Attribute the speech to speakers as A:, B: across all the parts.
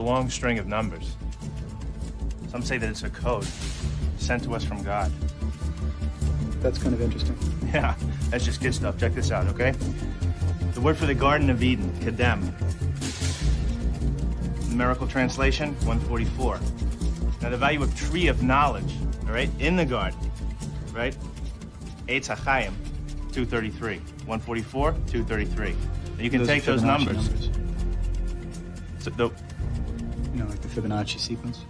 A: A long string of numbers. Some say that it's a code sent to us from God.
B: That's kind of interesting.
A: Yeah, that's just good stuff. Check this out, okay? The word for the Garden of Eden, Kedem. Numerical translation, 144. Now the value of tree of knowledge, all right, in the garden, right? Eitz HaChaim, 233. 144, 233. And you can take those numbers. So
B: you know, like the Fibonacci sequence?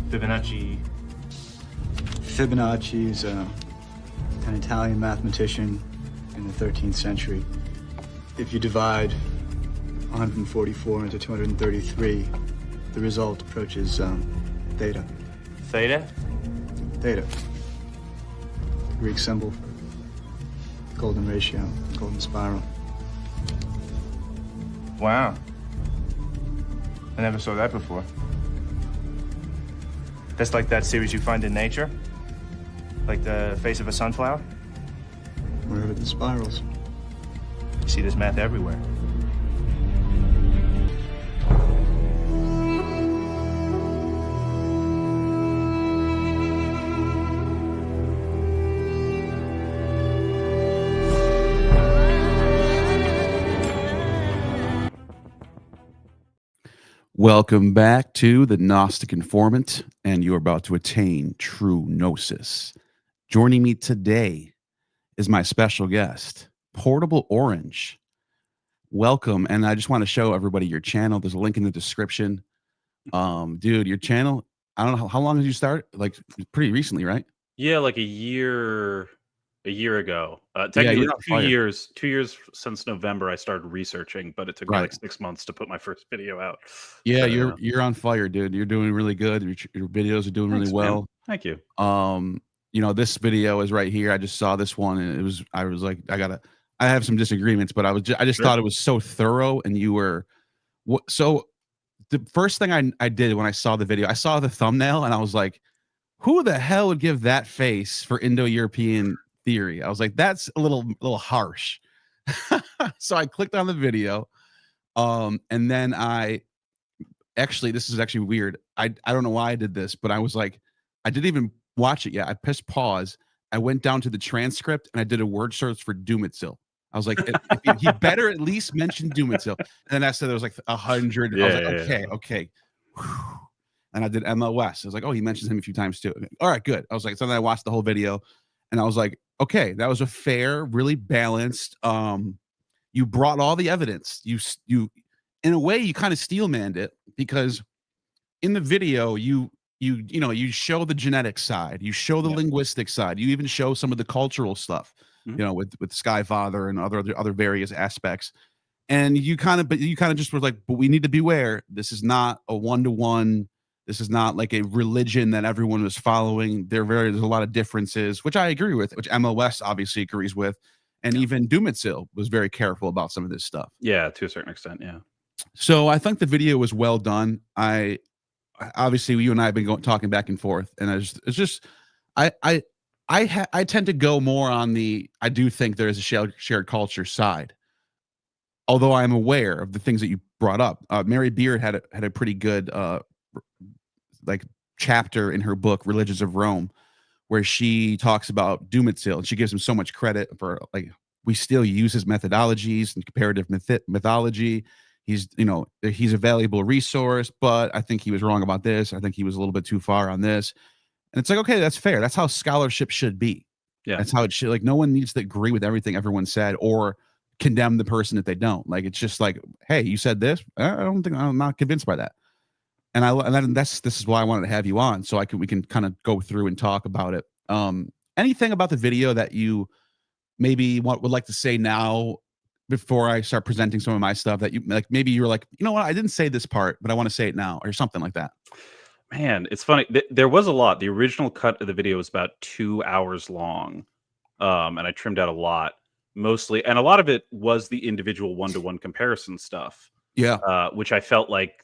A: Fibonacci.
B: Fibonacci is an Italian mathematician in the 13th century. If you divide 144 into 233, the result approaches theta.
A: Theta?
B: Theta. Greek symbol for golden ratio, golden spiral.
A: Wow. I never saw that before. That's like that series you find in nature? Like the face of a sunflower?
B: Wherever the spirals.
A: You see this math everywhere.
C: Welcome back to the Gnostic Informant, and you're about to attain true gnosis. Joining me today is my special guest, Portable Orange. Welcome, and I just want to show everybody your channel. There's a link in the description. Dude, your channel, I don't know, how long did you start? Like, pretty recently, right?
D: Yeah, like a year ago. Technically,
C: yeah,
D: 2 years since November I started researching, but it took me like 6 months to put my first video out.
C: Yeah,
D: So,
C: you're on fire, dude. You're doing really good. Your videos are doing
D: thanks,
C: really well.
D: man. Thank you.
C: You know, this video is right here. I just saw this one, and I was like, I have some disagreements, but I just
D: Sure.
C: thought it was so thorough, and you were so. The first thing I did when I saw the video, I saw the thumbnail, and I was like, who the hell would give that face for Indo-European theory? I was like, that's a little harsh. So I clicked on the video, and then this is actually weird. I don't know why I did this, but I was like, I didn't even watch it yet. I pressed pause. I went down to the transcript and I did a word search for Dumezil. I was like, if he better at least mention Dumezil. And then I said there was like 100. I was like, okay. Whew. And I did MOS. I was like, oh, he mentions him a few times too. All right, good. I was like, so then I watched the whole video and I was like, okay, that was a fair, really balanced. You brought all the evidence. You in a way, you kind of steelmanned it, because in the video, you show the genetic side, you show the linguistic side, you even show some of the cultural stuff, you know, with Skyfather and other various aspects. And you kind of just were like, but we need to beware. This is not a one-to-one. This is not like a religion that everyone was following. There's a lot of differences, which I agree with, which MOS obviously agrees with. And even Dumezil was very careful about some of this stuff.
D: Yeah, to a certain extent, yeah.
C: So I think the video was well done. Obviously, you and I have been talking back and forth, and I tend to go more on I do think there is a shared culture side, although I am aware of the things that you brought up. Mary Beard had a pretty good like chapter in her book Religions of Rome, where she talks about Dumezil, and she gives him so much credit for, like, we still use his methodologies and comparative mythology. He's a valuable resource, but I think he was wrong about this. I think he was a little bit too far on this. And it's like, okay, that's fair. That's how scholarship should be.
D: Yeah.
C: That's how it should. Like, no one needs to agree with everything everyone said or condemn the person if they don't. Like, it's just like, hey, you said this. I'm not convinced by that. And this is why I wanted to have you on, so we can kind of go through and talk about it. Anything about the video that you maybe would like to say now before I start presenting some of my stuff, that you like, maybe you were like, you know what, I didn't say this part, but I want to say it now, or something like that?
D: Man, it's funny. There was a lot. The original cut of the video was about 2 hours long, and I trimmed out a lot, mostly, and a lot of it was the individual one-to-one comparison stuff.
C: Yeah,
D: which I felt like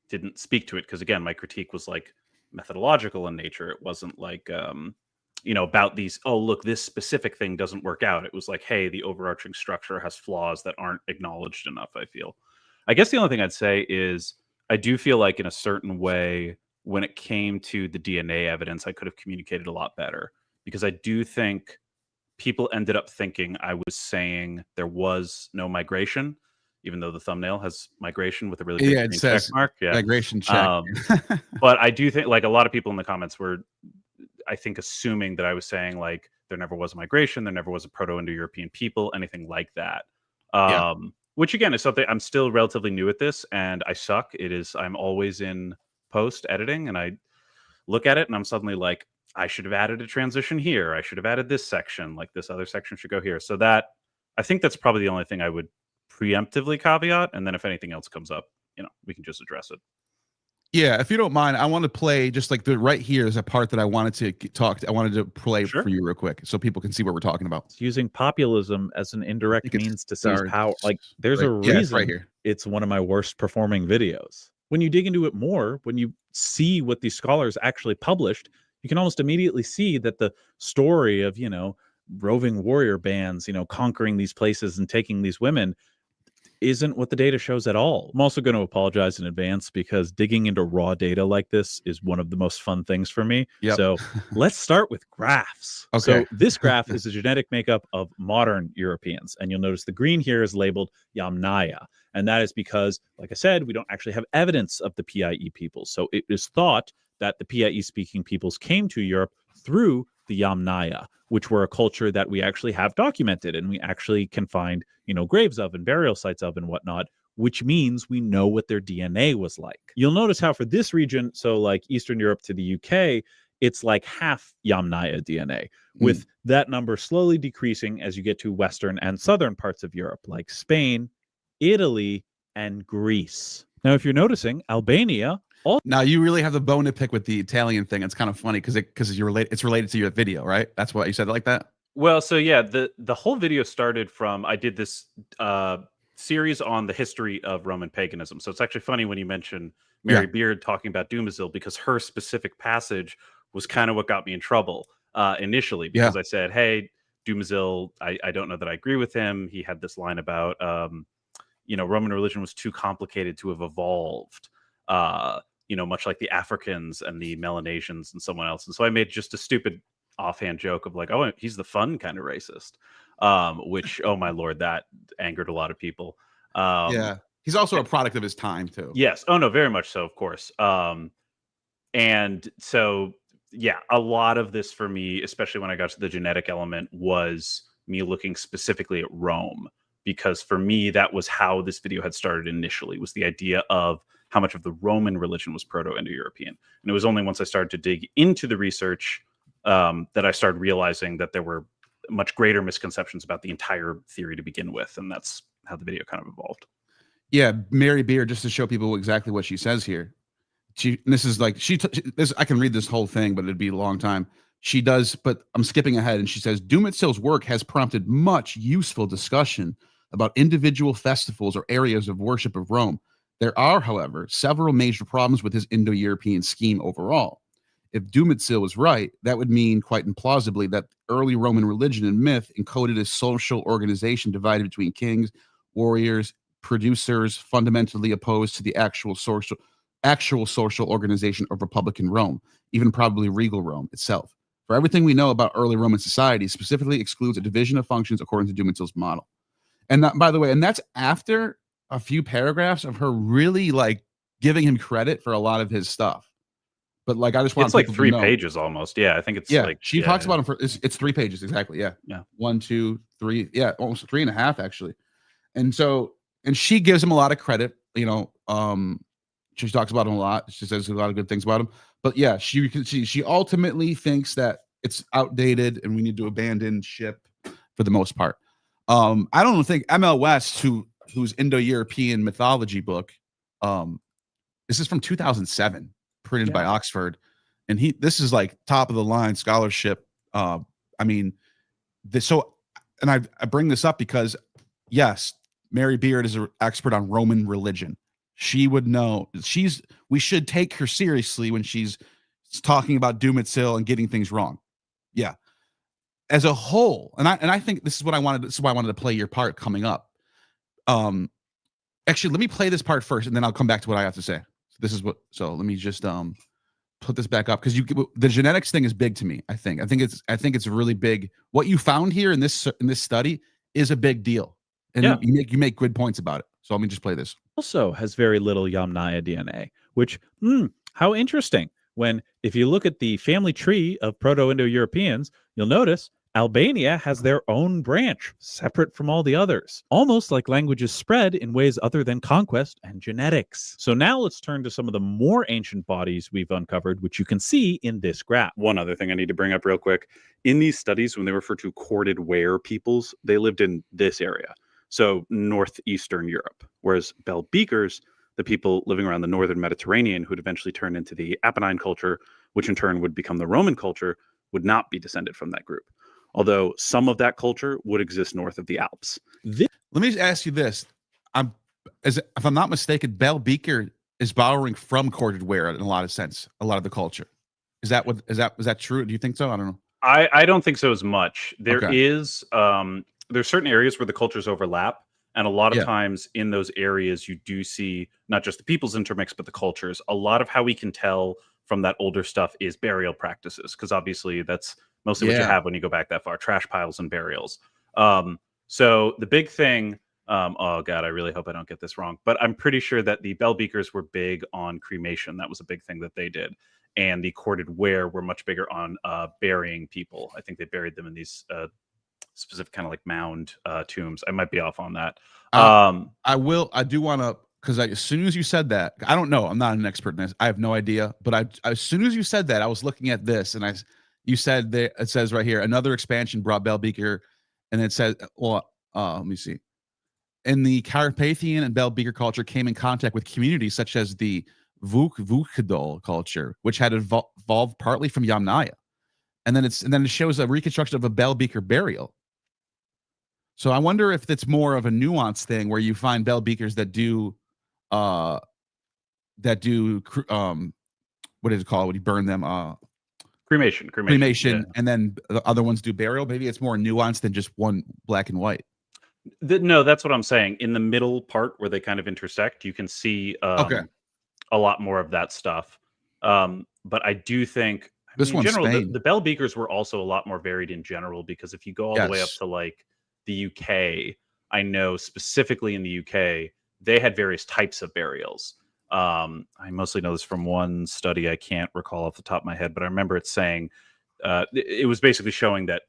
D: didn't speak to it, because again, my critique was like methodological in nature. It wasn't like about these, oh, look, this specific thing doesn't work out. It was like, hey, the overarching structure has flaws that aren't acknowledged enough, I feel. I guess the only thing I'd say is I do feel like in a certain way, when it came to the DNA evidence, I could have communicated a lot better, because I do think people ended up thinking I was saying there was no migration, even though the thumbnail has migration with a really big
C: Yeah, it
D: green check
C: says
D: mark. Yeah.
C: migration check.
D: But I do think, like, a lot of people in the comments were, I think, assuming that I was saying like there never was a migration, there never was a Proto-Indo European people, anything like that.
C: Yeah.
D: Which again is something, I'm still relatively new at this, and I suck. I'm always in post editing, and I look at it and I'm suddenly like, I should have added a transition here. I should have added this section. Like, this other section should go here. So that, I think that's probably the only thing I would preemptively caveat. And then if anything else comes up, we can just address it.
C: Yeah, if you don't mind, I want to play just like right here is a part that I wanted to I wanted to play for you real quick so people can see what we're talking about.
E: It's using populism as an indirect means to seize power. Like, there's a reason
C: it's right here.
E: It's one of my worst performing videos. When you dig into it more, when you see what these scholars actually published, you can almost immediately see that the story of, roving warrior bands, conquering these places and taking these women isn't what the data shows at all. I'm also going to apologize in advance because digging into raw data like this is one of the most fun things for me.
C: Yep.
E: So let's start with graphs.
C: Okay.
E: So this graph is the genetic makeup of modern Europeans. And you'll notice the green here is labeled Yamnaya. And that is because, like I said, we don't actually have evidence of the PIE peoples. So it is thought that the PIE speaking peoples came to Europe through the Yamnaya, which were a culture that we actually have documented and we actually can find, graves of and burial sites of and whatnot, which means we know what their DNA was like. You'll notice how for this region, so like Eastern Europe to the UK, it's like half Yamnaya DNA, with that number slowly decreasing as you get to Western and Southern parts of Europe, like Spain, Italy, and Greece. Now, if you're noticing, Albania
C: now you really have the bone to pick with the Italian thing. It's kind of funny because it's related to your video, right? That's why you said it like that.
D: Well, so yeah, the whole video started from, I did this series on the history of Roman paganism. So it's actually funny when you mention Mary Beard talking about Dumezil, because her specific passage was kind of what got me in trouble initially, because I said, hey, Dumezil, I don't know that I agree with him. He had this line about, Roman religion was too complicated to have evolved. Much like the Africans and the Melanesians and someone else. And so I made just a stupid offhand joke of like, oh, he's the fun kind of racist, which, oh my Lord, that angered a lot of people.
C: He's also a product of his time too.
D: Yes. Oh no, very much so, of course. And so, yeah, a lot of this for me, especially when I got to the genetic element, was me looking specifically at Rome, because for me, that was how this video had started initially, was the idea of how much of the Roman religion was Proto-Indo-European. And it was only once I started to dig into the research that I started realizing that there were much greater misconceptions about the entire theory to begin with. And that's how the video kind of evolved.
C: Yeah, Mary Beard, just to show people exactly what she says here. I can read this whole thing, but it'd be a long time. She does, but I'm skipping ahead. And she says, Dumezil's work has prompted much useful discussion about individual festivals or areas of worship of Rome. There are, however, several major problems with his Indo-European scheme overall. If Dumezil was right, that would mean quite implausibly that early Roman religion and myth encoded a social organization divided between kings, warriors, producers, fundamentally opposed to the actual social organization of Republican Rome, even probably regal Rome itself. For everything we know about early Roman society specifically excludes a division of functions according to Dumezil's model. And that, by the way, and that's after a few paragraphs of her really like giving him credit for a lot of his stuff. But like, I just want
D: it's like 3 pages almost. Yeah. I think it's like,
C: she talks about him for, it's 3 pages. Exactly. Yeah.
D: Yeah.
C: 1, 2, 3. Yeah. Almost 3.5 actually. And she gives him a lot of credit, she talks about him a lot. She says a lot of good things about him, but yeah, she ultimately thinks that it's outdated and we need to abandon ship for the most part. I don't think ML West, whose Indo-European mythology book, this is from 2007, printed by Oxford, and this is like top of the line scholarship. I bring this up because yes, Mary Beard is an expert on Roman religion. She would know. We should take her seriously when she's talking about Dumezil and getting things wrong. Yeah, as a whole, and I think this is what I wanted. This is why I wanted to play your part coming up. Actually, let me play this part first, and then I'll come back to what I have to say. this is what. So let me just put this back up because the genetics thing is big to me. I think it's really big. What you found here in this study is a big deal, and you make good points about it. So let me just play this.
E: Also has very little Yamnaya DNA, which how interesting. When if you look at the family tree of Proto-Indo Europeans, you'll notice Albania has their own branch, separate from all the others, almost like languages spread in ways other than conquest and genetics. So now let's turn to some of the more ancient bodies we've uncovered, which you can see in this graph.
D: One other thing I need to bring up real quick. In these studies, when they refer to corded ware peoples, they lived in this area, so northeastern Europe, whereas Bell Beakers, the people living around the northern Mediterranean who'd eventually turn into the Apennine culture, which in turn would become the Roman culture, would not be descended from that group. Although some of that culture would exist north of the Alps.
C: Let me just ask you this. If I'm not mistaken, Bell Beaker is borrowing from corded ware in a lot of sense, a lot of the culture. Is that true? Do you think so? I don't know.
D: I don't think so as much. There's certain areas where the cultures overlap. And a lot of times in those areas, you do see not just the peoples intermix, but the cultures. A lot of how we can tell from that older stuff is burial practices, because obviously that's mostly what you have when you go back that far, trash piles and burials. So the big thing, oh God, I really hope I don't get this wrong, but I'm pretty sure that the Bell Beakers were big on cremation. That was a big thing that they did. And the corded ware were much bigger on burying people. I think they buried them in these specific kind of like mound tombs. I might be off on that.
C: I do want to, because as soon as you said that, I don't know, I'm not an expert in this, I have no idea, but as soon as you said that, I was looking at this, and you said that it says right here, another expansion brought Bell Beaker, and it says, let me see. In the Carpathian and Bell Beaker culture came in contact with communities such as the Vukadol culture, which had evolved partly from Yamnaya. And then it shows a reconstruction of a Bell Beaker burial. So I wonder if it's more of a nuanced thing where you find Bell Beakers that do what is it called when you burn them?
D: Cremation.
C: And then the other ones do burial. Maybe it's more nuanced than just one black and white.
D: No, that's what I'm saying. In the middle part where they kind of intersect, you can see a lot more of that stuff. But I do think
C: this one's Spain.
D: The Bell Beakers were also a lot more varied in general, because if you go all the way up to like the UK, I know specifically in the UK, they had various types of burials. I mostly know this from one study I can't recall off the top of my head, but I remember it saying it was basically showing that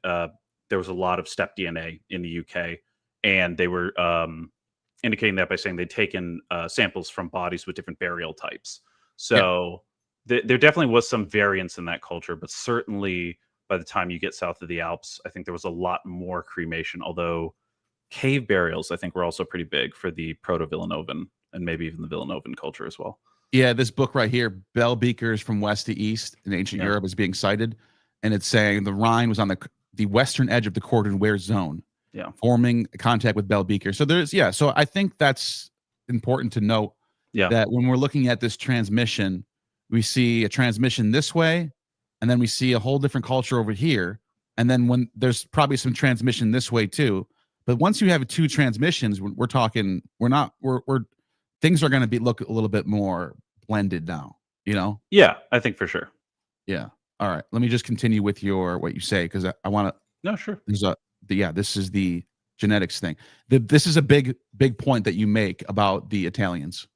D: there was a lot of step DNA in the UK, and they were indicating that by saying they'd taken samples from bodies with different burial types. So there definitely was some variance in that culture, but certainly by the time you get south of the Alps, I think there was a lot more cremation, although cave burials, I think, were also pretty big for the Proto-Villanovan and maybe even the Villanovan culture as well.
C: Yeah, this book right here, Bell Beakers from West to East in Ancient Europe, is being cited, and it's saying the Rhine was on the western edge of the corded ware zone, forming contact with Bell Beakers. So so I think that's important to note that when we're looking at this transmission, we see a transmission this way, and then we see a whole different culture over here, and then when there's probably some transmission this way too. But once you have two transmissions, we're talking, things are going to look a little bit more blended now, you know?
D: Yeah, I think for sure.
C: Yeah. All right. Let me just continue with what you say, because I want to.
D: No, sure.
C: This is the genetics thing. This is a big point that you make about the Italians.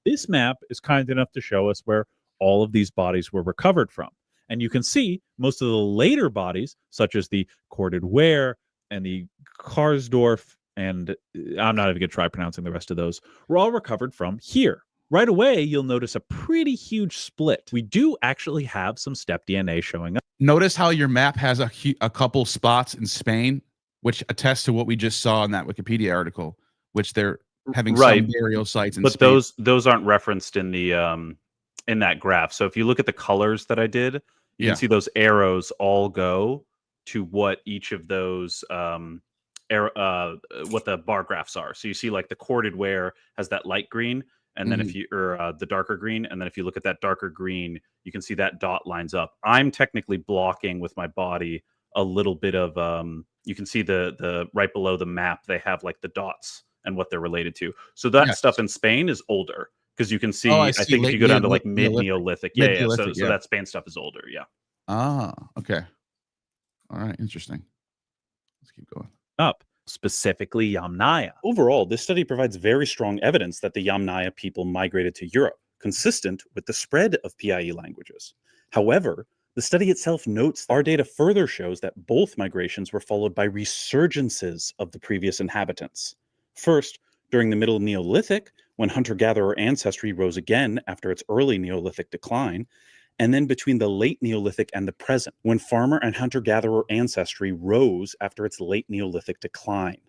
E: This map is kind enough to show us where all of these bodies were recovered from. And you can see most of the later bodies, such as the corded ware and the Karsdorf, and I'm not even going to try pronouncing the rest of those, were all recovered from here. Right away, you'll notice a pretty huge split. We do actually have some step DNA showing up.
C: Notice how your map has a couple spots in Spain, which attests to what we just saw in that Wikipedia article, which they're having some burial sites in Spain.
D: But those aren't referenced in the in that graph. So if you look at the colors that I did, you can see those arrows all go to what each of those what the bar graphs are. So you see like the corded ware has that light green, and then if you the darker green, and then if you look at that darker green, you can see that dot lines up. I'm technically blocking with my body a little bit of you can see the right below the map, they have like the dots and what they're related to. So that stuff in Spain is older. because you can see.
C: Oh,
D: I
C: see.
D: think if you go down to like
C: Neolithic.
D: mid-Neolithic,
C: Mid-Neolithic,
D: so that Spain stuff is older. Yeah.
C: Ah, okay. All right, interesting. Let's keep going.
E: Up, specifically Yamnaya. Overall, this study provides very strong evidence that the Yamnaya people migrated to Europe, consistent with the spread of PIE languages. However, the study itself notes our data further shows that both migrations were followed by resurgences of the previous inhabitants. First, during the Middle Neolithic, when hunter-gatherer ancestry rose again after its early Neolithic decline, and then between the late Neolithic and the present, when farmer and hunter-gatherer ancestry rose after its late Neolithic decline.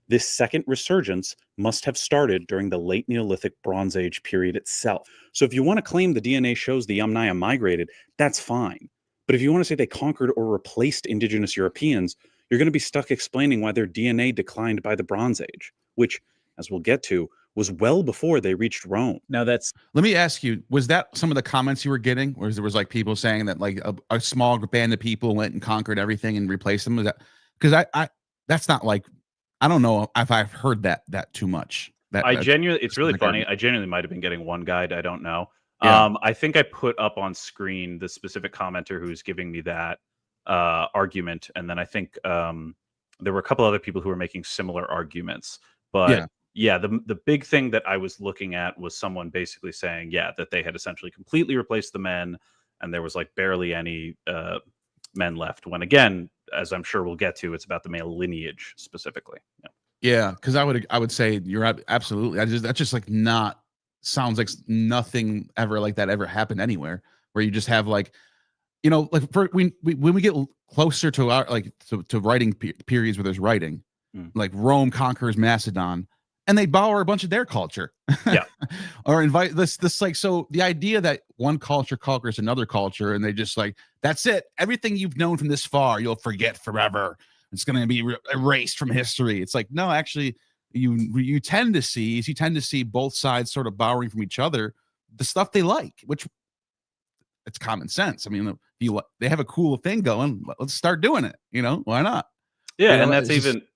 E: This second resurgence must have started during the late Neolithic Bronze Age period itself. So if you want to claim the DNA shows the Yamnaya migrated, that's fine. But if you want to say they conquered or replaced indigenous Europeans, you're going to be stuck explaining why their DNA declined by the Bronze Age, which, as we'll get to, was well before they reached Rome.
C: Now let me ask you, was that some of the comments you were getting? Or there was like people saying that like a small band of people went and conquered everything and replaced them? Was that, because I that's not like, I don't know if I've heard that too much.
D: It's really funny. I genuinely might have been getting one guide. I don't know.
C: Yeah.
D: I think I put up on screen the specific commenter who's giving me that argument. And then I think there were a couple other people who were making similar arguments, but yeah, the big thing that I was looking at was someone basically saying, that they had essentially completely replaced the men, and there was like barely any men left. When again, as I'm sure we'll get to, it's about the male lineage specifically.
C: Yeah, because I would say you're absolutely. That's just like not sounds like nothing ever like that ever happened anywhere. Where you just have like, like when we get closer to our like to writing periods where there's writing, like Rome conquers Macedon. And they borrow a bunch of their culture, or invite this like, so the idea that one culture conquers another culture and they just like, that's it, everything you've known from this far you'll forget forever, it's going to be erased from history. It's like, no, actually you tend to see both sides sort of borrowing from each other the stuff they like, which it's common sense. I mean, they have a cool thing going, let's start doing it. Why not?
D: Yeah, and that's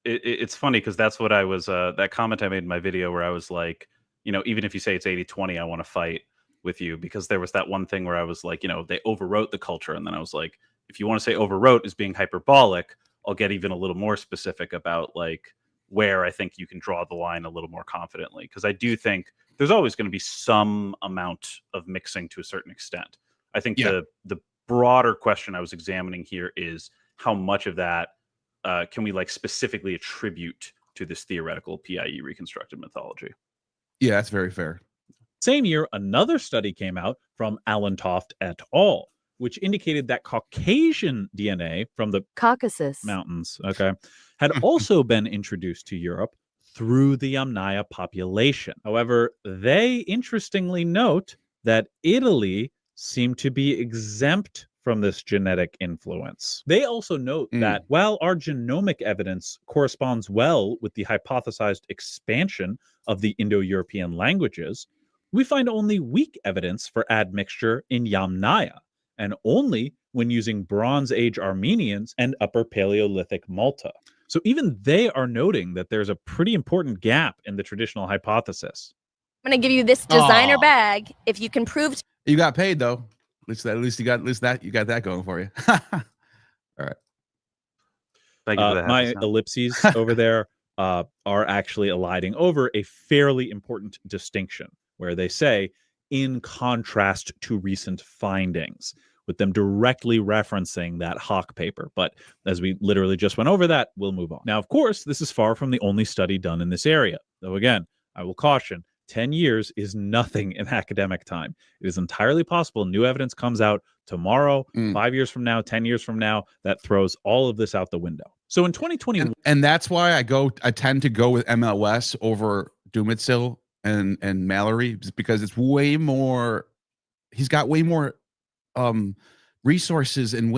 D: it's funny because that's what I was, that comment I made in my video where I was like, even if you say it's 80-20, I want to fight with you, because there was that one thing where I was like, they overwrote the culture. And then I was like, if you want to say overwrote is being hyperbolic, I'll get even a little more specific about like where I think you can draw the line a little more confidently. Because I do think there's always going to be some amount of mixing to a certain extent. I think the broader question I was examining here is how much of that can we like specifically attribute to this theoretical PIE reconstructed mythology?
C: Yeah, that's very fair.
E: Same year, another study came out from Allentoft et al., which indicated that Caucasian DNA from the
F: Caucasus
E: Mountains, had also been introduced to Europe through the Yamnaya population. However, they interestingly note that Italy seemed to be exempt from this genetic influence. They also note that while our genomic evidence corresponds well with the hypothesized expansion of the Indo-European languages, we find only weak evidence for admixture in Yamnaya, and only when using Bronze Age Armenians and Upper Paleolithic Malta. So even they are noting that there's a pretty important gap in the traditional hypothesis.
F: I'm going to give you this designer bag if you can prove
C: you got paid though. At least you got that going for you. All right.
D: Thank you for that.
E: My ellipses over there are actually eliding over a fairly important distinction where they say, in contrast to recent findings, with them directly referencing that Hawk paper. But as we literally just went over that, we'll move on. Now, of course, this is far from the only study done in this area. Though again, I will caution, 10 years is nothing in academic time. It is entirely possible new evidence comes out tomorrow, 5 years from now, 10 years from now, that throws all of this out the window. So in 2020,
C: and that's why I tend to go with MLS over Dumezil and Mallory, because it's way more, he's got way more resources, and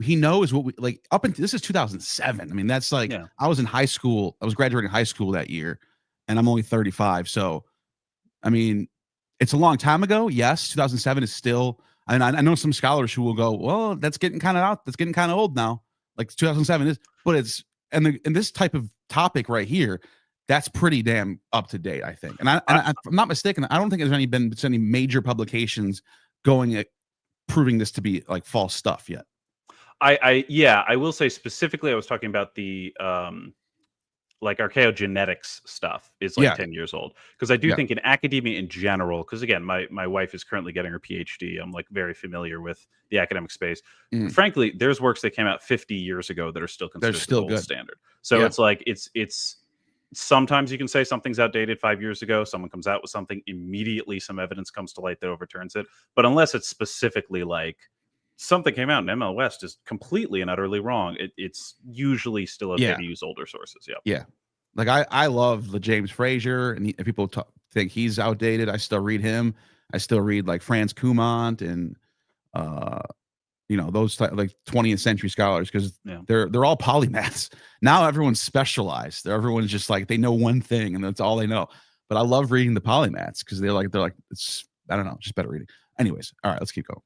C: he knows what we like up until this is 2007. I mean, that's like, I was in high school, I was graduating high school that year, and I'm only 35. So I mean, it's a long time ago. Yes, 2007 is still, and I know some scholars who will go, well, that's getting kind of out. That's getting kind of old now. Like 2007 is, but it's, and this type of topic right here, that's pretty damn up to date, I think. And if I'm not mistaken, I don't think there's been any major publications going at proving this to be like false stuff yet.
D: I will say specifically, I was talking about the like archaeogenetics stuff is like 10 years old, because I do think in academia in general, because again, my wife is currently getting her PhD. I'm like very familiar with the academic space. Frankly, there's works that came out 50 years ago that are still considered the gold standard. So it's like it's sometimes you can say something's outdated 5 years ago. Someone comes out with something, immediately some evidence comes to light that overturns it. But unless it's specifically like something came out in ML West is completely and utterly wrong, it's usually still okay to use older sources. Yeah.
C: Like I love the James Frazier, and people think he's outdated. I still read him. I still read like Franz Cumont and those like 20th century scholars, because they're all polymaths. Now everyone's specialized. Everyone's just like, they know one thing and that's all they know. But I love reading the polymaths because they're like it's, I don't know, just better reading. Anyways, all right, let's keep going.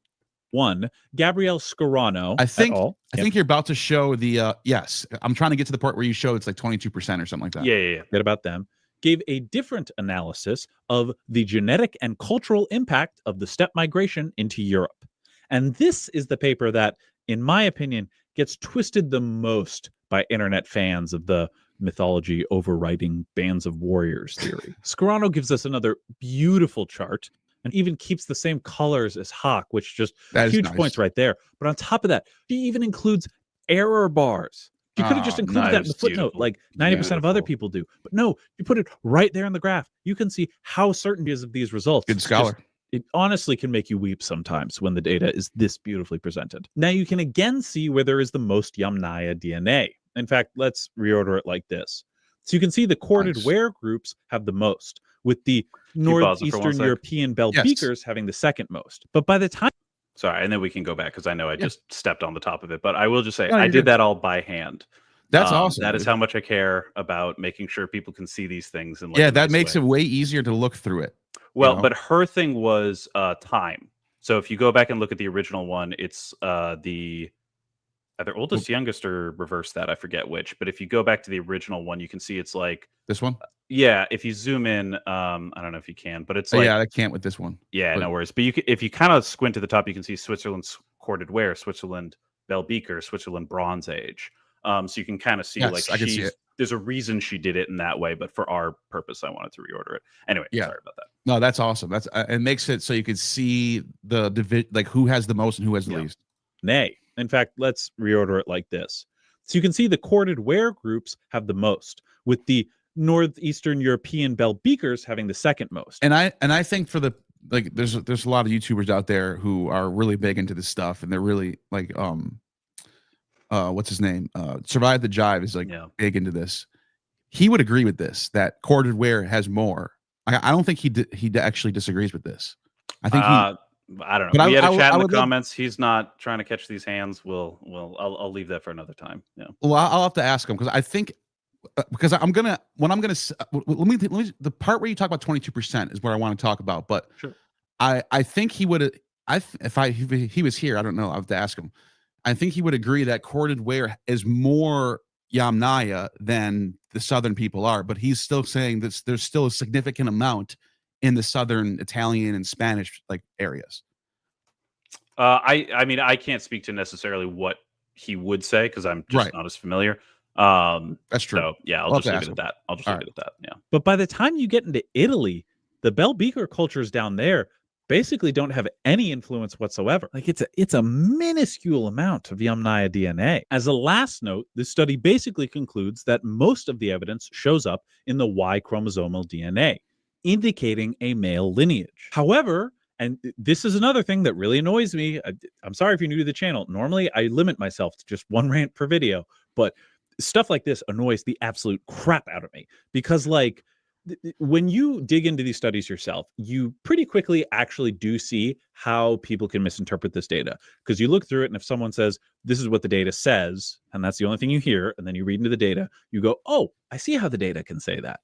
E: One, Gabriele Scarano.
C: I think you're about to show the yes. I'm trying to get to the part where you show it's like 22% or something like that.
D: Yeah.
E: Forget about them. Gave a different analysis of the genetic and cultural impact of the steppe migration into Europe. And this is the paper that, in my opinion, gets twisted the most by internet fans of the mythology overriding bands of warriors theory. Scarano gives us another beautiful chart and even keeps the same colors as Hawk, which just huge points right there. But on top of that, she even includes error bars. You could have just included that in the footnote, like 90% of other people do. But no, you put it right there in the graph. You can see how certain is of these results.
C: Good scholar.
E: It honestly can make you weep sometimes when the data is this beautifully presented. Now you can again see where there is the most Yamnaya DNA. In fact, let's reorder it like this. So you can see the corded ware groups have the most, with the Northeastern European bell beakers having the second most. But by the time...
D: Sorry, and then we can go back, because I know I just stepped on the top of it. But I will just say, I did that all by hand.
C: That's awesome.
D: That is how much I care about making sure people can see these things. In
C: that makes it way easier to look through it.
D: Well, but her thing was time. So if you go back and look at the original one, it's the either oldest, youngest, or reverse that. I forget which. But if you go back to the original one, you can see it's like...
C: This one?
D: Yeah, if you zoom in, I don't know if you can, but it's like...
C: Yeah, I can't with this one.
D: Yeah, no worries. But if you kind of squint to the top, you can see Switzerland's corded ware, Switzerland bell beaker, Switzerland Bronze Age. So you can kind of see, like,
C: I can see it.
D: There's a reason she did it in that way, but for our purpose, I wanted to reorder it. Anyway, sorry about that.
C: No, that's awesome. That's it makes it so you could see like who has the most and who has the least.
E: Nay. In fact, let's reorder it like this. So you can see the corded ware groups have the most, with the Northeastern European bell beakers having the second most.
C: And I think for the there's a lot of YouTubers out there who are really big into this stuff, and they're really like what's his name? Survive the Jive is like big into this. He would agree with this, that corded ware has more. I don't think he actually disagrees with this. I think
D: I don't know. We had a chat in the comments. He's not trying to catch these hands. I'll leave that for another time. Yeah.
C: Well, I'll have to ask him, because I think because the part where you talk about 22% is what I want to talk about. But
D: sure.
C: I think he would. If he was here, I don't know. I have to ask him. I think he would agree that corded ware is more Yamnaya than the southern people are, but he's still saying that there's still a significant amount in the southern Italian and Spanish like areas.
D: I mean, I can't speak to necessarily what he would say, because I'm just not as familiar.
C: That's true.
D: So yeah, I'll just leave it at that. Yeah.
E: But by the time you get into Italy, the bell beaker cultures down there basically don't have any influence whatsoever. Like it's a minuscule amount of Yamnaya DNA. As a last note, this study basically concludes that most of the evidence shows up in the Y chromosomal DNA, indicating a male lineage. However, and this is another thing that really annoys me. I'm sorry if you're new to the channel. Normally, I limit myself to just one rant per video, but stuff like this annoys the absolute crap out of me, because like when you dig into these studies yourself, you pretty quickly actually do see how people can misinterpret this data, because you look through it, and if someone says this is what the data says, and that's the only thing you hear, and then you read into the data, you go, oh, I see how the data can say that.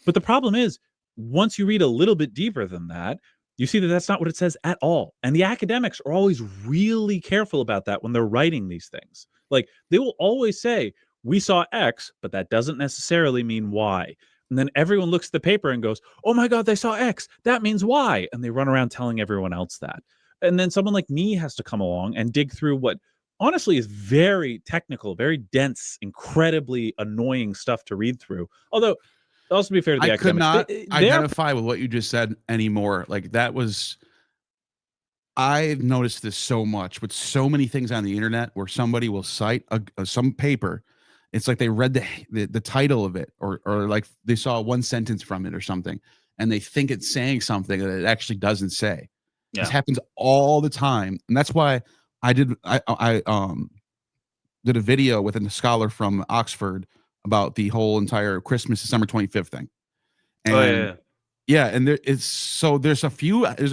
E: But the problem is, once you read a little bit deeper than that, you see that that's not what it says at all. And the academics are always really careful about that when they're writing these things. Like, they will always say, we saw X, but that doesn't necessarily mean Y. And then everyone looks at the paper and goes, oh my God, they saw X. That means Y. And they run around telling everyone else that. And then someone like me has to come along and dig through what honestly is very technical, very dense, incredibly annoying stuff to read through. Although, also be fair to the
C: I could
E: academics,
C: not identify with what you just said anymore. Like that was, I've noticed this so much with so many things on the internet where somebody will cite some paper. It's like they read the title of it, or like they saw one sentence from it or something, and they think it's saying something that it actually doesn't say.
D: Yeah.
C: This happens all the time, and that's why I did a video with a scholar from Oxford about the whole entire Christmas December 25th thing. And and there's a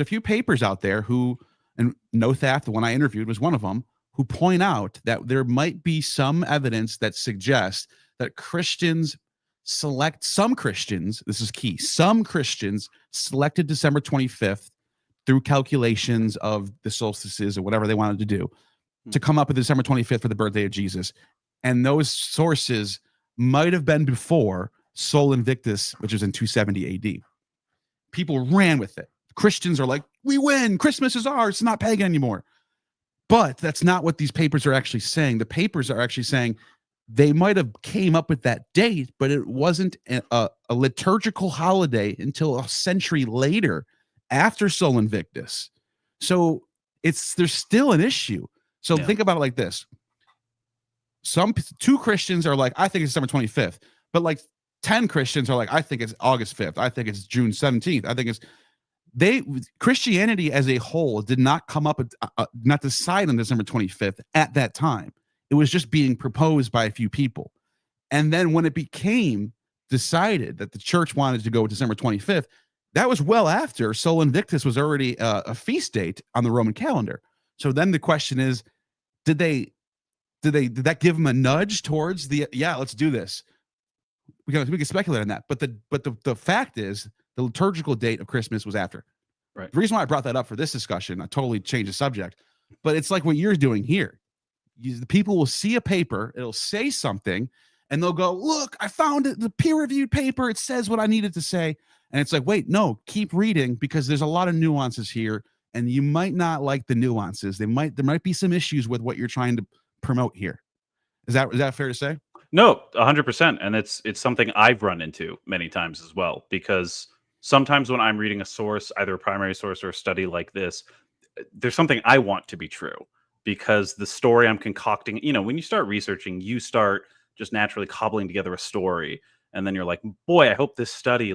C: few papers out there who, and Nothath, the one I interviewed, was one of them, who point out that there might be some evidence that suggests that some Christians, this is key, some Christians selected December 25th through calculations of the solstices or whatever they wanted to do to come up with December 25th for the birthday of Jesus. And those sources might have been before Sol Invictus, which was in 270 AD. People ran with it. Christians are like, we win. Christmas is ours. It's not pagan anymore. But that's not what these papers are actually saying. The papers are actually saying they might have came up with that date, but it wasn't a liturgical holiday until a century later after Sol Invictus. So there's still an issue. So think about it like this. Two Christians are like, I think it's December 25th, but like 10 Christians are like, I think it's August 5th. I think it's June 17th. I think it's Christianity as a whole did not come up, not decide on December 25th at that time. It was just being proposed by a few people. And then when it became decided that the church wanted to go December 25th, that was well after Sol Invictus was already a feast date on the Roman calendar. So then the question is, did that give them a nudge towards let's do this? We can speculate on that. But the fact is, the liturgical date of Christmas was after.
E: Right.
C: The reason why I brought that up for this discussion, I totally changed the subject, but it's like what you're doing here. The people will see a paper, it'll say something, and they'll go, look, I found it, the peer-reviewed paper, it says what I needed to say. And it's like, wait, no, keep reading, because there's a lot of nuances here, and you might not like the nuances. There might be some issues with what you're trying to promote here. Is that fair to say?
D: No, 100%. And it's something I've run into many times as well, because sometimes when I'm reading a source, either a primary source or a study like this, there's something I want to be true, because the story I'm concocting, when you start researching, you start just naturally cobbling together a story. And then you're like, boy, I hope this study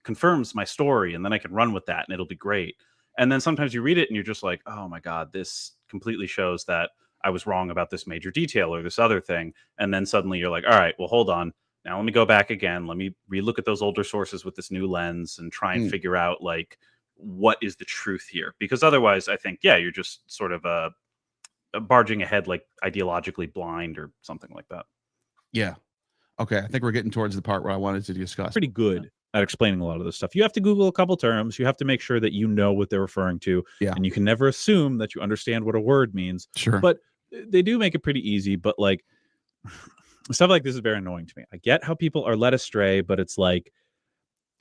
D: confirms my story, and then I can run with that and it'll be great. And then sometimes you read it and you're just like, oh my God, this completely shows that I was wrong about this major detail or this other thing. And then suddenly you're like, all right, well, hold on. Now let me go back again. Let me relook at those older sources with this new lens and try and figure out what is the truth here? Because otherwise I think, you're just sort of barging ahead, ideologically blind or something like that.
C: Yeah. Okay. I think we're getting towards the part where I wanted to discuss.
E: Pretty good at explaining a lot of this stuff. You have to Google a couple terms. You have to make sure that you know what they're referring to.
C: Yeah.
E: And you can never assume that you understand what a word means.
C: Sure.
E: But they do make it pretty easy. But stuff like this is very annoying to me. I get how people are led astray, but it's like,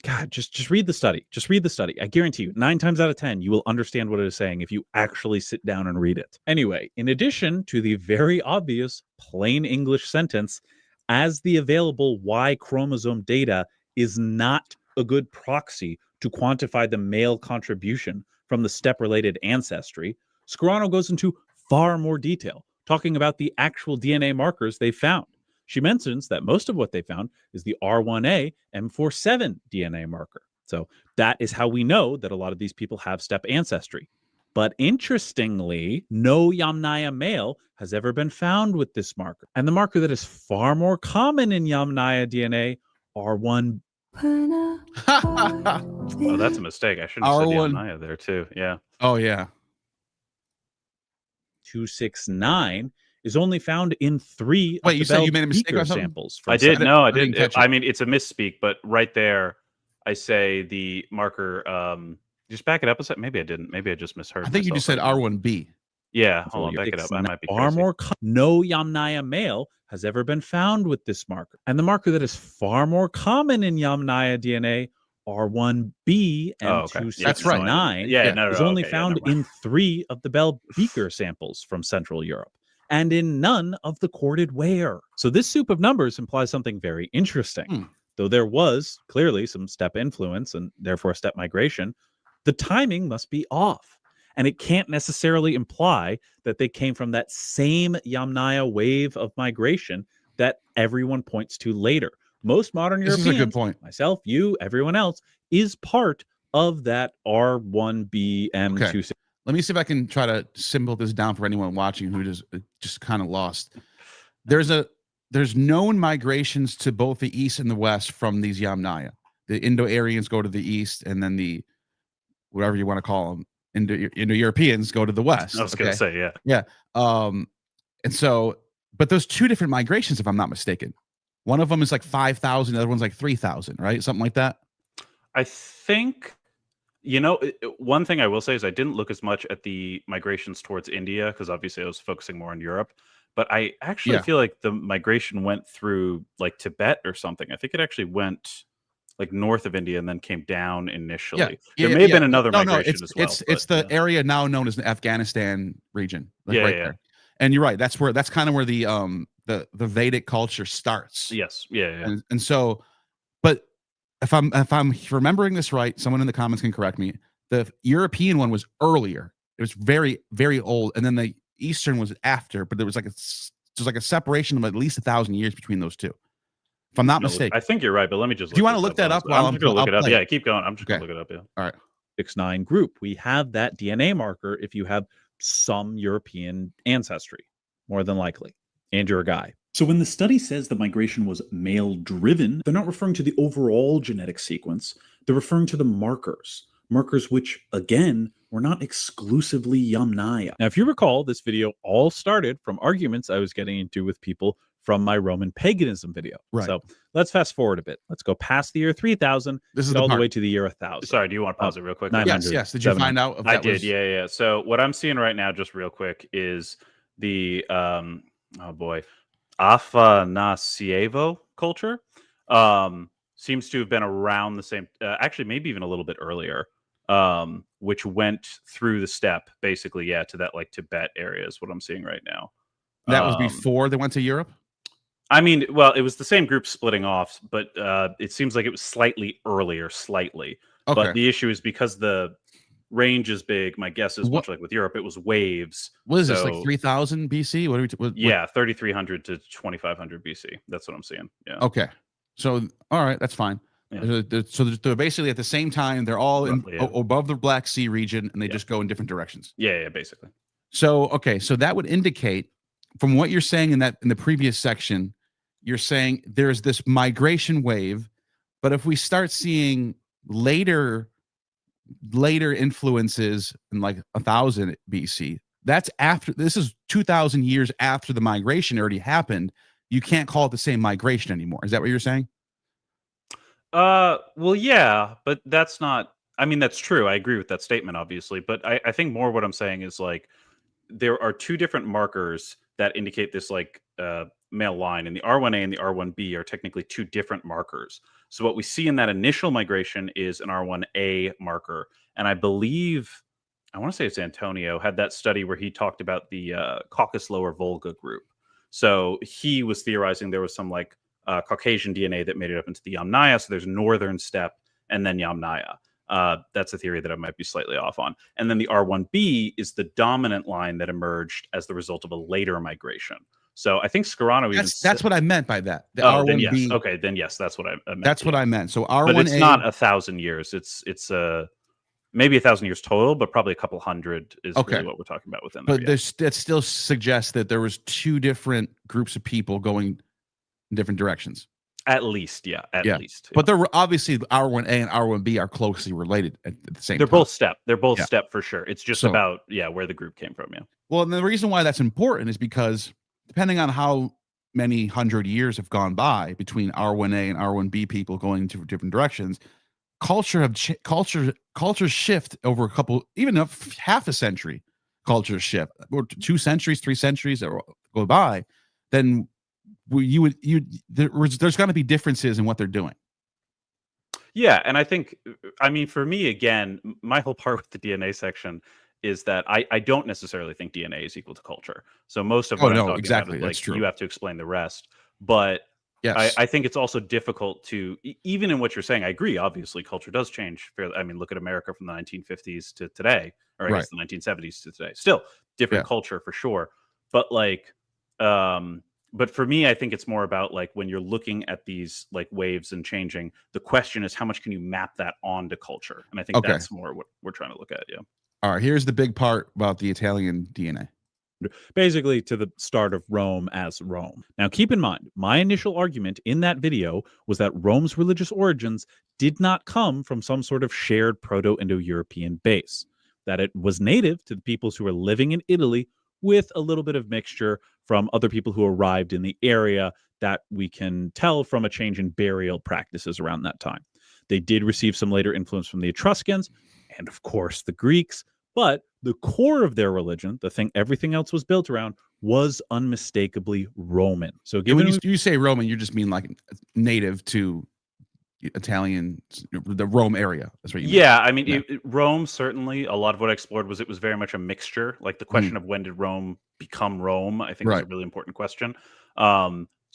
E: God, just read the study. Just read the study. I guarantee you, 9 times out of 10, you will understand what it is saying if you actually sit down and read it. Anyway, in addition to the very obvious plain English sentence, as the available Y chromosome data is not a good proxy to quantify the male contribution from the step-related ancestry, Scarano goes into far more detail, talking about the actual DNA markers they found. She mentions that most of what they found is the R1A M47 DNA marker. So that is how we know that a lot of these people have step ancestry. But interestingly, no Yamnaya male has ever been found with this marker. And the marker that is far more common in Yamnaya DNA, R1.
D: Oh, that's a mistake. I shouldn't have said Yamnaya there too. Yeah.
C: Oh, yeah.
E: 269 is only found in 3
C: Wait, you said you made a mistake on
E: samples.
D: I did. No, I
C: didn't
D: didn't.
C: catch it.
D: I mean, it's a misspeak, but right there, I say the marker. Just back it up a sec. Maybe I didn't. Maybe I just misheard.
C: I think you just said R1B.
D: Yeah, hold on, back it up. I might be
E: Far
D: crazy.
E: more no Yamnaya male has ever been found with this marker. And the marker that is far more common in Yamnaya DNA, R1b M269,
C: That's right.
E: is only found in 3 of the Bell Beaker samples from Central Europe, and in none of the corded ware. So this soup of numbers implies something very interesting. Though there was clearly some steppe influence and therefore steppe migration, the timing must be off. And it can't necessarily imply that they came from that same Yamnaya wave of migration that everyone points to later. Most modern Europeans,
C: is a good point.
E: Myself, you, everyone else, is part of that R1b M269.
C: Let me see if I can try to symbol this down for anyone watching who just kind of lost. There's known migrations to both the east and the west from these Yamnaya. The Indo-Aryans go to the east, and then the whatever you want to call them, Indo-Europeans go to the west.
D: I was going to say,
C: yeah. And so, but those 2 different migrations, if I'm not mistaken, one of them is like 5,000, the other one's like 3,000, right? Something like that.
D: I think, one thing I will say is I didn't look as much at the migrations towards India because obviously I was focusing more on Europe. But I actually feel like the migration went through like Tibet or something. I think it actually went like north of India and then came down initially. There may have been another migration as well.
C: It's the area now known as the Afghanistan region. Like there. And you're right. That's kind of where the Vedic culture starts.
D: Yes.
C: And so, but if I'm remembering this right, someone in the comments can correct me. The European one was earlier. It was very, very old, and then the Eastern was after. But there was like a separation of at least 1,000 years between those two. If I'm not mistaken.
D: I think you're right, but let me just.
C: Do you want to look that up while I'm
D: going to look it up? Yeah, keep going. I'm just going to look it up. Yeah.
C: All right.
E: 69 group. We have that DNA marker if you have some European ancestry, more than likely, and you're a guy. So when the study says the migration was male-driven, they're not referring to the overall genetic sequence. They're referring to the markers which, again, were not exclusively Yamnaya. Now, if you recall, this video all started from arguments I was getting into with people from my Roman paganism video.
C: Right.
E: So let's fast forward a bit. Let's go past the year 3000,
C: this is
E: all the way to the year 1000.
D: Sorry, do you want to pause it real quick?
C: Yes. Did you find out? If
D: I did. Yeah. So what I'm seeing right now, just real quick, is the Afanasievo culture. Seems to have been around the same, actually maybe even a little bit earlier, which went through the steppe, basically, to that like Tibet area is what I'm seeing right now.
C: That was before they went to Europe?
D: I mean, well, it was the same group splitting off, but it seems like it was slightly earlier, Okay. But the issue is because the range is big, my guess is much like with Europe, it was waves.
C: What is this, like 3000 BC? What are we?
D: 3,300 to 2,500 BC. That's what I'm seeing. Yeah.
C: Okay. So, all right, that's fine. Yeah. So they're basically at the same time. They're all above the Black Sea region, and they just go in different directions.
D: Yeah, basically.
C: So, okay, so that would indicate, from what you're saying in the previous section, you're saying there's this migration wave, but if we start seeing later influences in like 1000 BC, that's after. This is 2,000 years after the migration already happened. You can't call it the same migration anymore. Is that what you're saying?
D: Well, yeah, but that's not. I mean, that's true. I agree with that statement, obviously, but I think more what I'm saying is like there are 2 different markers that indicate this like male line, and the R1A and the R1B are technically 2 different markers. So what we see in that initial migration is an R1A marker, and I believe I want to say it's Antonio had that study where he talked about the Caucasus Lower Volga group. So he was theorizing there was some like Caucasian DNA that made it up into the Yamnaya. So there's northern steppe and then Yamnaya. That's a theory that I might be slightly off on. And then the R1B is the dominant line that emerged as the result of a later migration. So I think Scarano
C: that's what I meant by that. The
D: R1B.
C: Then
D: yes. Okay, then yes, that's what I meant.
C: That's what I meant. So R1A,
D: but it's not 1,000 years. It's maybe 1,000 years total, but probably a couple hundred is really what we're talking about within there.
C: But that still suggests that there was 2 different groups of people going in different directions.
D: At least, yeah. At least.
C: But they're obviously R1A and R1B are closely related at the same time.
D: They're both steppe. They're both steppe for sure. It's just about where the group came from. Yeah.
C: Well, and the reason why that's important is because depending on how many hundred years have gone by between R1A and R1B people going to different directions, cultures shift over a couple, even half a century. cultures shift, or 2 centuries, 3 centuries that go by, then there's going to be differences in what they're doing.
D: Yeah, and I mean, for me, again, my whole part with the DNA section is that I don't necessarily think DNA is equal to culture. So most of what I'm talking
C: exactly.
D: about is
C: That's true.
D: you have to explain the rest. But
C: Yes.
D: I think it's also difficult to, even in what you're saying, I agree, obviously, culture does change. I mean, look at America from the 1950s to today, or I guess the 1970s to today. Still, different culture for sure. But but for me, I think it's more about like when you're looking at these like waves and changing, the question is how much can you map that onto culture? And I think that's more what we're trying to look at. Yeah.
C: All right. Here's the big part about the Italian DNA.
E: Basically to the start of Rome as Rome. Now, keep in mind, my initial argument in that video was that Rome's religious origins did not come from some sort of shared Proto-Indo European base, that it was native to the peoples who were living in Italy with a little bit of mixture from other people who arrived in the area that we can tell from a change in burial practices around that time. They did receive some later influence from the Etruscans and, of course, the Greeks, but the core of their religion, the thing everything else was built around, was unmistakably Roman. So given
C: when you say Roman, you just mean like native to Italian, the Rome area. That's what you mean.
D: Yeah, I mean, Rome, certainly, a lot of what I explored was it was very much a mixture. Like the question of when did Rome become Rome, I think is a really important question.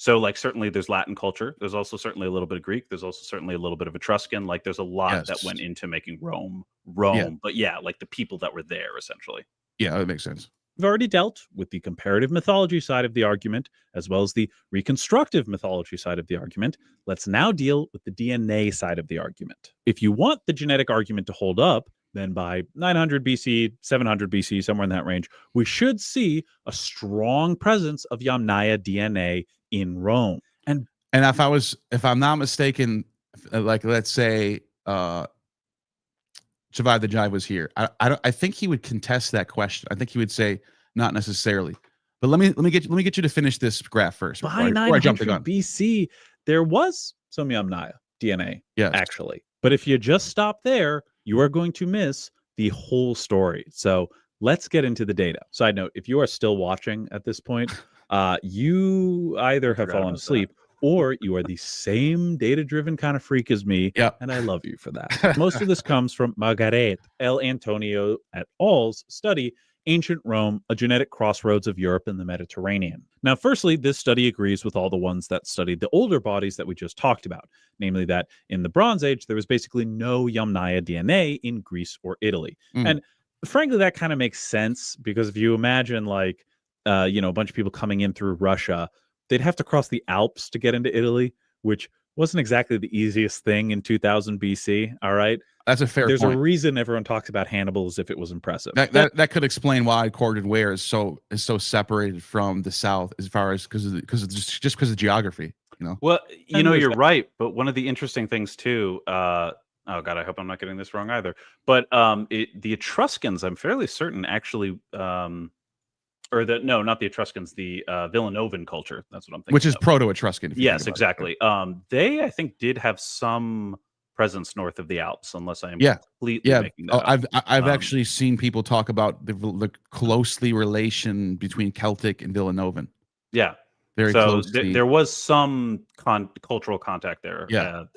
D: So like certainly there's Latin culture. There's also certainly a little bit of Greek. There's also certainly a little bit of Etruscan. Like there's a lot that went into making Rome.
C: Yeah.
D: But yeah, like the people that were there essentially.
C: Yeah, that makes sense.
E: We've already dealt with the comparative mythology side of the argument, as well as the reconstructive mythology side of the argument. Let's now deal with the DNA side of the argument. If you want the genetic argument to hold up, then by 900 BC, 700 BC, somewhere in that range, we should see a strong presence of Yamnaya DNA in Rome.
C: And if I'm not mistaken, like let's say Survive the Jive was here, I think he would contest that question. I think he would say not necessarily. But let me get you to finish this graph first.
E: By 900 BC, there was some Yamnaya DNA, actually. But if you just stop there, you are going to miss the whole story. So let's get into the data. Side note, if you are still watching at this point, you either have fallen asleep or you are the same data-driven kind of freak as me, and I love you for that. Most of this comes from Margaret L. Antonio et al.'s study, Ancient Rome, a Genetic Crossroads of Europe and the Mediterranean. Now, firstly, this study agrees with all the ones that studied the older bodies that we just talked about, namely that in the Bronze Age, there was basically no Yamnaya DNA in Greece or Italy. And frankly, that kind of makes sense, because if you imagine like, a bunch of people coming in through Russia, they'd have to cross the Alps to get into Italy, which wasn't exactly the easiest thing in 2000 BC. All right.
C: That's a fair point.
E: There's a reason everyone talks about Hannibal as if it was impressive.
C: That could explain why corded ware is so separated from the south, as far as because of geography.
D: Well, you're right. But one of the interesting things too. Oh God, I hope I'm not getting this wrong either. But the Etruscans, I'm fairly certain, actually. Not the Etruscans, the Villanovan culture. That's what I'm thinking.
C: Which is Proto-Etruscan.
D: Yes, exactly. They, I think, did have some presence north of the Alps, unless I am completely making that up.
C: I've actually seen people talk about the closely relation between Celtic and Villanovan.
D: Yeah.
C: Very close.
D: There was some cultural contact there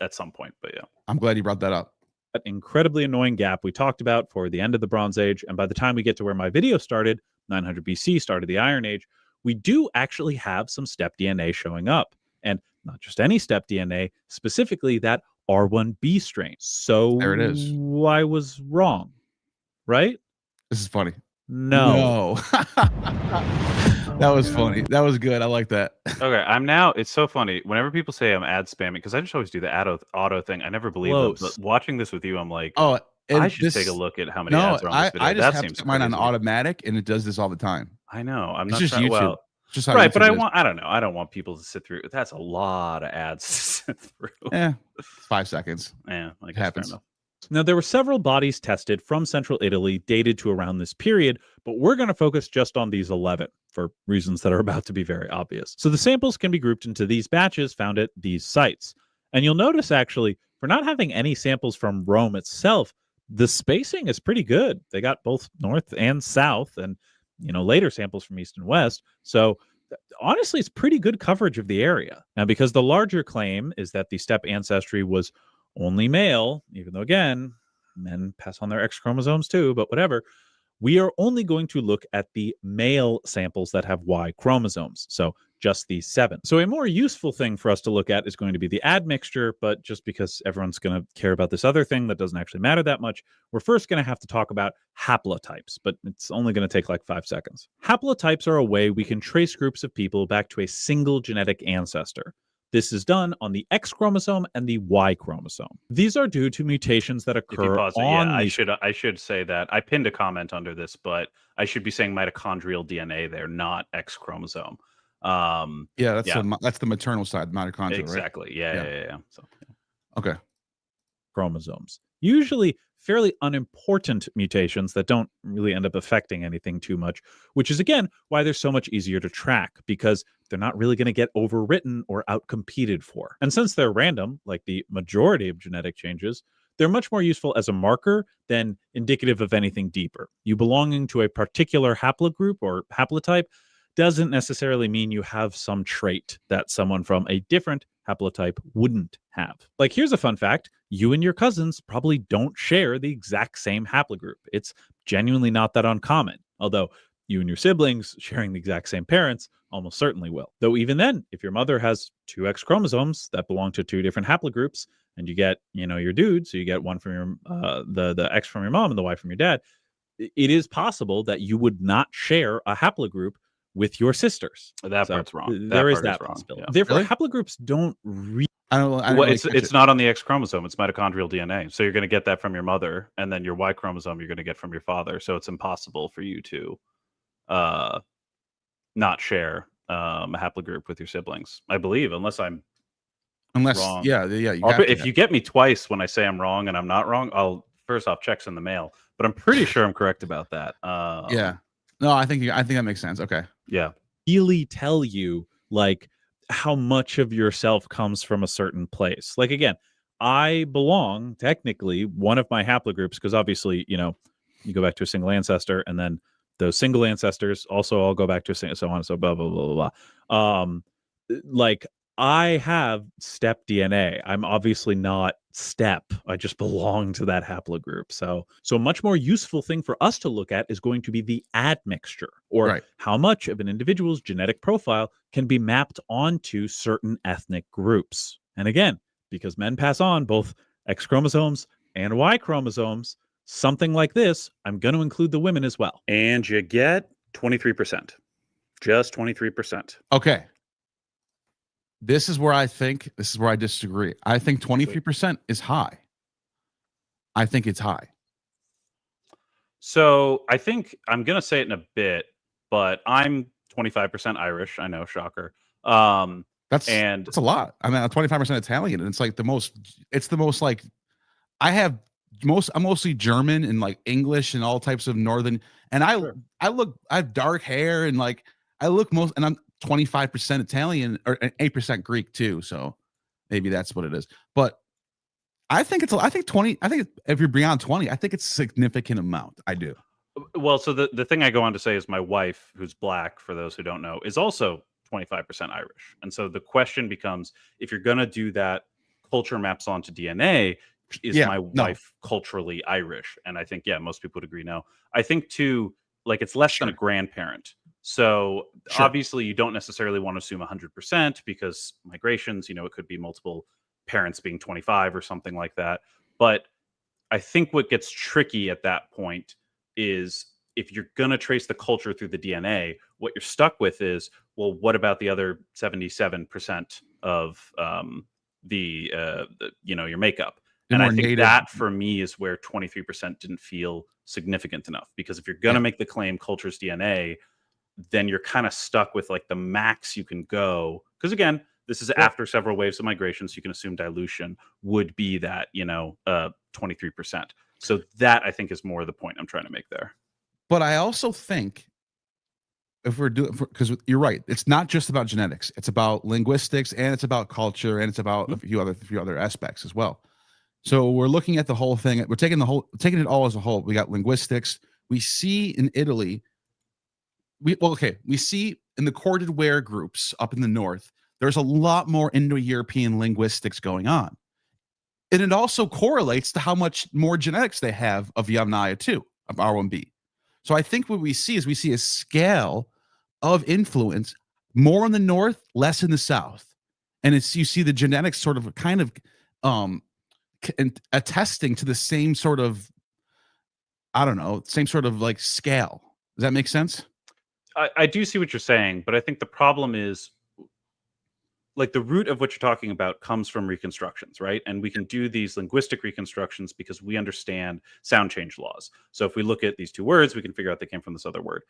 D: at some point, but yeah.
C: I'm glad you brought that up.
E: That incredibly annoying gap we talked about for the end of the Bronze Age, and by the time we get to where my video started, 900 BC, started the Iron Age, we do actually have some step DNA showing up. And not just any step DNA, specifically that R1b strain. So
C: there it is.
E: I was wrong, right?
C: This is funny.
E: No.
C: That was funny. That was good. I like that.
D: Okay, it's so funny. Whenever people say I'm ad spamming, because I just always do the auto thing, I never believe them. But watching this with you, I'm like, I should take a look at how many ads are on this video.
C: I just have mine on automatic, and it does this all the time.
D: I know. I'm not
C: just
D: trying,
C: YouTube.
D: Well,
C: just how
D: right,
C: YouTube
D: but
C: is.
D: I don't know. I don't want people to sit through. That's a lot of ads to sit through.
C: Yeah, 5 seconds.
D: Yeah,
C: it happens.
E: Now, there were several bodies tested from central Italy dated to around this period, but we're going to focus just on these 11 for reasons that are about to be very obvious. So the samples can be grouped into these batches found at these sites. And you'll notice, actually, for not having any samples from Rome itself, the spacing is pretty good. They got both north and south, and later samples from east and west. So honestly, it's pretty good coverage of the area. Now, because the larger claim is that the steppe ancestry was only male, even though, again, men pass on their X chromosomes too, but whatever, we are only going to look at the male samples that have Y chromosomes. So just these 7. So a more useful thing for us to look at is going to be the admixture, but just because everyone's going to care about this other thing that doesn't actually matter that much, we're first going to have to talk about haplotypes, but it's only going to take like 5 seconds. Haplotypes are a way we can trace groups of people back to a single genetic ancestor. This is done on the X chromosome and the Y chromosome. These are due to mutations that occur on
D: I should say that. I pinned a comment under this, but I should be saying mitochondrial DNA there, not X chromosome.
C: That's the maternal side, mitochondria,
D: exactly.
C: Right?
D: Yeah. So,
C: okay.
E: Chromosomes. Usually fairly unimportant mutations that don't really end up affecting anything too much, which is, again, why they're so much easier to track, because they're not really going to get overwritten or outcompeted for. And since they're random, like the majority of genetic changes, they're much more useful as a marker than indicative of anything deeper. You belonging to a particular haplogroup or haplotype doesn't necessarily mean you have some trait that someone from a different haplotype wouldn't have. Like, here's a fun fact. You and your cousins probably don't share the exact same haplogroup. It's genuinely not that uncommon. Although you and your siblings sharing the exact same parents almost certainly will. Though even then, if your mother has 2 X chromosomes that belong to 2 different haplogroups, and you get, your dude, so you get one from your the X from your mom and the Y from your dad, it is possible that you would not share a haplogroup with your sisters.
D: That part's wrong.
E: There is that possibility.
D: Yeah.
E: Therefore, haplogroups don't
D: it's not on the X chromosome. It's mitochondrial DNA. So you're going to get that from your mother, and then your Y chromosome you're going to get from your father. So it's impossible for you to not share a haplogroup with your siblings, I believe, unless I'm wrong. If you get me twice when I say I'm wrong and I'm not wrong, I'll first off checks in the mail. But I'm pretty sure I'm correct about that.
C: No, I think that makes sense. Okay.
D: Yeah.
E: Really tell you like how much of yourself comes from a certain place. Like, again, I belong technically one of my haplogroups, because obviously, you go back to a single ancestor, and then those single ancestors also all go back to a single, so on and so blah, blah, blah, blah. Like, I have steppe DNA. I'm obviously not steppe. I just belong to that haplogroup. So a much more useful thing for us to look at is going to be the admixture, or how much of an individual's genetic profile can be mapped onto certain ethnic groups. And again, because men pass on both X chromosomes and Y chromosomes, something like this, I'm going to include the women as well.
D: And you get 23%. Just 23%.
C: Okay. This is where I disagree. I think 23% is high. I think it's high.
D: So I think I'm going to say it in a bit, but I'm 25% Irish. I know, shocker.
C: That's a lot. I mean, 25% Italian, and it's the most like, I'm mostly German and like English and all types of northern, and I have dark hair, and like and I'm 25% Italian or 8% Greek too, so maybe that's what it is. But I think if you're beyond 20, I think it's a significant amount. I do.
D: Well, so the thing I go on to say is my wife, who's black, for those who don't know, is also 25% Irish. And so the question becomes, if you're going to do that, culture maps onto DNA, is my wife culturally Irish? And I think, most people would agree no. I think too, like, it's less than a grandparent. So obviously you don't necessarily want to assume 100%, because migrations, it could be multiple parents being 25 or something like that. But I think what gets tricky at that point is, if you're going to trace the culture through the DNA, what you're stuck with is, well, what about the other 77% of your makeup? And I think that for me is where 23% didn't feel significant enough, because if you're going to make the claim culture's DNA, then you're kind of stuck with like the max you can go. Because again, this is after several waves of migration, so you can assume dilution would be that, 23%. So that, I think, is more the point I'm trying to make there.
C: But I also think because you're right, it's not just about genetics. It's about linguistics, and it's about culture, and it's about a few other aspects as well. So we're looking at the whole thing. We're taking it all as a whole. We got linguistics. We see in Italy, we see in the corded ware groups up in the north, there's a lot more Indo-European linguistics going on. And it also correlates to how much more genetics they have of Yamnaya too, of R1b. So I think what we see is a scale of influence, more in the north, less in the south. And you see the genetics sort of kind of attesting to the same sort of, I don't know, same sort of like scale. Does that make sense?
D: I do see what you're saying, but I think the problem is, like, the root of what you're talking about comes from reconstructions, right? And we can do these linguistic reconstructions because we understand sound change laws. So if we look at these two words, we can figure out they came from this other word.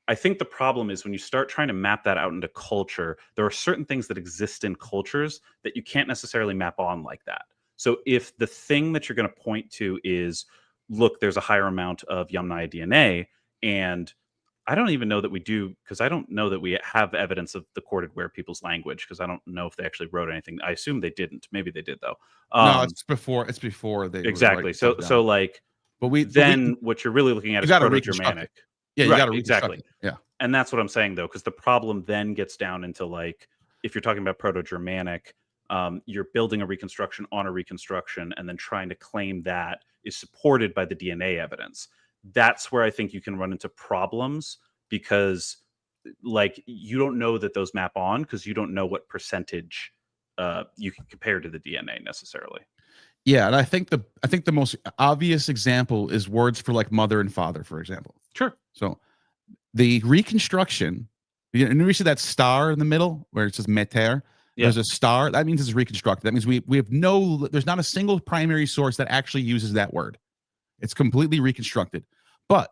D: I think the problem is when you start trying to map that out into culture, there are certain things that exist in cultures that you can't necessarily map on like that. So if the thing that you're going to point to is, look, there's a higher amount of Yamnaya DNA, and I don't even know that we do, because I don't know that we have evidence of the corded ware people's language, because I don't know if they actually wrote anything. I assume they didn't. Maybe they did, though.
C: No, it's before they
D: exactly. So like,
C: what you're
D: really looking at is Proto-Germanic.
C: Yeah, you
D: right,
C: got to
D: exactly.
C: Yeah,
D: and that's what I'm saying, though, because the problem then gets down into, like, if you're talking about Proto-Germanic, you're building a reconstruction on a reconstruction, and then trying to claim that is supported by the DNA evidence. That's where I think you can run into problems, because, like, you don't know that those map on, because you don't know what percentage you can compare to the DNA necessarily.
C: Yeah, and I think the most obvious example is words for like mother and father, for example.
D: Sure.
C: So the reconstruction, and you see that star in the middle where it says meter.
D: Yeah.
C: There's a star. That means it's reconstructed. That means we have there's not a single primary source that actually uses that word. It's completely reconstructed. But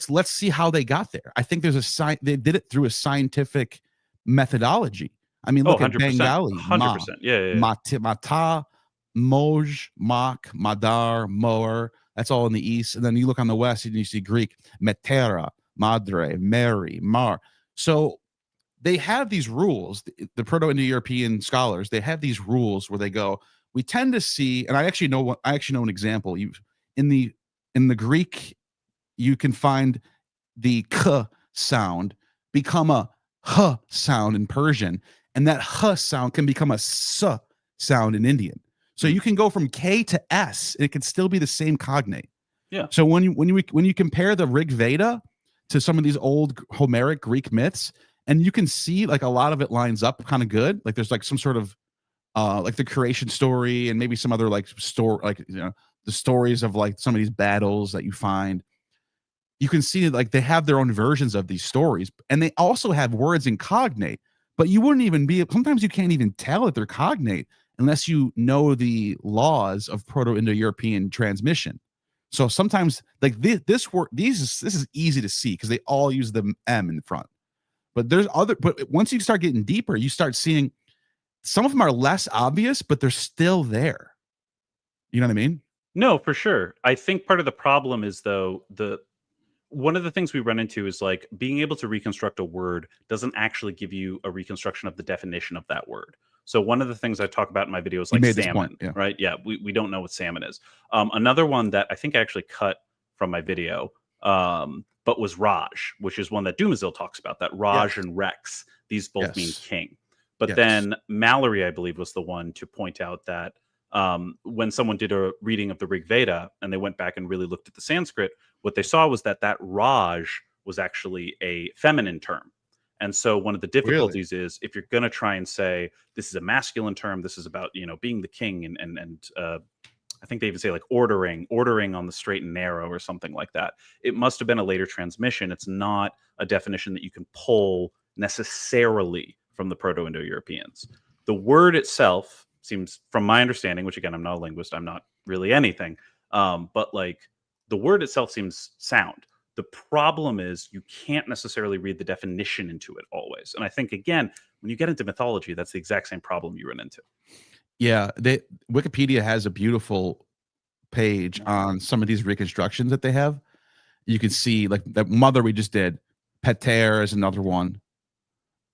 C: let's see how they got there. I think they did it through a scientific methodology. I mean, look at Bengali.
D: 100%. Yeah.
C: Mata, Moj, Mak, Madar, Moer. That's all in the east. And then you look on the west and you see Greek, Metera, Madre, Mary, Mar. So they have these rules. The Proto-Indo European scholars, they have these rules where they go, we tend to see, and I actually know an example. In the Greek, you can find the k sound become a h sound in Persian, and that h sound can become a s sound in Indian. So you can go from K to S, and it can still be the same cognate.
D: Yeah.
C: So when you compare the Rig Veda to some of these old Homeric Greek myths, and you can see like a lot of it lines up kind of good. Like there's like some sort of like the creation story, and maybe some other like story, like, you know, the stories of like some of these battles that you find. You can see like they have their own versions of these stories, and they also have words in cognate. But you wouldn't even be. Sometimes you can't even tell that they're cognate unless you know the laws of Proto-Indo-European transmission. So sometimes, like this is easy to see because they all use the M in front. But but once you start getting deeper, you start seeing some of them are less obvious, but they're still there. You know what I mean?
D: No, for sure. I think part of the problem is, though, one of the things we run into is like being able to reconstruct a word doesn't actually give you a reconstruction of the definition of that word. So one of the things I talk about in my video is like salmon, right? Yeah, we don't know what salmon is. Another one that I think I actually cut from my video, but was Raj, which is one that Dumézil talks about, that Raj and Rex, these both mean king. But then Mallory, I believe, was the one to point out that when someone did a reading of the Rig Veda and they went back and really looked at the Sanskrit, what they saw was that Raj was actually a feminine term. And so one of the difficulties is if you're going to try and say this is a masculine term, this is about, you know, being the king, and I think they even say like ordering on the straight and narrow or something like that. It must have been a later transmission. It's not a definition that you can pull necessarily from the Proto-Indo-Europeans. The word itself seems, from my understanding, which again, I'm not a linguist, I'm not really anything, but like the word itself seems sound. The problem is you can't necessarily read the definition into it always. And I think, again, when you get into mythology, that's the exact same problem you run into.
C: Yeah, Wikipedia has a beautiful page on some of these reconstructions that they have. You can see like the mother we just did, pater is another one,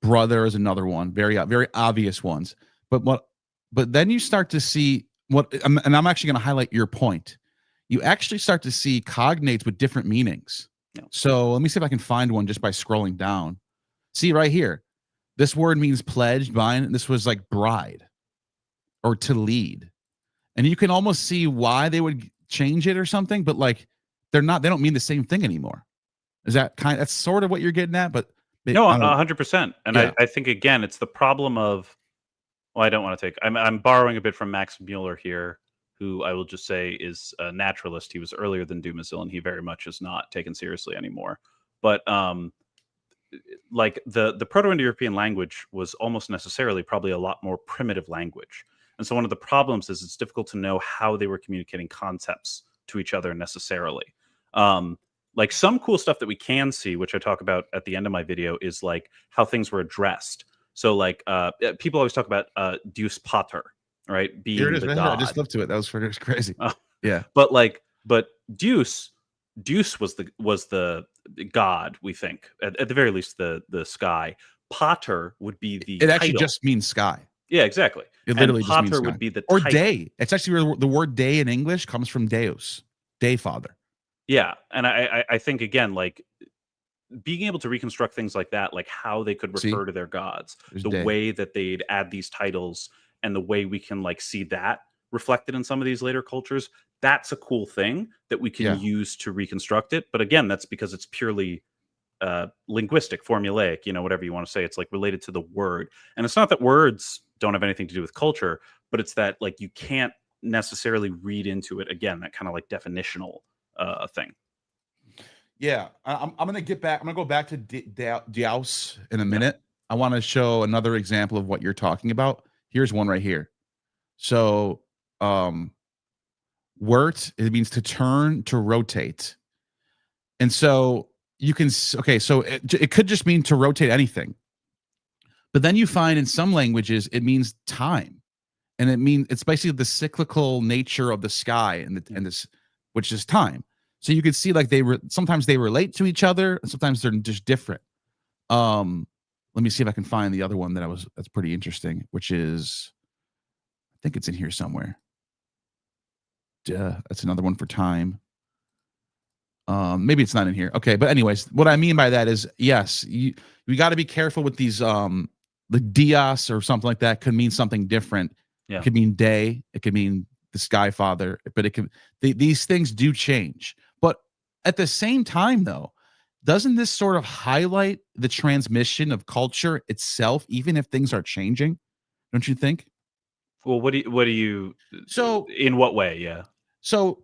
C: brother is another one, very obvious ones. But then you start to see and I'm actually going to highlight your point. You actually start to see cognates with different meanings.
D: Yeah.
C: So let me see if I can find one just by scrolling down. See right here, this word means pledged, bind. This was like bride or to lead, and you can almost see why they would change it or something. But like they don't mean the same thing anymore. Is that that's sort of what you're getting at? But
D: no, 100%. And yeah. I think again, it's the problem of. Well, I don't want to take. I'm borrowing a bit from Max Mueller here, who I will just say is a naturalist. He was earlier than Dumezil, and he very much is not taken seriously anymore. But like the Proto-Indo-European language was almost necessarily probably a lot more primitive language. And so one of the problems is it's difficult to know how they were communicating concepts to each other necessarily. Like some cool stuff that we can see, which I talk about at the end of my video, is like how things were addressed. So like people always talk about Deus Pater, right? Being
C: here it is,
D: the
C: right
D: god.
C: Here. I just flipped to it. That was crazy. Yeah.
D: But Deus was the god, we think. At the very least, the sky. Pater would be the
C: It actually
D: title.
C: just means sky.
D: Yeah, exactly.
C: It literally
D: and
C: just means
D: Pater
C: sky.
D: would be the
C: or
D: title.
C: day. It's actually where the word day in English comes from Deus, day father.
D: Yeah, and I think again, like being able to reconstruct things like that, like how they could refer to their gods, the way that they'd add these titles, and the way we can like see that reflected in some of these later cultures, that's a cool thing that we can use to reconstruct it. But again, that's because it's purely linguistic, formulaic, whatever you want to say. It's like related to the word. And it's not that words don't have anything to do with culture, but it's that like you can't necessarily read into it, again, that kind of like definitional thing.
C: Yeah, I'm gonna get back. I'm gonna go back to Deus in a minute. I want to show another example of what you're talking about. Here's one right here. So, wort, it means to turn, to rotate, and so you can. Okay, so it could just mean to rotate anything, but then you find in some languages it means time, and it's basically the cyclical nature of the sky and this, which is time. So you could see like sometimes they relate to each other, and sometimes they're just different. Let me see if I can find the other one that's pretty interesting, which is, I think it's in here somewhere. That's another one for time. Maybe it's not in here. Okay, but anyways, what I mean by that is, yes, we got to be careful with these. The dios or something like that could mean something different. Yeah. It could mean day. It could mean the sky father. But it could. These things do change. But at the same time, though, doesn't this sort of highlight the transmission of culture itself, even if things are changing? Don't you think?
D: Well, what do you?
C: So,
D: in what way? Yeah.
C: So,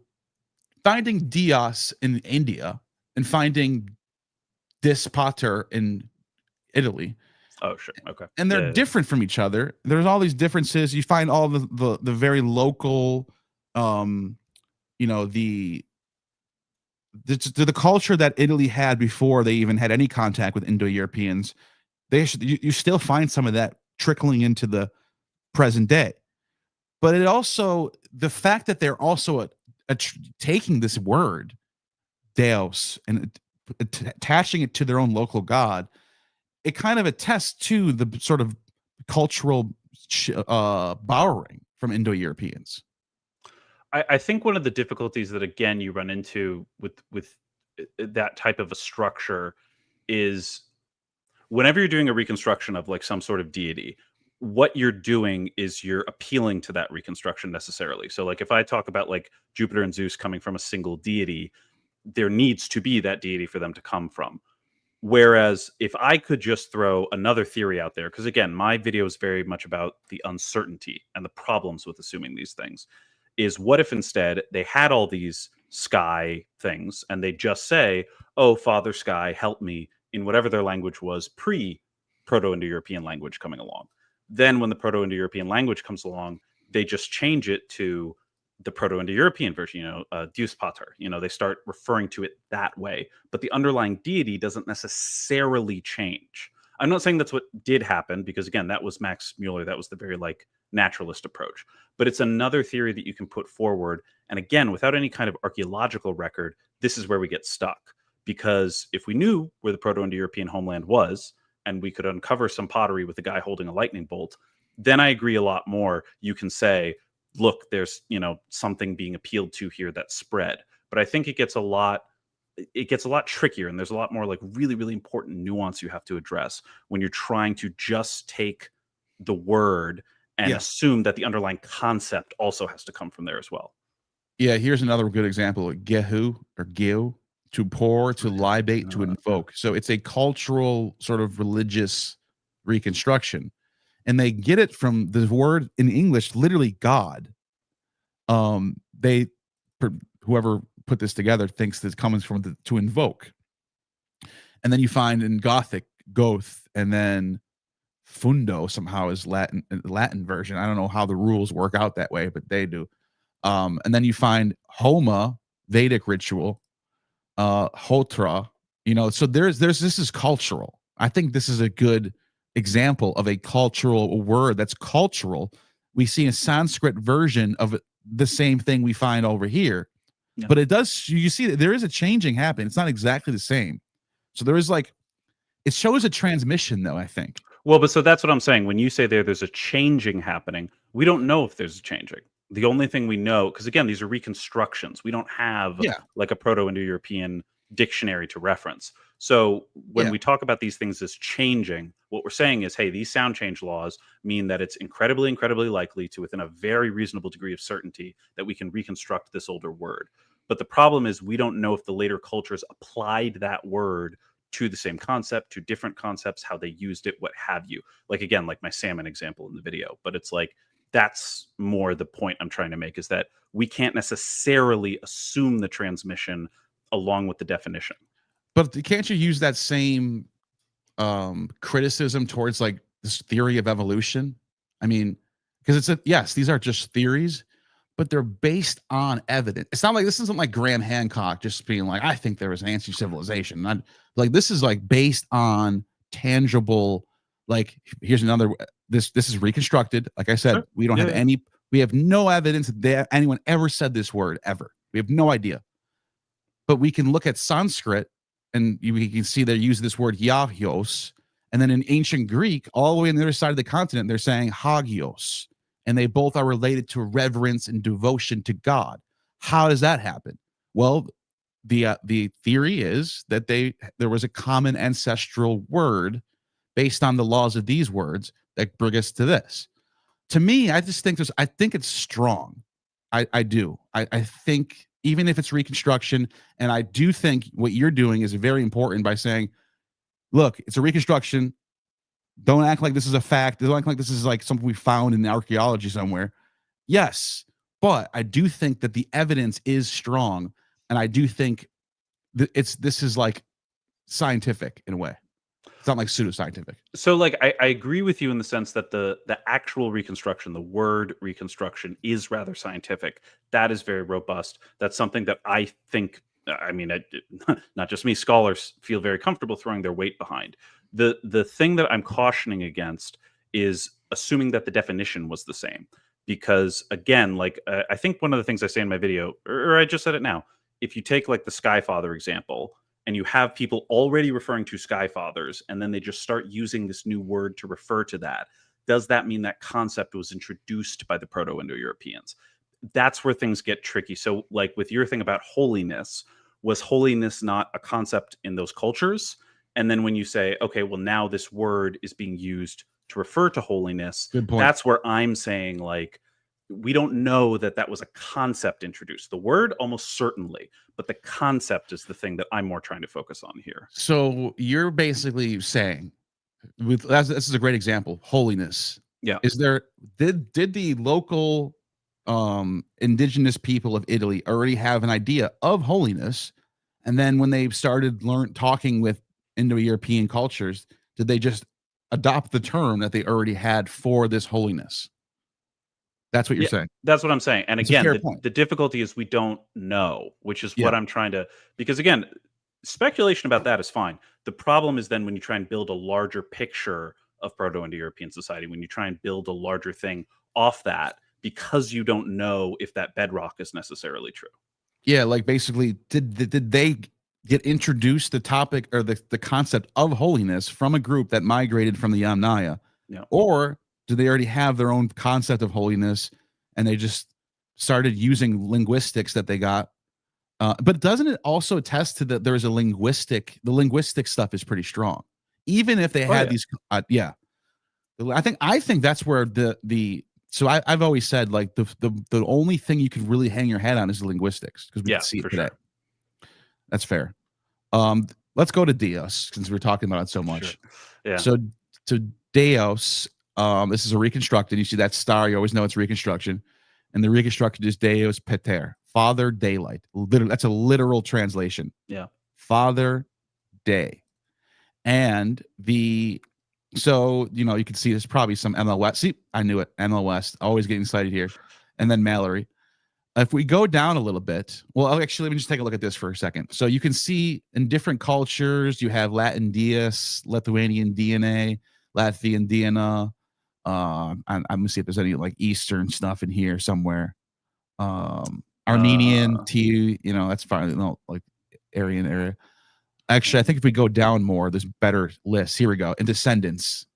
C: finding Dios in India and finding Deus Pater in Italy.
D: Oh, sure. Okay.
C: And they're different from each other. There's all these differences. You find all the very local, the culture that Italy had before they even had any contact with Indo-Europeans. You still find some of that trickling into the present day. But it also, the fact that they're also taking this word, Deus, and attaching it to their own local god, it kind of attests to the sort of cultural borrowing from Indo-Europeans.
D: I think one of the difficulties that, again, you run into with that type of a structure is whenever you're doing a reconstruction of like some sort of deity, what you're doing is you're appealing to that reconstruction necessarily. So like if I talk about like Jupiter and Zeus coming from a single deity, there needs to be that deity for them to come from. Whereas if I could just throw another theory out there, because again, my video is very much about the uncertainty and the problems with assuming these things, is what if instead they had all these sky things and they just say, oh, Father Sky, help me, in whatever their language was pre-Proto-Indo-European language coming along. Then when the Proto-Indo-European language comes along, they just change it to the Proto-Indo-European version, Deus Pater. They start referring to it that way. But the underlying deity doesn't necessarily change. I'm not saying that's what did happen, because again, that was Max Mueller. That was the very naturalist approach. But it's another theory that you can put forward. And again, without any kind of archaeological record, this is where we get stuck. Because if we knew where the Proto-Indo-European homeland was, and we could uncover some pottery with a guy holding a lightning bolt, then I agree a lot more. You can say, look, there's, something being appealed to here that spread. But I think it gets a lot trickier, and there's a lot more like really, really important nuance you have to address when you're trying to just take the word and assume that the underlying concept also has to come from there as well.
C: Yeah, here's another good example: gehu or geu, to pour, to libate, to invoke. So it's a cultural sort of religious reconstruction, and they get it from the word in English, literally God. Whoever put this together thinks that it comes from to invoke, and then you find in Gothic goth, and then fundo somehow is Latin version. I don't know how the rules work out that way, but they do. And then you find Homa, Vedic ritual, Hotra, so there's this is cultural. I think this is a good example of a cultural word that's cultural. We see a Sanskrit version of the same thing we find over here, but it does, you see that there is a changing happening. It's not exactly the same. So there is it shows a transmission though, I think.
D: Well, but so that's what I'm saying. When you say there's a changing happening, we don't know if there's a changing. The only thing we know, because again, these are reconstructions. We don't have like a Proto-Indo European dictionary to reference. So when we talk about these things as changing, what we're saying is, hey, these sound change laws mean that it's incredibly, incredibly likely to, within a very reasonable degree of certainty, that we can reconstruct this older word. But the problem is we don't know if the later cultures applied that word to the same concept, to different concepts, how they used it, what have you. Like, again, like my salmon example in the video. But it's like, that's more the point I'm trying to make, is that we can't necessarily assume the transmission along with the definition.
C: But can't you use that same criticism towards like this theory of evolution? I mean, because yes, these are just theories, but they're based on evidence. It's not like, this isn't like Graham Hancock just being like, I think there was an ancient civilization. Like, this is like based on tangible, like, here's another, this is reconstructed. Like I said, we don't have we have no evidence that anyone ever said this word ever. We have no idea. But we can look at Sanskrit and we can see they use this word yagios. And then in ancient Greek, all the way on the other side of the continent, they're saying hagios. And they both are related to reverence and devotion to God. How does that happen? Well, the theory is that there was a common ancestral word based on the laws of these words that bring us to this. To me, I think it's strong. I do. I think even if it's reconstruction, and I do think what you're doing is very important by saying, look, it's a reconstruction. Don't act like this is a fact. Don't act like this is like something we found in archaeology somewhere. Yes, but I do think that the evidence is strong, and I do think that this is like scientific in a way. It's not like pseudoscientific.
D: So like I agree with you in the sense that the actual reconstruction, the word reconstruction, is rather scientific. That is very robust. That's something that I think, not just me, scholars feel very comfortable throwing their weight behind. The thing that I'm cautioning against is assuming that the definition was the same. Because again, like I think one of the things I say in my video, or I just said it now, if you take like the Skyfather example, and you have people already referring to Skyfathers, and then they just start using this new word to refer to that, does that mean that concept was introduced by the Proto-Indo Europeans? That's where things get tricky. So like with your thing about holiness, was holiness not a concept in those cultures? And then when you say, okay, well, now this word is being used to refer to holiness,
C: good point.
D: That's where I'm saying, like, we don't know that that was a concept introduced. The word almost certainly, but the concept is the thing that I'm more trying to focus on here.
C: So you're basically saying, this is a great example, holiness.
D: Yeah.
C: Did the local indigenous people of Italy already have an idea of holiness? And then when they started talking with Indo-European cultures, did they just adopt the term that they already had for this holiness? That's what you're saying. That's
D: what I'm saying. And again, the difficulty is we don't know, which is what I'm trying to, because again, speculation about that is fine. The problem is then when you try and build a larger picture of Proto-Indo-European society, when you try and build a larger thing off that, because you don't know if that bedrock is necessarily true.
C: Yeah, like basically, did they get introduced the topic or the concept of holiness from a group that migrated from the Yamnaya?
D: Yeah.
C: Or do they already have their own concept of holiness and they just started using linguistics that they got. But doesn't it also attest to that there's the linguistic stuff is pretty strong, even if they had these. I think that's where so I've always said like the only thing you can really hang your head on is the linguistics, because we can see it today. Sure. That's fair. Let's go to Deos, since we're talking about it so much.
D: Sure. Yeah.
C: So Deos, this is a reconstructed. You see that star, you always know it's reconstruction. And the reconstructed is Deus Pater, Father Daylight. Literally, that's a literal translation.
D: Yeah.
C: Father Day. And so, you can see there's probably some MLS. See, I knew it. MLS, always getting excited here. And then Mallory. If we go down a little bit, well, actually, let me just take a look at this for a second. So you can see in different cultures, you have Latin Deus, Lithuanian DNA, Latvian Diana. I'm gonna see if there's any like Eastern stuff in here somewhere. Armenian that's fine. No, like Aryan area. Actually, I think if we go down more, there's better lists. Here we go. And descendants.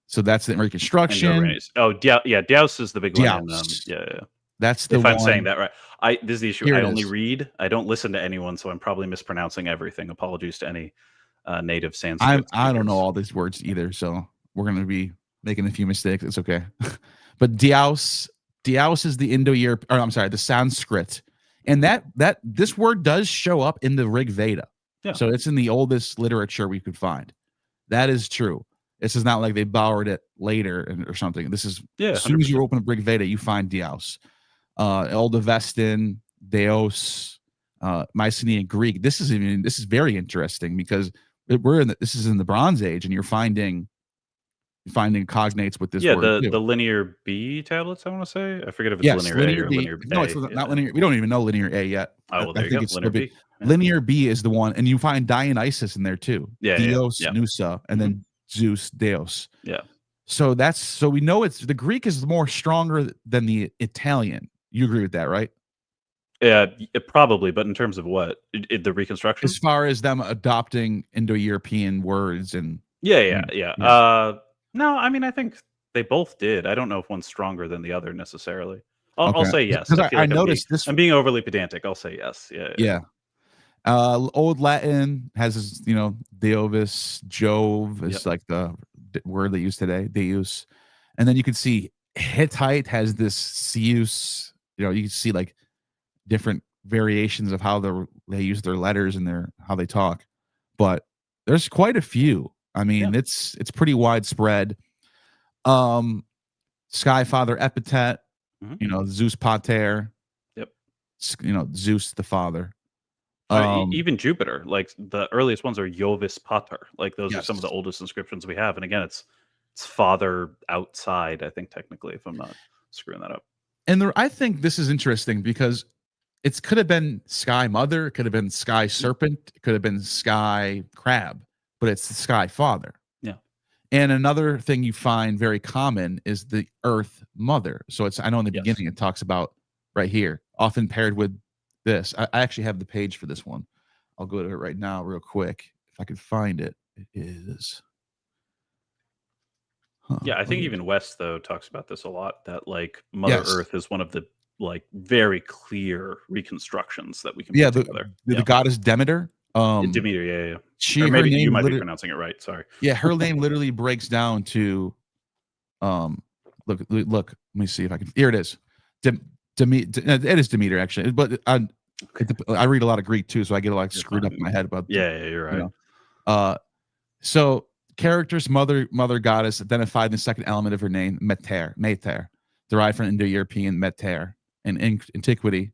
C: So that's the reconstruction.
D: Deus is the big one.
C: Yeah. That's the
D: if
C: one.
D: I'm saying that right. This is the issue. Here I only read. I don't listen to anyone, so I'm probably mispronouncing everything. Apologies to any native Sanskrit.
C: I don't know all these words either, so we're going to be making a few mistakes. It's okay. But Diaus is the the Sanskrit. And that this word does show up in the Rig Veda. Yeah. So it's in the oldest literature we could find. That is true. This is not like they borrowed it later or something. This is as soon as you open up Rig Veda, you find Diaus. Old Avestan, Deos, Mycenaean Greek. This is very interesting, because this is in the Bronze Age, and you're finding cognates with this word.
D: The linear B tablets, I want to say. I forget if it's linear A or linear B.
C: No, it's not linear. We don't even know linear A yet.
D: Oh, well, there you go. Linear B.
C: Yeah. Linear B is the one, and you find Dionysus in there too. Dios, Nusa, and then Zeus, Deus.
D: Yeah.
C: So we know the Greek is more stronger than the Italian. You agree with that, right?
D: Yeah, probably. But in terms of what? The reconstruction?
C: As far as them adopting Indo-European words and
D: Yeah. No, I mean, I think they both did. I don't know if one's stronger than the other necessarily. I'll say yes.
C: I noticed this.
D: I'm being overly pedantic. I'll say yes. Yeah.
C: Old Latin has this, Deovis, Jove is like the word they use today, Deus. And then you can see Hittite has this Seus. You can see like different variations of how they use their letters and how they talk. But there's quite a few. I mean, it's pretty widespread. Sky Father epithet, Zeus Pater.
D: Yep.
C: Zeus the Father.
D: Even Jupiter, like the earliest ones are Jovis Pater. Like those are some of the oldest inscriptions we have. And again, it's father outside, I think, technically, if I'm not screwing that up.
C: And I think this is interesting because it could have been Sky Mother, it could have been Sky Serpent, it could have been Sky Crab, but it's the Sky Father.
D: Yeah.
C: And another thing you find very common is the Earth Mother. So I know in the beginning it talks about right here, often paired with this. I actually have the page for this one. I'll go to it right now real quick. If I could find it. It is.
D: I think even West, though, talks about this a lot, that like Mother Earth is one of the like very clear reconstructions that we can put together.
C: The goddess Demeter.
D: Demeter, yeah. Or maybe you might be pronouncing it right. Sorry.
C: Yeah, her name literally breaks down to look, let me see if I can. Here it is. It is Demeter, actually, but I read a lot of Greek too, so I get a lot screwed up in my head about.
D: You're right.
C: So characters, mother goddess, identified in the second element of her name, Meter, derived from Indo-European Meter in Antiquity,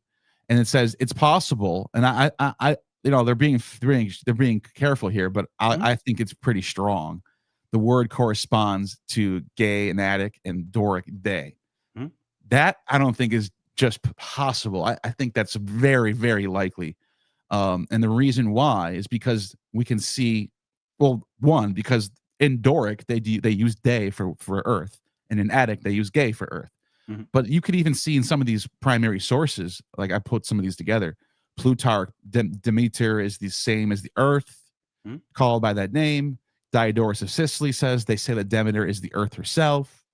C: and it says it's possible, and I they're being careful here, but I think it's pretty strong. The word corresponds to gay and Attic and Doric day. Mm-hmm. That I don't think is just possible. I think that's very, very likely. And the reason why is because we can see, because in Doric they use day for Earth, and in Attic they use gay for Earth. Mm-hmm. But you could even see in some of these primary sources, like I put some of these together, Plutarch, Demeter is the same as the Earth, called by that name. Diodorus of Sicily says they say that Demeter is the Earth herself.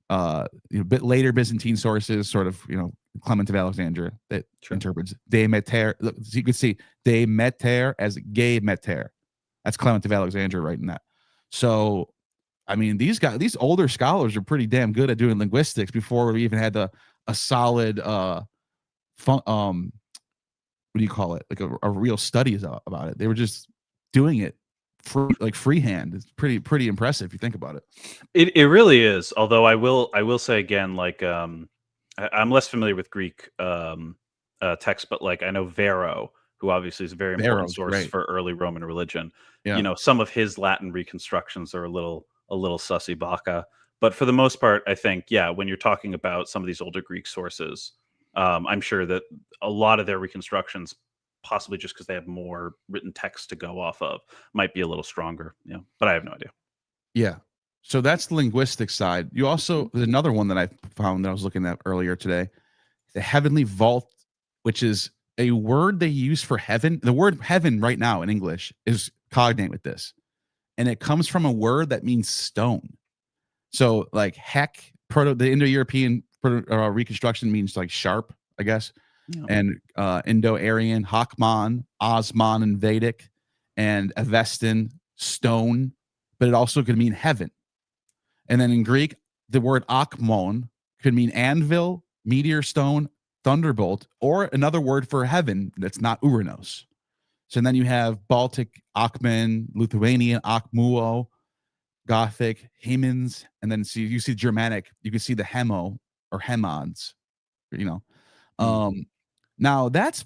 C: a bit later Byzantine sources, sort of, Clement of Alexandria that interprets Demeter. So you can see Demeter as gay meter. That's Clement of Alexandria writing that. So, I mean, these older scholars are pretty damn good at doing linguistics before we even had a solid, what do you call it? Like a real studies about it. They were just doing it freehand. It's pretty impressive if you think about it.
D: It really is. Although I will say again, like I'm less familiar with Greek text, but like I know Varro, who obviously is a very important source for early Roman religion. Yeah. Some of his Latin reconstructions are a little sussy baka, but for the most part, I think when you're talking about some of these older Greek sources, I'm sure that a lot of their reconstructions, possibly just because they have more written text to go off of, might be a little stronger. But I have no idea.
C: Yeah. So that's the linguistic side. You also, there's another one that I found that I was looking at earlier today, the heavenly vault, which is a word they use for heaven. The word heaven right now in English is cognate with this. And it comes from a word that means stone. So like heck, the Indo-European reconstruction means like sharp, I guess. Yeah. And Indo-Aryan, Hakman, Osman in Vedic, and Avestan, stone, but it also could mean heaven. And then in Greek, the word akmon could mean anvil, meteor stone, thunderbolt, or another word for heaven that's not Uranos. So then you have Baltic, Akmen, Lithuanian, Akmuo, Gothic, Hemans, and then you see Germanic, you can see the Hemo or Hemons, Now this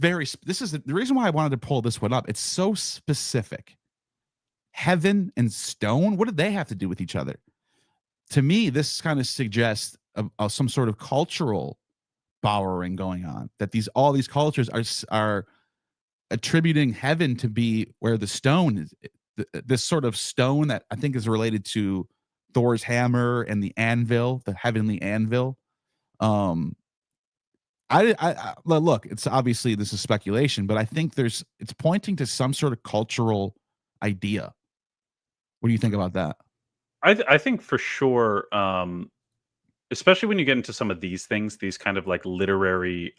C: is the reason why I wanted to pull this one up. It's so specific. Heaven and stone, what did they have to do with each other? To me, this kind of suggests some sort of cultural borrowing going on, that all these cultures are attributing heaven to be where the stone is, this sort of stone that I think is related to Thor's hammer and the anvil, the heavenly anvil. I look, it's obviously, this is speculation, but I think it's pointing to some sort of cultural idea. What do you think about that?
D: I think for sure, especially when you get into some of these things, these kind of like literary,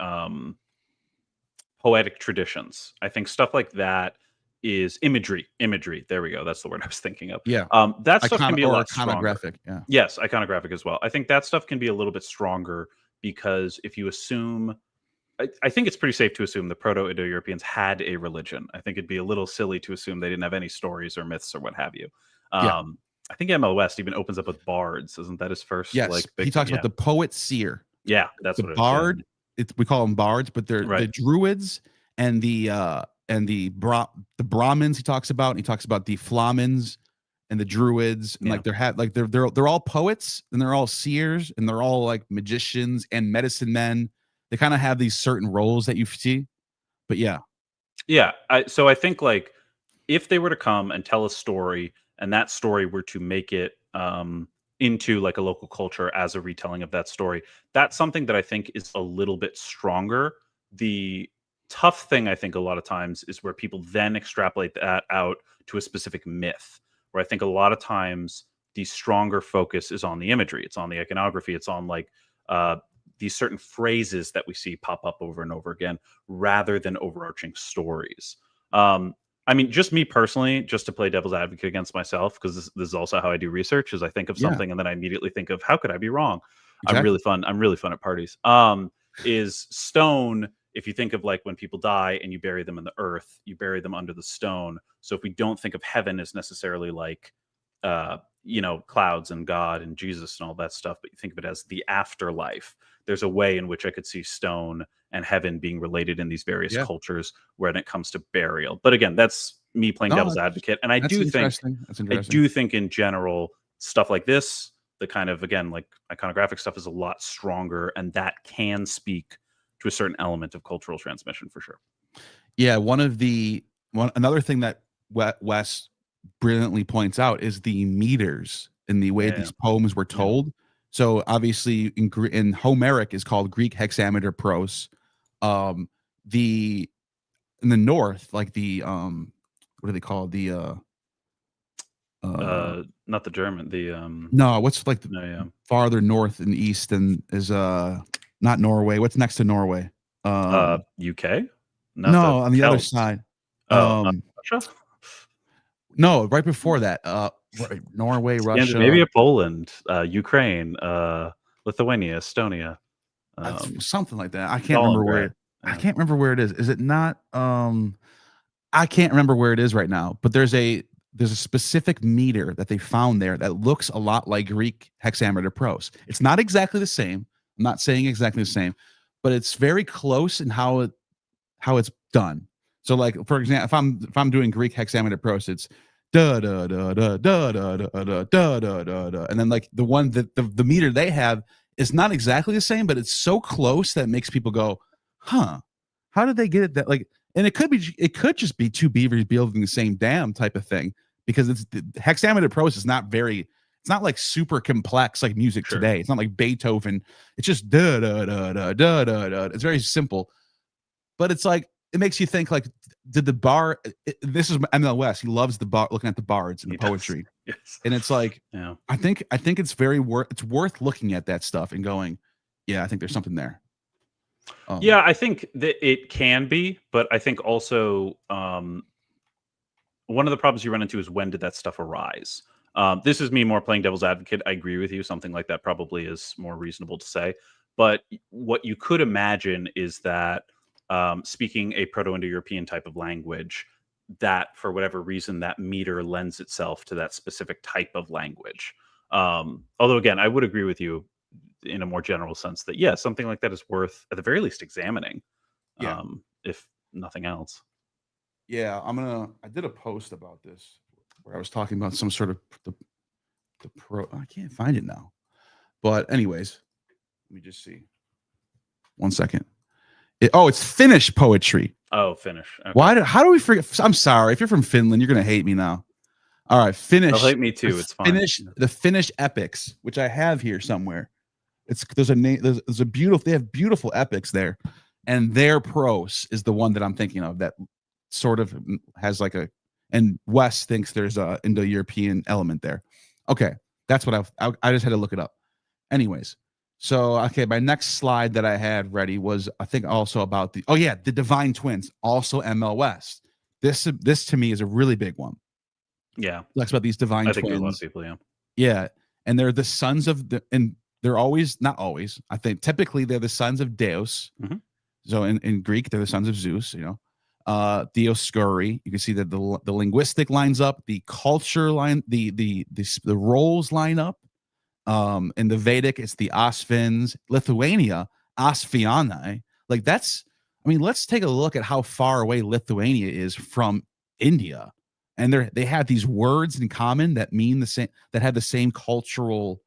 D: poetic traditions. I think stuff like that is imagery. There we go. That's the word I was thinking of.
C: Yeah.
D: That stuff can be a lot
C: iconographic.
D: Stronger.
C: Yeah.
D: Yes, iconographic as well. I think that stuff can be a little bit stronger because if you assume, I think it's pretty safe to assume the Proto-Indo Europeans had a religion. I think it'd be a little silly to assume they didn't have any stories or myths or what have you. I think ML West even opens up with bards. Isn't that his first?
C: Yes, he talks about the poet seer.
D: Yeah, that's
C: the
D: what
C: bard. We call them bards, but they're the druids and the Brahmins. He talks about the Flamins and the druids, and they're all poets and they're all seers and they're all like magicians and medicine men. They kind of have these certain roles that you see, but yeah.
D: So I think like if they were to come and tell a story, and that story were to make it into like a local culture as a retelling of that story, that's something that I think is a little bit stronger. The tough thing, I think, a lot of times is where people then extrapolate that out to a specific myth, where I think a lot of times the stronger focus is on the imagery. It's on the iconography. It's on like these certain phrases that we see pop up over and over again, rather than overarching stories. I mean, just me personally, just to play devil's advocate against myself, because this is also how I do research, is I think of something and then I immediately think of how could I be wrong? Exactly. I'm really fun at parties. Is stone, if you think of like when people die and you bury them in the earth, you bury them under the stone. So if we don't think of heaven as necessarily like, clouds and God and Jesus and all that stuff, but you think of it as the afterlife, there's a way in which I could see stone and heaven being related in these various cultures when it comes to burial. But again, that's me playing devil's advocate. And I do think in general, stuff like this, the kind of, again, like iconographic stuff is a lot stronger, and that can speak to a certain element of cultural transmission for sure.
C: Yeah. Another thing that Wes brilliantly points out is the meters in the way these poems were told. Yeah. So obviously in Homeric is called Greek hexameter prose. In the north, like the what do they call the
D: Not the German. The
C: No, what's like the
D: no, yeah.
C: farther north and east and is not Norway. What's next to Norway?
D: UK. Not
C: No, on the other
D: Celts.
C: side.
D: Oh, Russia.
C: No, right before that. Right, Norway, Russia,
D: Scandinavia, Poland, Ukraine, Lithuania, Estonia.
C: something like that. I can't remember where. I can't remember where it is. Is it not? I can't remember where it is right now. But there's a specific meter that they found there that looks a lot like Greek hexameter prose. It's not exactly the same. I'm not saying exactly the same, but it's very close in how it's done. So, like for example, if I'm doing Greek hexameter prose, it's da da da da da da da da da da da da, and then like the one that the meter they have is not exactly the same, but it's so close that it makes people go, "Huh? How did they get it that like?" And it could just be two beavers building the same dam type of thing, because it's the hexameter prose is not very. It's not like super complex like music today. It's not like Beethoven. It's just da da da da da da da. It's very simple, but it's like it makes you think like, did the bar? This is MLS. He loves the bar, looking at the bards and the poetry.
D: Yes.
C: And it's like,
D: yeah.
C: I think it's worth looking at that stuff and going, yeah, I think there's something there.
D: Yeah, I think that it can be, but I think also one of the problems you run into is, when did that stuff arise? This is me more playing devil's advocate. I agree with you. Something like that probably is more reasonable to say. But what you could imagine is that speaking a Proto-Indo European type of language, that for whatever reason, that meter lends itself to that specific type of language. Although, again, I would agree with you in a more general sense that, yeah, something like that is worth, at the very least, examining, if nothing else.
C: Yeah, I did a post about this where I was talking about some sort of the I can't find it now. But anyways, let me just see. 1 second. It's Finnish poetry.
D: Oh, Finnish. Okay.
C: How do we forget? I'm sorry. If you're from Finland, you're going to hate me now. All right, Finnish.
D: They'll hate me too. It's fine.
C: The Finnish epics, which I have here somewhere. There's a beautiful, they have beautiful epics there. And their prose is the one that I'm thinking of, that sort of has like and Wes thinks there's a Indo-European element there. Okay, that's what I just had to look it up. Anyways, so okay, my next slide that I had ready was, I think, also about the Divine Twins, also ML West. This to me is a really big one.
D: Yeah,
C: talks about these divine twins.
D: I think a lot of people,
C: yeah, and they're the sons of and they're not always. I think typically they're the sons of Deus.
D: Mm-hmm.
C: So in Greek, they're the sons of Zeus. Dioscuri. You can see that the linguistic lines up, the culture line, the roles line up. In the Vedic, it's the Asvins. Lithuania, Asvianai. Like that's. I mean, let's take a look at how far away Lithuania is from India, and they have these words in common that mean the same, that have the same cultural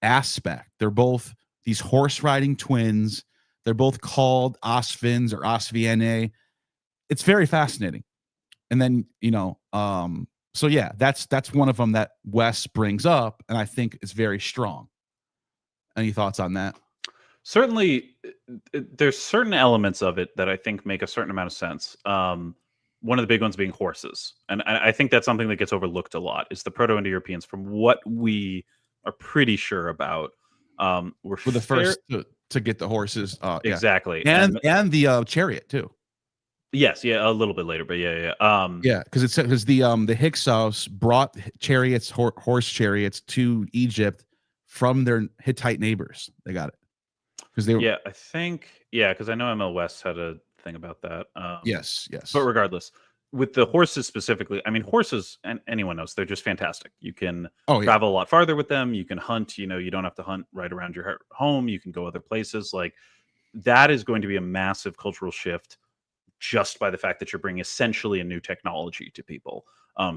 C: aspect. They're both these horse riding twins. They're both called Asvins or Asviene. It's very fascinating. And then, so yeah, that's one of them that Wes brings up, and I think it's very strong. Any thoughts on that?
D: Certainly, there's certain elements of it that I think make a certain amount of sense. One of the big ones being horses. And I think that's something that gets overlooked a lot, is the Proto-Indo-Europeans, from what we are pretty sure about, were Exactly.
C: And the chariot too.
D: Yes, yeah, a little bit later, but yeah.
C: Because the Hyksos brought chariots, horse chariots to Egypt from their Hittite neighbors. They got it because they were.
D: Yeah, I think because I know ML West had a thing about that.
C: Yes.
D: But regardless, with the horses specifically, I mean, horses, and anyone knows, they're just fantastic. You can travel a lot farther with them. You can hunt. You don't have to hunt right around your home. You can go other places. Like, that is going to be a massive cultural shift, just by the fact that you're bringing essentially a new technology to people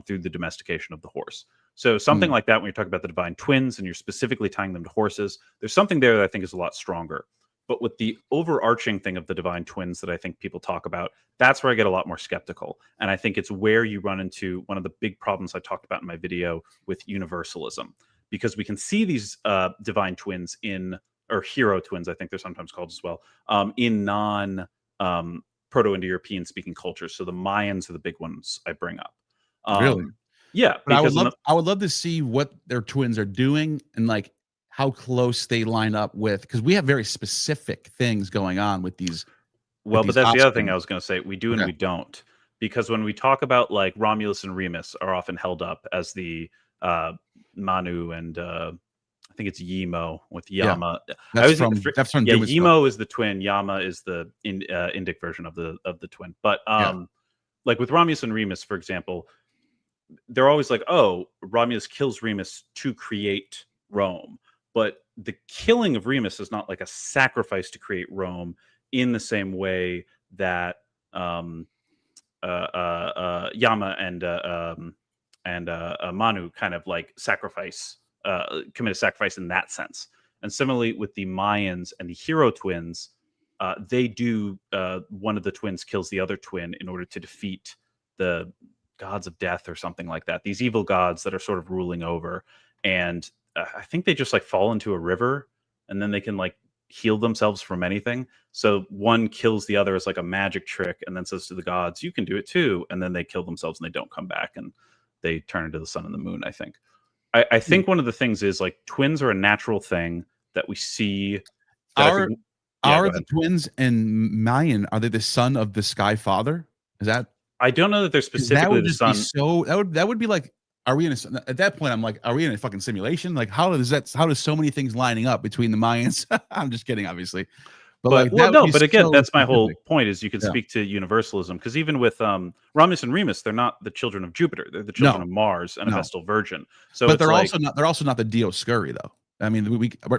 D: through the domestication of the horse. So something like that, when you're talking about the divine twins and you're specifically tying them to horses, there's something there that I think is a lot stronger. But with the overarching thing of the divine twins that I think people talk about, that's where I get a lot more skeptical. And I think it's where you run into one of the big problems I talked about in my video with universalism, because we can see these divine twins or hero twins, I think they're sometimes called as well, in non Proto-Indo-European speaking cultures. So the Mayans are the big ones I bring up.
C: Really?
D: Yeah,
C: But
D: because
C: I would love to see what their twins are doing and like how close they line up with, because we have very specific things going on with these.
D: well, but that's the other thing I
C: offspring.
D: was going to say. We do and
C: Okay.
D: we don't, because when we talk about like Romulus and Remus are often held up as the Manu and I think it's Yimo with
C: Yeah.
D: Yama.
C: That's from
D: Yeah,
C: Dumézil.
D: Yimo is the twin. Yama is the Indic version of the twin. But like with Romulus and Remus, for example, they're always like, oh, Romulus kills Remus to create Rome. But the killing of Remus is not like a sacrifice to create Rome in the same way that Yama and Manu kind of like commit a sacrifice in that sense. And similarly with the Mayans and the hero twins, they do one of the twins kills the other twin in order to defeat the gods of death or something like that. These evil gods that are sort of ruling over, and I think they just like fall into a river, and then they can like heal themselves from anything. So one kills the other as like a magic trick, and then says to the gods, "You can do it too." And then they kill themselves and they don't come back, and they turn into the sun and the moon. I think. I think one of the things is like twins are a natural thing that we see.
C: Are the twins in Mayan, are they the son of the Sky Father? Is that?
D: I don't know that they're specifically the son.
C: So that would be like, are we in at that point? I'm like, are we in a fucking simulation? Like, how does so many things lining up between the Mayans? I'm just kidding, obviously. But like,
D: but again, that's my whole point. Is you can speak to universalism, because even with Romulus and Remus, they're not the children of Jupiter; they're the children of Mars and a Vestal Virgin. So,
C: but they're also not the Dioscuri, though. I mean,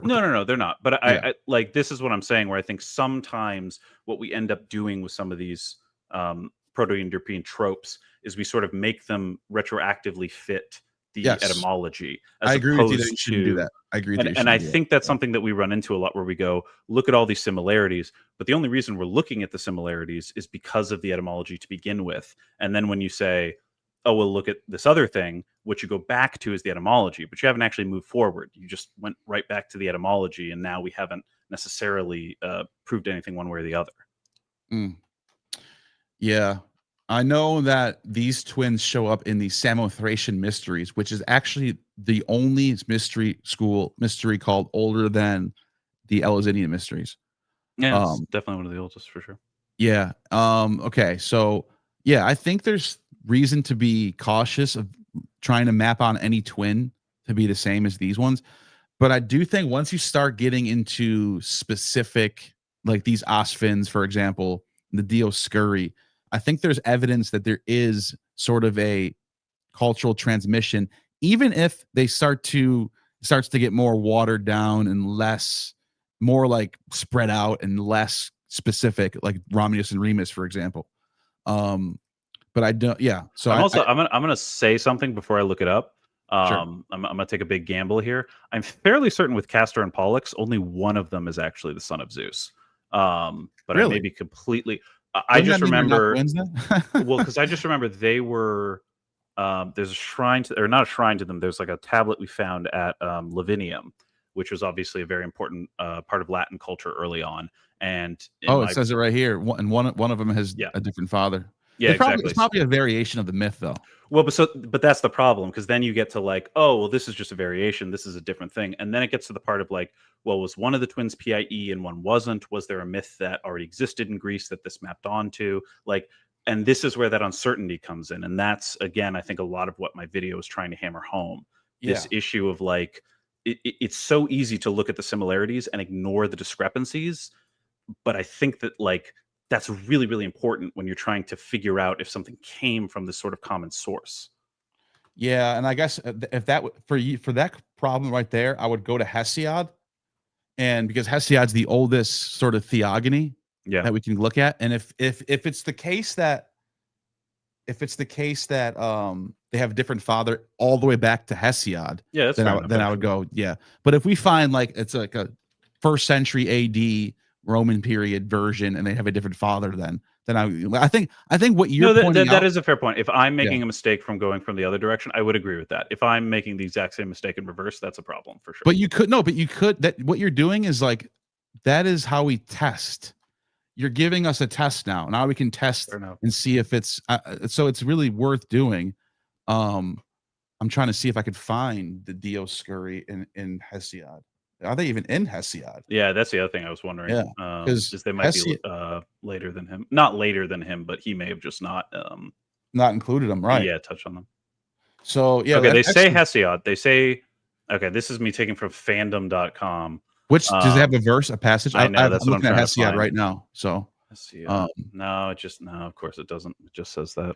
D: no, they're not. But
C: Yeah.
D: I like, this is what I'm saying, where I think sometimes what we end up doing with some of these Proto-Indo-European tropes is we sort of make them retroactively fit the etymology.
C: I agree with you that you shouldn't do that. I agree with you.
D: And I think that's something that we run into a lot, where we go, look at all these similarities, but the only reason we're looking at the similarities is because of the etymology to begin with. And then when you say, oh, well, look at this other thing, what you go back to is the etymology, but you haven't actually moved forward. You just went right back to the etymology, and now we haven't necessarily proved anything one way or the other.
C: Yeah. I know that these twins show up in the Samothracian mysteries, which is actually the only mystery called older than the Eleusinian mysteries.
D: Yeah, it's definitely one of the oldest for sure.
C: Yeah. Okay. So yeah, I think there's reason to be cautious of trying to map on any twin to be the same as these ones. But I do think once you start getting into specific, like these Osphins, for example, the Dioscuri, I think there's evidence that there is sort of a cultural transmission, even if they starts to get more watered down and more like spread out and less specific, like Romulus and Remus, for example. But I don't. Yeah. So
D: I'm gonna say something before I look it up.
C: Sure.
D: I'm gonna take a big gamble here. I'm fairly certain with Castor and Pollux, only one of them is actually the son of Zeus. But really? I may be completely. I just remember. Well, because I just remember they were. There's a shrine to, or not a shrine to them. There's like a tablet we found at Lavinium, which was obviously a very important part of Latin culture early on. And
C: it says it right here. And one of them has a different father.
D: Yeah, exactly.
C: It's probably a variation of the myth, though.
D: Well, but that's the problem, because then you get to like, oh, well, this is just a variation. This is a different thing. And then it gets to the part of like, well, was one of the twins PIE and one wasn't? Was there a myth that already existed in Greece that this mapped onto? Like, and this is where that uncertainty comes in. And that's, again, I think a lot of what my video is trying to hammer home. This issue of like, it's so easy to look at the similarities and ignore the discrepancies. But I think that like, that's really, really important when you're trying to figure out if something came from this sort of common source.
C: Yeah, and I guess if that for that problem right there, I would go to Hesiod, and because Hesiod's the oldest sort of theogony that we can look at, and if it's the case that they have a different father all the way back to Hesiod, then I would go But if we find like it's like a 1st century AD Roman period version, and they have a different father, then I think what you're pointing out,
D: that is a fair point. If I'm making a mistake from going from the other direction, I would agree with that. If I'm making the exact same mistake in reverse, that's a problem for sure.
C: But you could that what you're doing is like, that is how we test. You're giving us a test now. Now we can test and see if it's so it's really worth doing. I'm trying to see if I could find the Dioscuri in Hesiod. Are they even in Hesiod?
D: Yeah, that's the other thing I was wondering.
C: Yeah,
D: is they might be later than him. Not later than him, but he may have just not
C: included them, right?
D: Yeah, touch on them.
C: So yeah,
D: okay. They say Hesiod. They say, okay. This is me taking from fandom.com.
C: Which does it have a verse, a passage?
D: I know, that's
C: I'm
D: what I'm
C: looking at
D: trying to
C: Hesiod
D: find.
C: right now. So
D: Hesiod. No, of course it doesn't. It just says that.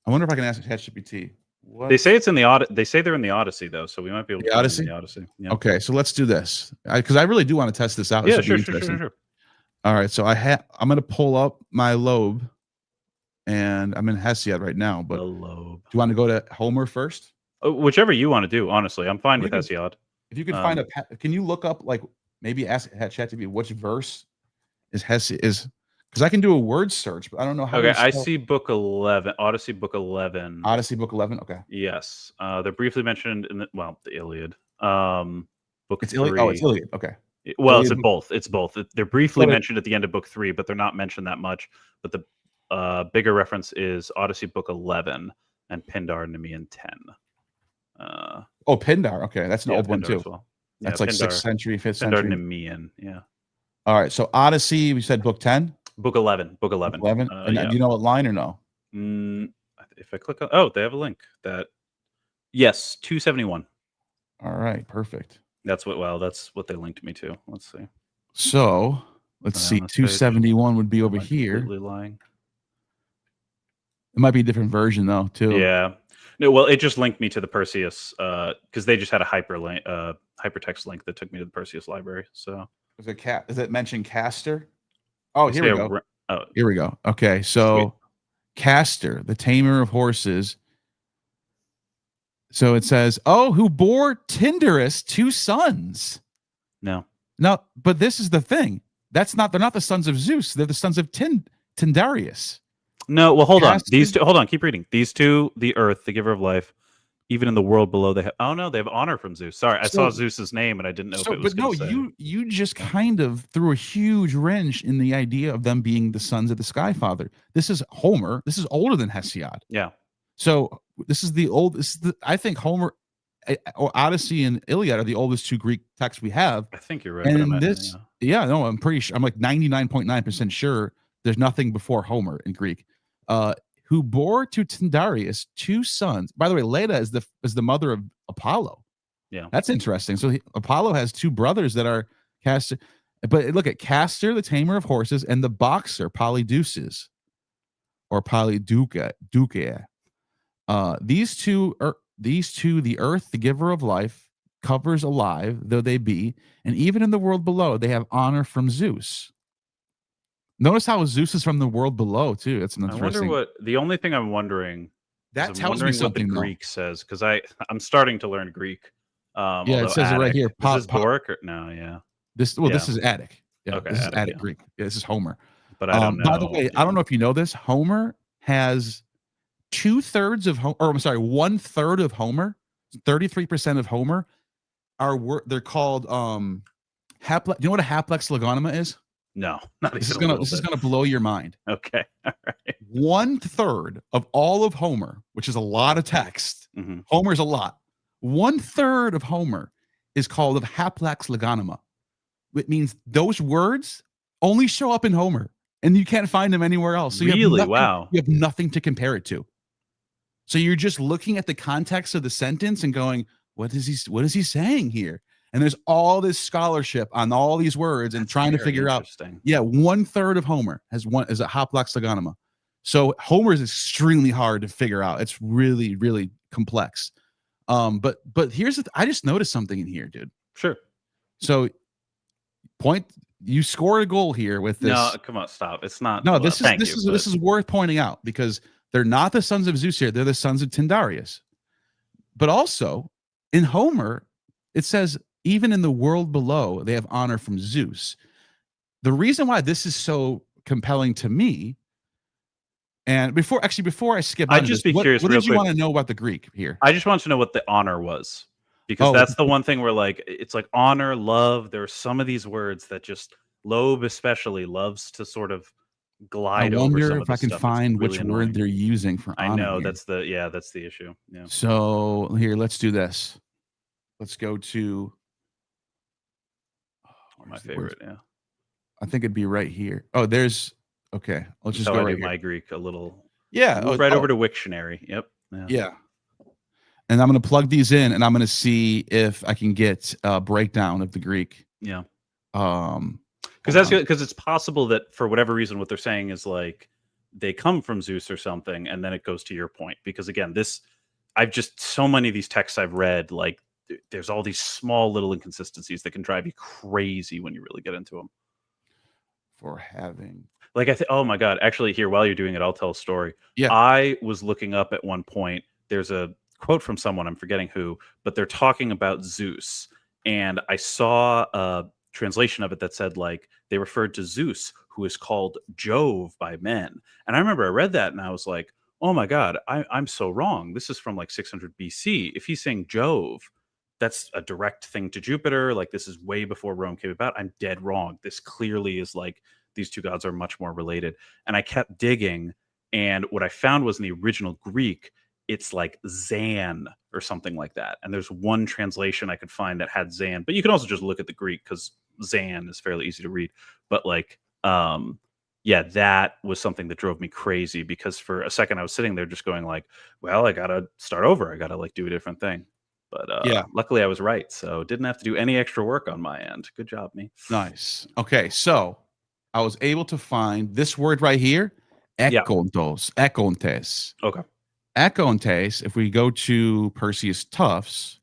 C: I wonder if I can ask ChatGPT.
D: They say it's in the They say they're in the Odyssey though, so we might be able to
C: the Odyssey.
D: The Odyssey. Yeah.
C: Okay, so let's do this because I really do want to test this out.
D: Yeah,
C: this
D: sure.
C: All right, so I'm going to pull up my lobe, and I'm in Hesiod right now. But
D: the lobe.
C: Do you want to go to Homer first?
D: Whichever you want to do. Honestly, I'm fine with Hesiod.
C: If you could find can you look up like maybe ask ChatGPT which verse is Hesiod is. Because I can do a word search, but I don't know how.
D: Okay, I see book 11, Odyssey book 11.
C: Odyssey book 11. Okay.
D: Yes, they're briefly mentioned in the Iliad. Book
C: it's
D: 3.
C: Iliad. Oh, it's Iliad. Okay.
D: Well,
C: Iliad
D: it's both. It's both. They're briefly mentioned at the end of book 3, but they're not mentioned that much. But the bigger reference is Odyssey book 11 and Pindar Nemean 10.
C: Pindar. Okay, that's an old one too.
D: Well.
C: That's like
D: Pindar,
C: 6th century, 5th
D: Pindar
C: century.
D: Nemean. Yeah.
C: All right. So Odyssey, we said book 10.
D: Book 11. Book 11.
C: 11. And do you know what line or no?
D: If I click on, they have a link that. Yes, 271.
C: All right, perfect.
D: That's what they linked me to. Let's see.
C: So let's see. 271 would be over here.
D: Completely lying.
C: It might be a different version though, too.
D: Yeah. No, well, it just linked me to the Perseus because they just had a hypertext link that took me to the Perseus library. So
C: Does it mention Castor? Oh, here we go.
D: Oh,
C: here we go. Okay, so
D: sweet.
C: Castor, the tamer of horses. So it says, who bore Tyndarus 2 sons.
D: No,
C: but this is the thing. They're not the sons of Zeus. They're the sons of Tyndareus.
D: No, well, hold on. These two, hold on. Keep reading. These two, the earth, the giver of life, even in the world below, they have. Oh no, they have honor from Zeus. Sorry, I saw Zeus's name and I didn't know if it was.
C: But no, you just kind of threw a huge wrench in the idea of them being the sons of the Sky Father. This is Homer. This is older than Hesiod.
D: Yeah.
C: So this is I think Homer, or Odyssey and Iliad are the oldest 2 Greek texts we have.
D: I think you're right.
C: And I'm pretty sure. I'm like 99.9% sure there's nothing before Homer in Greek. Who bore to Tyndareus 2 sons. By the way, Leda is the mother of Apollo.
D: Yeah,
C: that's interesting. So Apollo has 2 brothers that are Castor. But look at Castor, the tamer of horses, and the boxer Polydeuces, or Polyduca. These two, the earth, the giver of life, covers alive though they be, and even in the world below, they have honor from Zeus. Notice how Zeus is from the world below too. That's an interesting.
D: I wonder the only thing I'm wondering.
C: That tells me something.
D: What the Greek says, because I'm starting to learn Greek.
C: It says it right here.
D: Is this Doric or no? Yeah.
C: This is Attic. Yeah, okay, this is Attic Greek. Yeah, this is Homer.
D: But I don't know.
C: By the way, I don't know if you know this. Homer has 2/3 of Homer, or I'm sorry, 1/3 of Homer. 33% of Homer they're called Do you know what a haplex legoniма is?
D: No,
C: this is gonna blow your mind.
D: Okay, all right.
C: 1/3 of all of Homer, which is a lot of text.
D: Mm-hmm.
C: Homer's a lot. 1/3 of Homer is called a haplex legoniма. It means those words only show up in Homer, and you can't find them anywhere else. So you have nothing to compare it to. So you're just looking at the context of the sentence and going, what is he saying here? And there's all this scholarship on all these words and trying to figure out. Yeah, 1/3 of Homer is a haplex legonima. So Homer is extremely hard to figure out. It's really, really complex. But here's I just noticed something in here, dude.
D: Sure.
C: So you scored a goal here with this.
D: No, come on, stop. It's not.
C: No, this is worth pointing out because they're not the sons of Zeus here. They're the sons of Tyndareus. But also in Homer, it says, even in the world below, they have honor from Zeus. The reason why this is so compelling to me, and before I skip,
D: I'd just be curious.
C: What did you want to know about the Greek here?
D: I just want to know what the honor was, because that's the one thing where it's like honor, love. There are some of these words that just Loeb especially loves to sort of glide over
C: wonder
D: some of
C: if I
D: this
C: can
D: stuff. It's
C: find
D: really
C: which
D: annoying.
C: word they're using for
D: I
C: honor
D: know
C: here.
D: that's the issue. Yeah.
C: So here, let's do this. Let's go to
D: My favorite. Yeah.
C: I think it'd be right here. Oh, there's okay. Let's just
D: So
C: go
D: I
C: right
D: do
C: here.
D: my Greek a little.
C: Yeah.
D: Move right over to Wiktionary. Yep.
C: Yeah. And I'm going to plug these in, and I'm going to see if I can get a breakdown of the Greek.
D: Yeah.
C: Because
D: it's possible that for whatever reason, what they're saying is like they come from Zeus or something, and then it goes to your point. Because again, I've just so many of these texts I've read, like there's all these small little inconsistencies that can drive you crazy when you really get into them.
C: For having,
D: like oh my god, actually, here while you're doing it, I'll tell a story.
C: Yeah.
D: I was looking up at one point. There's a quote from someone, I'm forgetting who, but they're talking about Zeus, and I saw a translation of it that said like they referred to Zeus, who is called Jove by men. And I remember I read that and I was like, oh my god, I'm so wrong. This is from like 600 BC. If he's saying Jove, that's a direct thing to Jupiter. Like this is way before Rome came about. I'm dead wrong. This clearly is like these two gods are much more related. And I kept digging, and what I found was in the original Greek, it's like Zan or something like that. And there's one translation I could find that had Zan, but you can also just look at the Greek because Zan is fairly easy to read. But like, yeah, that was something that drove me crazy because for a second I was sitting there just going like, well, I got to start over. I got to like do a different thing. But
C: yeah,
D: luckily I was right. So didn't have to do any extra work on my end. Good job, me.
C: Nice. Okay. So I was able to find this word right here. Ekontos. Yeah. Ekontes.
D: Okay.
C: Ekontes, if we go to Perseus Tufts.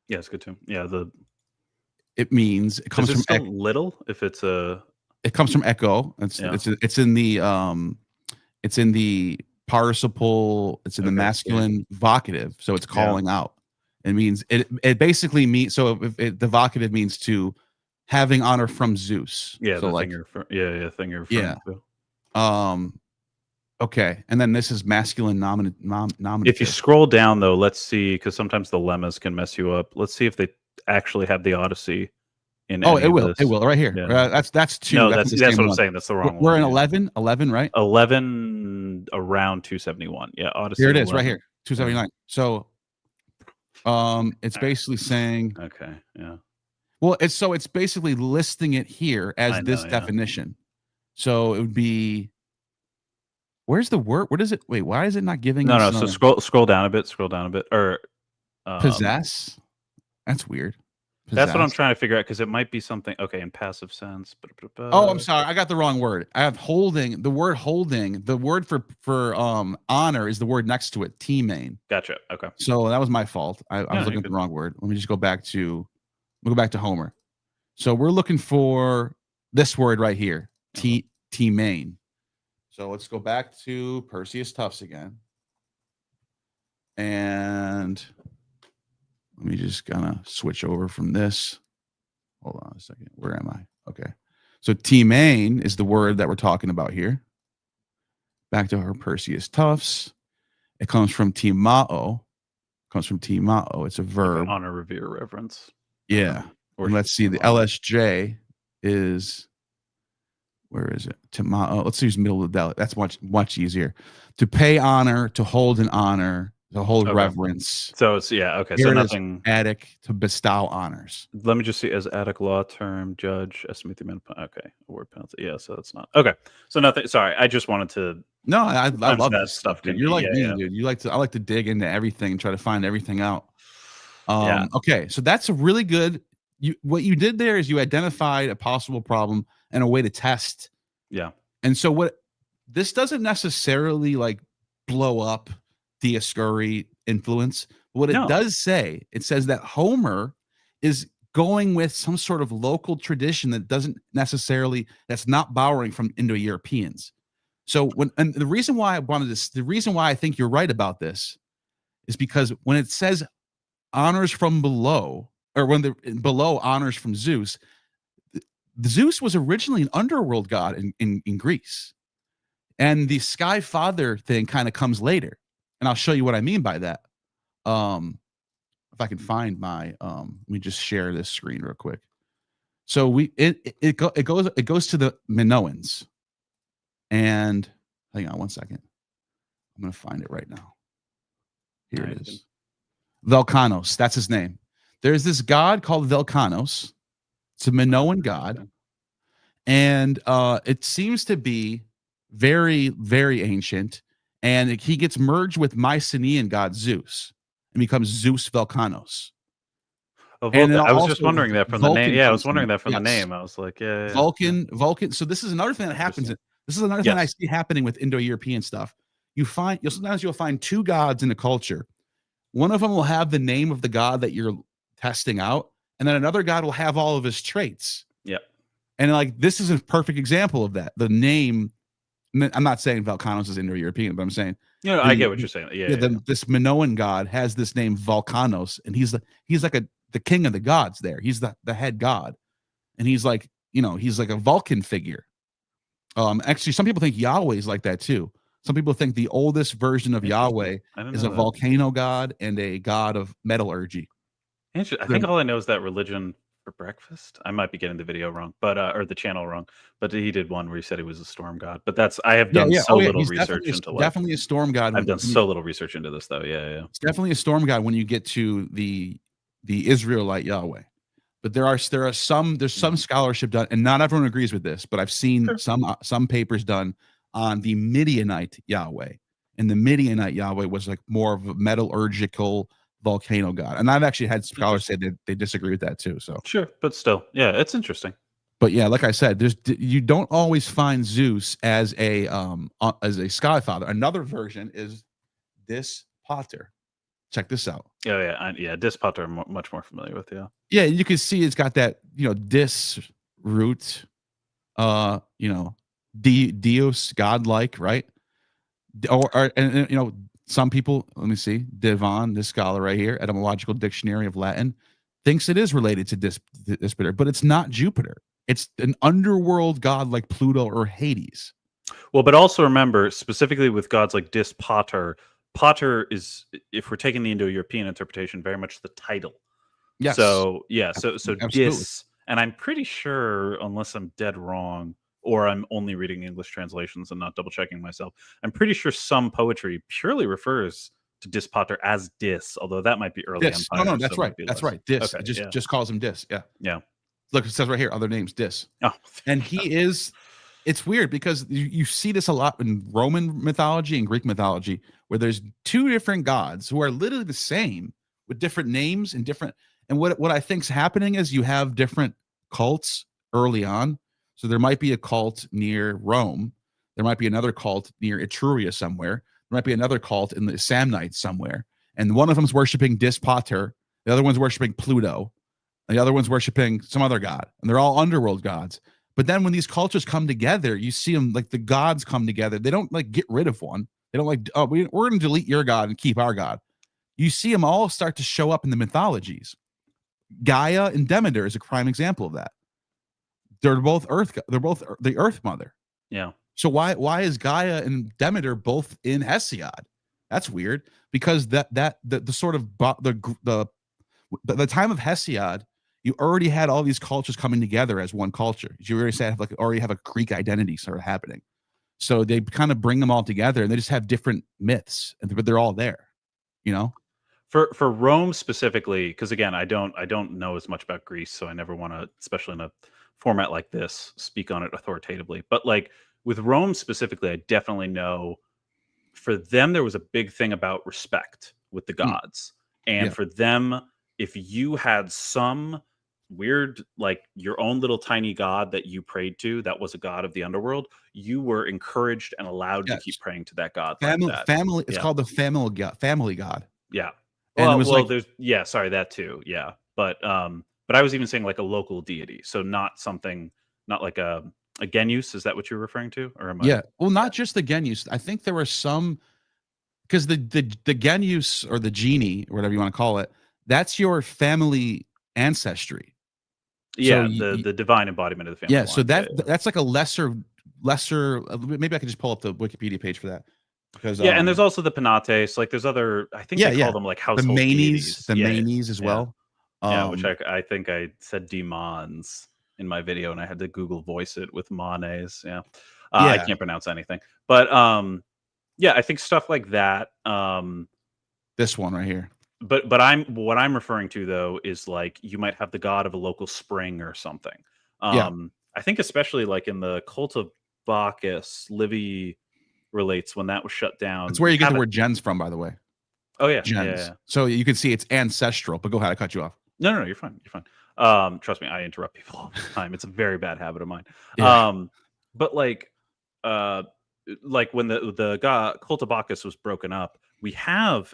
D: Yeah, it's good too. Yeah,
C: it means it comes from
D: little if it's a
C: it comes from echo. It's in the participle, it's in the masculine vocative, so it's calling out. It means it basically means the vocative means to having honor from Zeus.
D: Yeah,
C: so
D: the
C: like
D: thing you're referring to.
C: Okay, and then this is masculine nominative.
D: If you scroll down, though, let's see, because sometimes the lemmas can mess you up. Let's see if they actually have the Odyssey in.
C: Oh, it will. It will right here.
D: Yeah.
C: That's two.
D: No, that's what I'm saying. That's the wrong one.
C: We're in 11, right?
D: 11 around 271. Yeah, Odyssey.
C: Here it is, 11. Right here, 279. So, it's basically saying.
D: Okay. Yeah.
C: Well, it's basically listing it here as this definition. So it would be. Where's the word? What is it? Wait, why is it not giving?
D: No. So scroll down a bit. Or
C: possess. That's weird. Possess.
D: That's what I'm trying to figure out because it might be something. Okay, in passive sense.
C: Oh, I'm sorry. I got the wrong word. I have holding. The word holding. The word for honor is the word next to it. T-main.
D: Gotcha. Okay.
C: So that was my fault. I was looking at the wrong word. Let me just go back to. We'll go back to Homer. So we're looking for this word right here. T-main. So let's go back to Perseus Tufts again. And let me just kind of switch over from this. Hold on a second. Where am I? Okay. So T-main is the word that we're talking about here. Back to her Perseus Tufts. It comes from Timao. It's a verb.
D: Honor, revere, reverence.
C: Yeah. And let's see. The LSJ is... Where is it? Let's use middle of the deli. That's much easier. To pay honor, to hold an honor, to hold reverence.
D: So it's okay.
C: Here
D: so nothing.
C: Attic, to bestow honors.
D: Let me just see. As Attic law term, judge, estimate the amount. Okay, award penalty. Yeah, so that's not okay. So nothing. Sorry, I just wanted to.
C: No, I love that
D: stuff.
C: Dude. You're like me, dude. I like to dig into everything and try to find everything out. Okay, so that's a really good. What you did there is you identified a possible problem and a way to test.
D: Yeah.
C: And so this doesn't necessarily like blow up Dioscuri influence. What it does say, it says that Homer is going with some sort of local tradition that that's not borrowing from Indo-Europeans. So and the reason why I think you're right about this is because when it says honors from below, or when the below honors from Zeus, Zeus was originally an underworld god in Greece. And the sky father thing kind of comes later. And I'll show you what I mean by that. If I can find my let me just share this screen real quick. So it goes to the Minoans. And hang on one second. I'm going to find it right now. Here it is. Volcanos. That's his name. There's this god called Volcanos. It's a Minoan god. And it seems to be very, very ancient. And he gets merged with Mycenaean god Zeus and becomes Zeus Volcanos.
D: Oh,
C: And
D: I was just
C: also
D: wondering that from the
C: Vulcan
D: name. Yeah, I was
C: comes from
D: wondering
C: it.
D: that from the
C: Yes.
D: name. I was like, yeah.
C: Vulcan. So this is another thing that happens. This is another thing I
D: Yes.
C: see happening with Indo-European stuff. Sometimes you'll find two gods in a culture. One of them will have the name of the god that you're testing out, and then another god will have all of his traits.
D: Yep.
C: And like this is a perfect example of that. The name. I'm not saying Volcanos is Indo-European, but I'm saying
D: I get what you're saying. Yeah.
C: this Minoan god has this name Volcanos, and he's like the king of the gods there. He's the head god, and he's like he's like a Vulcan figure. Actually, some people think Yahweh is like that too. Some people think the oldest version of Yahweh is a volcano god and a god of metallurgy.
D: I think all I know is that religion for breakfast. I might be getting the video wrong, but or the channel wrong. But he did one where he said he was a storm god. But I have done so little research into
C: definitely a storm god.
D: I've done so little research into this though. Yeah.
C: It's definitely a storm god when you get to the Israelite Yahweh. But there's some scholarship done, and not everyone agrees with this, but I've seen some papers done on the Midianite Yahweh, and the Midianite Yahweh was like more of a metallurgical volcano god. And I've actually had scholars say that they disagree with that too. So
D: sure, but still, yeah, it's interesting.
C: But yeah, like I said, you don't always find Zeus as a sky father. Another version is this Potter. Check this out.
D: Yeah. Dis Potter I'm much more familiar with.
C: Yeah, you can see it's got that dis root, Deus, godlike, right? And some people, let me see, Devon, this scholar right here, Etymological Dictionary of Latin, thinks it is related to Jupiter, but it's not Jupiter. It's an underworld god like Pluto or Hades.
D: Well, but also remember, specifically with gods like Dis Pater, Pater is, if we're taking the Indo-European interpretation, very much the title.
C: Yes.
D: So yeah, so
C: Absolutely.
D: Dis, and I'm pretty sure, unless I'm dead wrong, or I'm only reading English translations and not double checking myself, I'm pretty sure some poetry purely refers to Dis Pater as Dis, although that might be early
C: Dis.
D: Empire.
C: No, that's right. That's right. Dis.
D: Okay,
C: Just calls him Dis. Yeah.
D: Yeah.
C: Look, it says right here, other names, Dis.
D: Oh,
C: and he is. It's weird because you see this a lot in Roman mythology and Greek mythology, where there's two different gods who are literally the same with different names and different. And what I think's happening is you have different cults early on. So there might be a cult near Rome. There might be another cult near Etruria somewhere. There might be another cult in the Samnites somewhere. And one of them's worshiping Dis Pater. The other one's worshiping Pluto. And the other one's worshiping some other god. And they're all underworld gods. But then when these cultures come together, you see them like the gods come together. They don't like get rid of one. They don't like, oh, we're going to delete your god and keep our god. You see them all start to show up in the mythologies. Gaia and Demeter is a prime example of that. They're both Earth. They're both the Earth Mother. Yeah. So why is Gaia and Demeter both in Hesiod? That's weird. Because the sort of the time of Hesiod, you already had all these cultures coming together as one culture. You already have a Greek identity sort of happening. So they kind of bring them all together, and they just have different myths, but they're all there.
D: For Rome specifically, because again, I don't know as much about Greece, so I never want to, especially in a format like this, speak on it authoritatively. But like with Rome specifically, I definitely know for them there was a big thing about respect with the gods, and for them, if you had some weird, like your own little tiny god that you prayed to, that was a god of the underworld, you were encouraged and allowed to keep praying to that god.
C: Family. It's called the family god.
D: Yeah.
C: And
D: well,
C: it was
D: there's that too. Yeah. But I was even saying like a local deity. So not like a Genius. Is that what you're referring to? Or am I?
C: Yeah. Well, not just the Genius. I think there were some, because the Genius or the genie or whatever you want to call it, that's your family ancestry.
D: Yeah. So the divine embodiment of the family.
C: Yeah. So that's like a lesser. Maybe I could just pull up the Wikipedia page for that. Because,
D: and there's also the Penates, like there's other, I think they call them like household deities.
C: The Manes as well.
D: Which I think I said demons in my video, and I had to Google voice it with Manes. Yeah. I
C: Yeah.
D: can't pronounce anything, but yeah, I think stuff like that.
C: This one right here.
D: But what I'm referring to though is like you might have the god of a local spring or something.
C: Yeah.
D: I think especially like in the cult of Bacchus, Livy relates when that was shut down.
C: That's where you get the
D: haven't-
C: word gens from, by the way.
D: Oh yeah,
C: Gens.
D: yeah, yeah.
C: So you can see it's ancestral. But go ahead, I cut you off.
D: No, you're fine. You're fine. Trust me, I interrupt people all the time. It's a very bad habit of mine.
C: Yeah.
D: But like when the cult of Bacchus was broken up, we have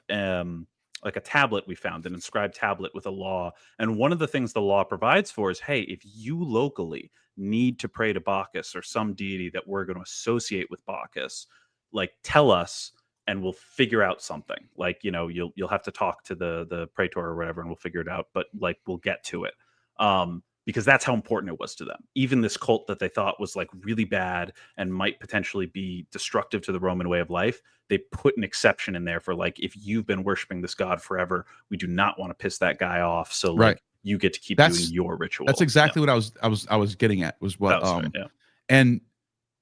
D: like a tablet we found, an inscribed tablet with a law. And one of the things the law provides for is, hey, if you locally need to pray to Bacchus or some deity that we're going to associate with Bacchus, like tell us and we'll figure out something. Like, you know, you'll have to talk to the praetor or whatever and we'll figure it out, but like we'll get to it. Because that's how important it was to them. Even this cult that they thought was like really bad and might potentially be destructive to the Roman way of life, they put an exception in there for like, if you've been worshiping this god forever, we do not want to piss that guy off. So like you get to keep doing your ritual.
C: That's exactly what I was getting at, was what
D: right,
C: and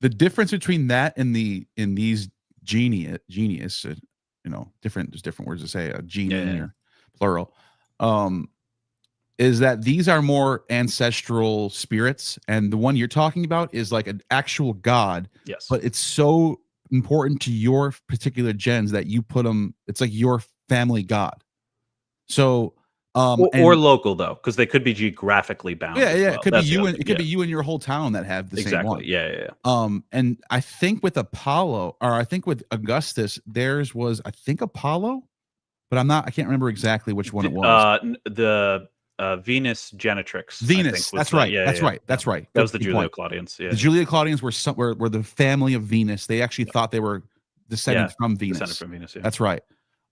C: the difference between that and these genius, you know, there's different words to say, a genie or plural. Is that these are more ancestral spirits, and the one you're talking about is like an actual god.
D: Yes.
C: But it's so important to your particular gens that you put them, it's like your family god. So
D: or local though, because they could be geographically bound.
C: Yeah,
D: well.
C: it could be you and it could be you and your whole town that have the same one.
D: Yeah.
C: And I think with Apollo, or I think with Augustus, theirs was Apollo, but I can't remember exactly which one it was.
D: The Venus Genetrix.
C: Venus. That's right. That's right.
D: That was the Julio-Claudians. Yeah.
C: The Julio-Claudians were the family of Venus. They actually thought they were descended from Venus.
D: Descended from Venus. Yeah.
C: That's right.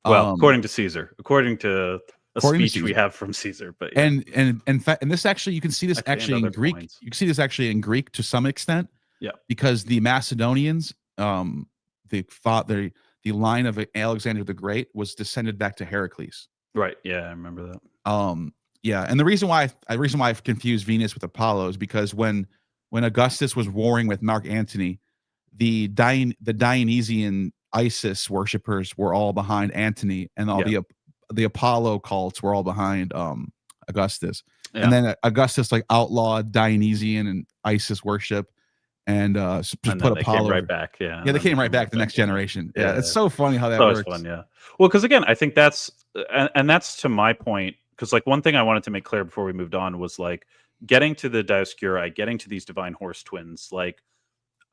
D: Well, according to Caesar, according to a speech
C: Caesar.
D: we have from Caesar, but
C: and in fact, and this actually, you can see this actually in Greek.
D: Points.
C: You can see this actually in Greek to some extent.
D: Yeah.
C: Because the Macedonians, the line of Alexander the Great was descended back to Heracles.
D: Right. Yeah, I remember that.
C: Yeah, and the reason why I've confused Venus with Apollo is because when Augustus was warring with Mark Antony, the Dionysian Isis worshippers were all behind Antony, and all the Apollo cults were all behind Augustus. Yeah. And then Augustus like outlawed Dionysian and Isis worship, and just put Apollo
D: came right back. Yeah,
C: they came right back the next generation. Yeah, it's so funny how that works.
D: Fun, yeah. Well, because again, I think that's to my point. Because like one thing I wanted to make clear before we moved on was like getting to the Dioscuri, getting to these divine horse twins. Like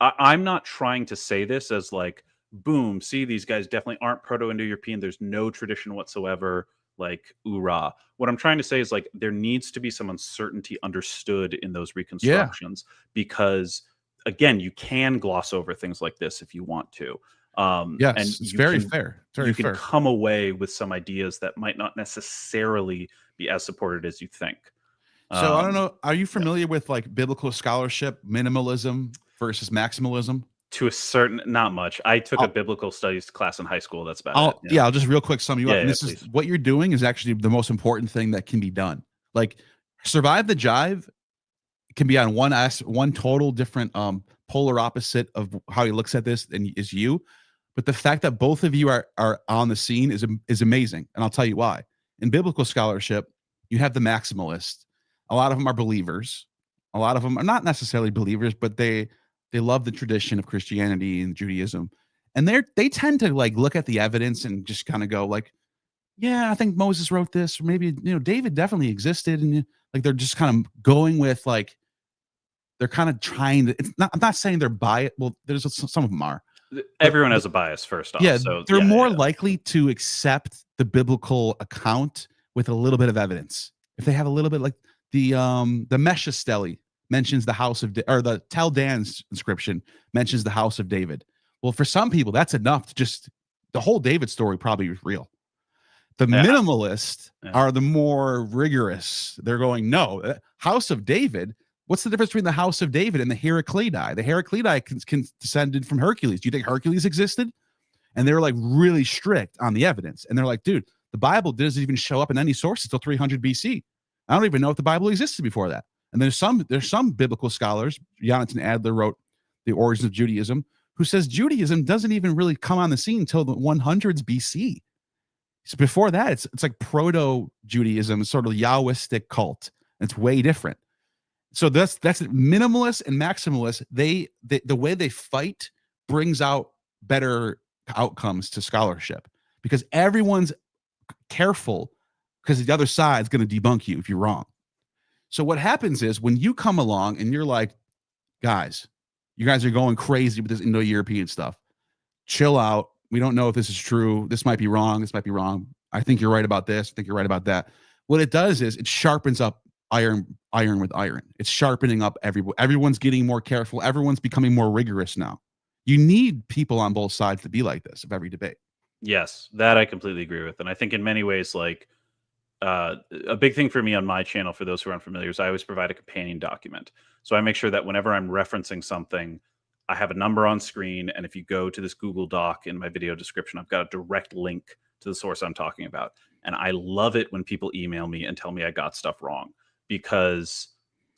D: I'm not trying to say this as like, boom, see, these guys definitely aren't Proto-Indo European. There's no tradition whatsoever. Like, oorah. What I'm trying to say is like there needs to be some uncertainty understood in those reconstructions because again, you can gloss over things like this if you want to.
C: Yes, and it's very fair.
D: You can come away with some ideas that might not necessarily be as supported as you think.
C: So I don't know. Are you familiar with like biblical scholarship, minimalism versus maximalism?
D: To a certain, not much. I took a biblical studies class in high school. That's about it.
C: Yeah, I'll just real quick sum you up. This is what you're doing is actually the most important thing that can be done. Like Survive the Jive can be on one total different polar opposite of how he looks at this and is you. But the fact that both of you are on the scene is amazing. And I'll tell you why. In biblical scholarship, you have the maximalists. A lot of them are believers. A lot of them are not necessarily believers, but they love the tradition of Christianity and Judaism. And they tend to like look at the evidence and just kind of go like, yeah, I think Moses wrote this, or maybe, David definitely existed. And like, they're just kind of going with like, they're kind of trying to, I'm not saying they're biased. Well, there's some of them are.
D: Everyone has a bias first off.
C: Yeah,
D: so
C: they're more likely to accept the biblical account with a little bit of evidence. If they have a little bit, like the Mesha Stele mentions the house of, or the Tel Dan's inscription mentions the house of David. Well, for some people, that's enough to just, the whole David story probably was real. The minimalists are the more rigorous. They're going, no, house of David. What's the difference between the house of David and the Heraclidi? The Heraclidi can descended from Hercules. Do you think Hercules existed? And they were like really strict on the evidence. And they're like, dude, the Bible doesn't even show up in any source until 300 BC. I don't even know if the Bible existed before that. And there's some biblical scholars. Jonathan Adler wrote The Origins of Judaism, who says Judaism doesn't even really come on the scene until the 100s BC. So before that, it's like proto-Judaism, sort of Yahwistic cult. It's way different. So that's minimalist and maximalist. The way they fight brings out better outcomes to scholarship, because everyone's careful, because the other side's going to debunk you if you're wrong. So what happens is when you come along and you're like, guys, you guys are going crazy with this Indo-European stuff. Chill out. We don't know if this is true. This might be wrong. This might be wrong. I think you're right about this. I think you're right about that. What it does is it sharpens up iron with iron. It's sharpening up everyone. Everyone's getting more careful. Everyone's becoming more rigorous now. You need people on both sides to be like this of every debate.
D: Yes, that I completely agree with. And I think in many ways, like a big thing for me on my channel, for those who are unfamiliar, is I always provide a companion document. So I make sure that whenever I'm referencing something, I have a number on screen. And if you go to this Google Doc in my video description, I've got a direct link to the source I'm talking about. And I love it when people email me and tell me I got stuff wrong, because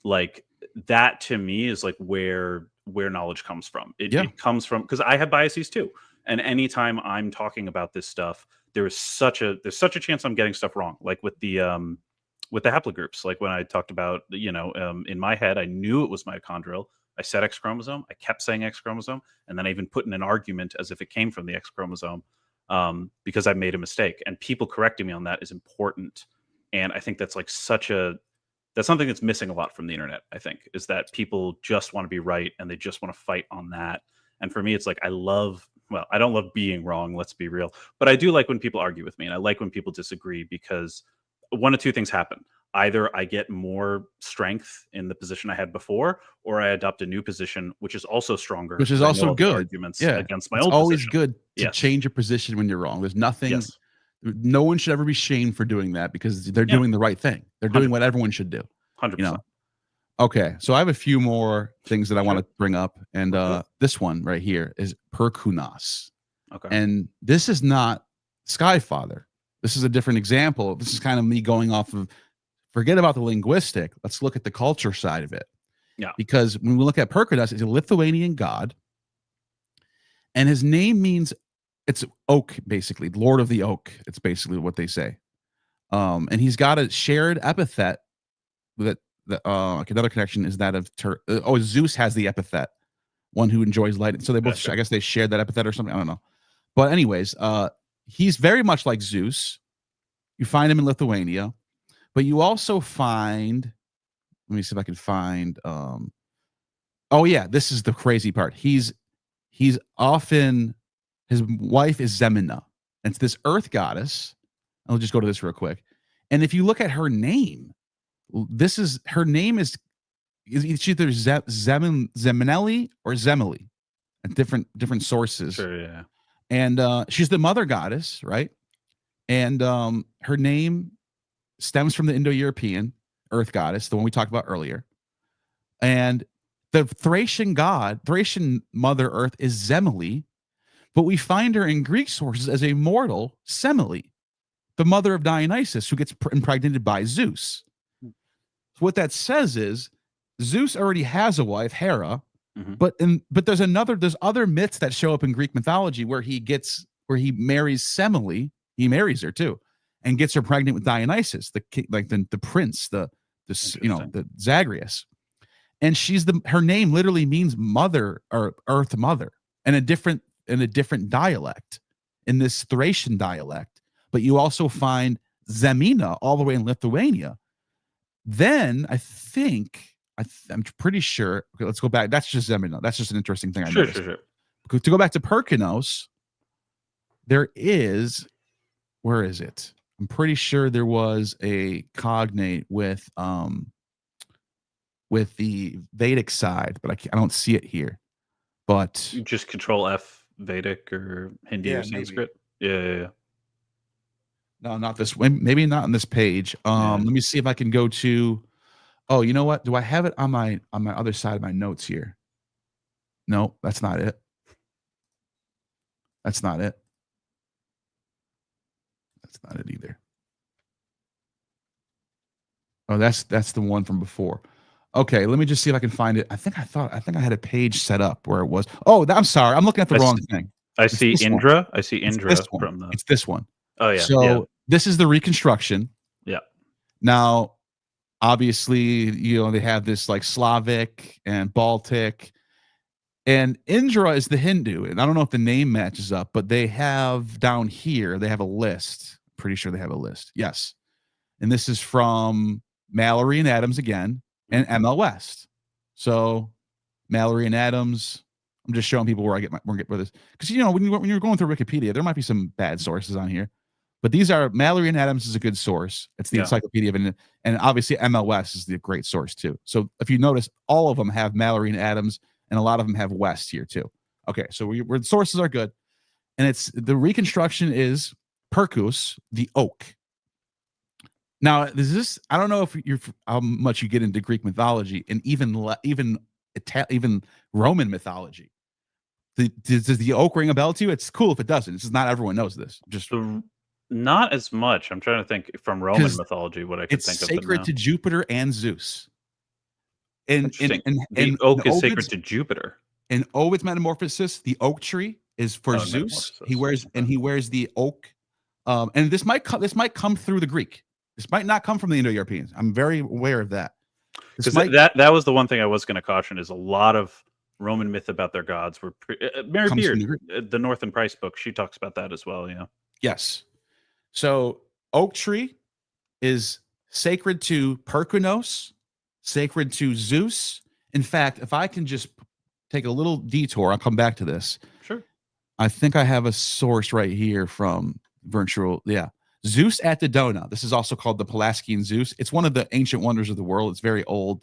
D: like that to me is like where knowledge comes from. It comes from, because I have biases too. And anytime I'm talking about this stuff, there's such a chance I'm getting stuff wrong. Like with the haplogroups, like when I talked about, in my head, I knew it was mitochondrial. I said X chromosome. I kept saying X chromosome. And then I even put in an argument as if it came from the X chromosome, because I made a mistake. And people correcting me on that is important. And I think that's like that's something that's missing a lot from the internet, I think, is that people just want to be right and they just want to fight on that. And for me, it's like, I don't love being wrong, let's be real. But I do like when people argue with me, and I like when people disagree, because one of two things happen. Either I get more strength in the position I had before, or I adopt a new position, which is also stronger.
C: Which is also good.
D: Arguments against my old
C: It's always
D: position.
C: good to change your position when you're wrong. There's nothing, no one should ever be shamed for doing that, because they're doing the right thing. They're doing what everyone should do.
D: 100%.
C: Okay, so I have a few more things that I want to bring up, and this one right here is Perkunas.
D: Okay.
C: And this is not Skyfather. This is a different example. This is kind of me going off of, forget about the linguistic. Let's look at the culture side of it.
D: Yeah.
C: Because when we look at Perkunas, he's a Lithuanian god, and his name means, it's oak, basically, Lord of the Oak. It's basically what they say. And he's got a shared epithet that another connection is that of Zeus has the epithet, one who enjoys light. So they both, I guess they shared that epithet or something. I don't know. But anyways, he's very much like Zeus. You find him in Lithuania, but you also find, let me see if I can find, oh yeah, this is the crazy part. He's often, his wife is Zemina. And it's this earth goddess. I'll just go to this real quick. And if you look at her name, her name is either Zeminelli or Zemili, at different sources.
D: Sure, yeah.
C: And she's the mother goddess, right? And her name stems from the Indo-European earth goddess, the one we talked about earlier. And the Thracian mother earth is Zemili, but we find her in Greek sources as a mortal Semele, the mother of Dionysus, who gets impregnated by Zeus. So what that says is Zeus already has a wife, Hera, but there's other myths that show up in Greek mythology where he marries Semele. He marries her too, and gets her pregnant with Dionysus, the prince, the Zagreus. And her name literally means mother, or earth mother, in a different dialect, in this Thracian dialect. But you also find Zemina all the way in Lithuania. Then I think I'm pretty sure. Okay, let's go back. That's just Zemina. That's just an interesting thing. Sure. To go back to Perkunos, there is, where is it? I'm pretty sure there was a cognate with the Vedic side, but I don't see it here. But
D: you just Control F Vedic or Hindi or Sanskrit. Yeah.
C: No, not this way. Maybe not on this page. Let me see if I can go to. Oh, you know what? Do I have it on my other side of my notes here? No, that's not it. That's not it. That's not it either. Oh, that's the one from before. Okay, let me just see if I can find it. I think I had a page set up where it was. Oh, I'm sorry. I'm looking at the wrong thing.
D: I
C: It's
D: see
C: this one.
D: Indra. I see
C: It's
D: Indra
C: this one.
D: from the.
C: It's this one.
D: Oh yeah.
C: So this is the reconstruction.
D: Yeah.
C: Now, obviously, they have this like Slavic and Baltic, and Indra is the Hindu. And I don't know if the name matches up, but they have down here, they have a list. Pretty sure they have a list. Yes. And this is from Mallory and Adams again, and ML West. So Mallory and Adams. I'm just showing people where I get where this, because when you're going through Wikipedia, there might be some bad sources on here, but these are Mallory and Adams is a good source. It's the Encyclopedia of Indian, and obviously ML West is the great source too. So if you notice, all of them have Mallory and Adams, and a lot of them have West here too. Okay, so where the sources are good, and it's the reconstruction is Percus, the oak. Now, I don't know if how much you get into Greek mythology and even Roman mythology. Does the oak ring a bell to you? It's cool if it doesn't. It's just not everyone knows this.
D: Not as much. I'm trying to think from Roman mythology what I could think of.
C: It's sacred to Jupiter and Zeus. And
D: the oak is sacred to Jupiter.
C: In Ovid's Metamorphosis, the oak tree is for Zeus. He wears the oak. And this might come through the Greek. This might not come from the Indo-Europeans. I'm very aware of that.
D: Because that was the one thing I was going to caution is a lot of Roman myth about their gods were Mary Beard, the North and Price book. She talks about that as well. Yeah.
C: Yes. So oak tree is sacred to Perkunos, sacred to Zeus. In fact, if I can just take a little detour, I'll come back to this.
D: Sure.
C: I think I have a source right here from virtual. Yeah. Zeus at Dodona. This is also called the Pelasgian Zeus. It's one of the ancient wonders of the world. It's very old.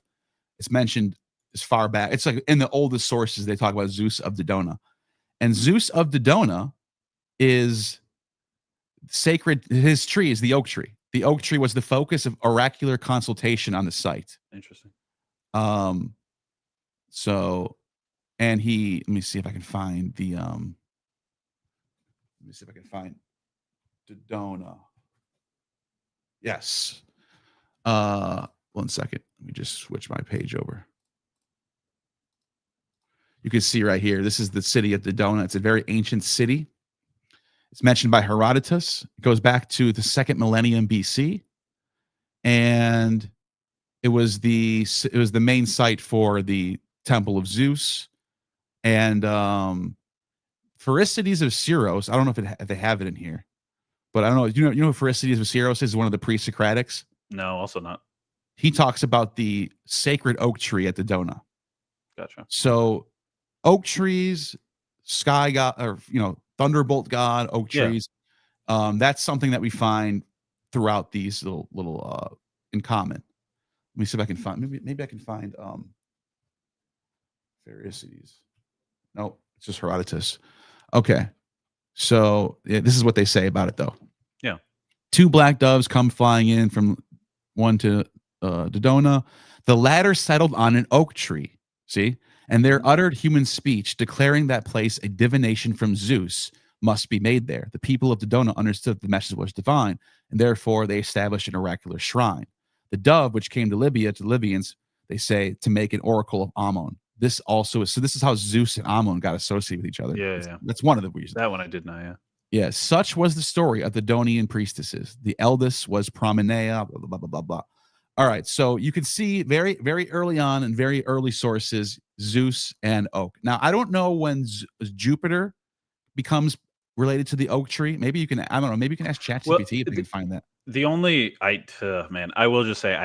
C: It's mentioned as far back. It's like in the oldest sources, they talk about Zeus of Dodona. And Zeus of Dodona is sacred. His tree is the oak tree. The oak tree was the focus of oracular consultation on the site.
D: Interesting.
C: So, and let me see if I can find Dodona. Yes. 1 second. Let me just switch my page over. You can see right here, this is the city of Dodona. It's a very ancient city. It's mentioned by Herodotus. It goes back to the 2nd millennium BC. And it was the main site for the Temple of Zeus. And Pherecydes of Syros, I don't know if they have it in here. But I don't know. You know who Pherecydes of Syros is? One of the pre-Socratics.
D: No, also not.
C: He talks about the sacred oak tree at Dodona.
D: Gotcha.
C: So, oak trees, sky god, or thunderbolt god, oak trees. That's something that we find throughout these little in common. Let me see if I can find. Maybe I can find Pherecydes. No, it's just Herodotus. Okay. So this is what they say about it, though.
D: Yeah.
C: 2 black doves come flying in from one to Dodona. The latter settled on an oak tree. See? And there uttered human speech, declaring that place a divination from Zeus must be made there. The people of Dodona understood the message was divine, and therefore they established an oracular shrine. The dove, which came to Libya, to Libyans, they say, to make an oracle of Ammon. This also is, so this is how Zeus and Ammon got associated with each other.
D: Yeah.
C: That's one of the reasons.
D: That one I did know, yeah.
C: Yeah, such was the story of the Dodonian priestesses. The eldest was Promenea, blah, blah, blah, blah, blah. All right, so you can see very, very early on in very early sources, Zeus and oak. Now, I don't know when Jupiter becomes related to the oak tree. Maybe you can, I don't know, maybe you can ask ChatGPT if you can find that.
D: The only, I will just say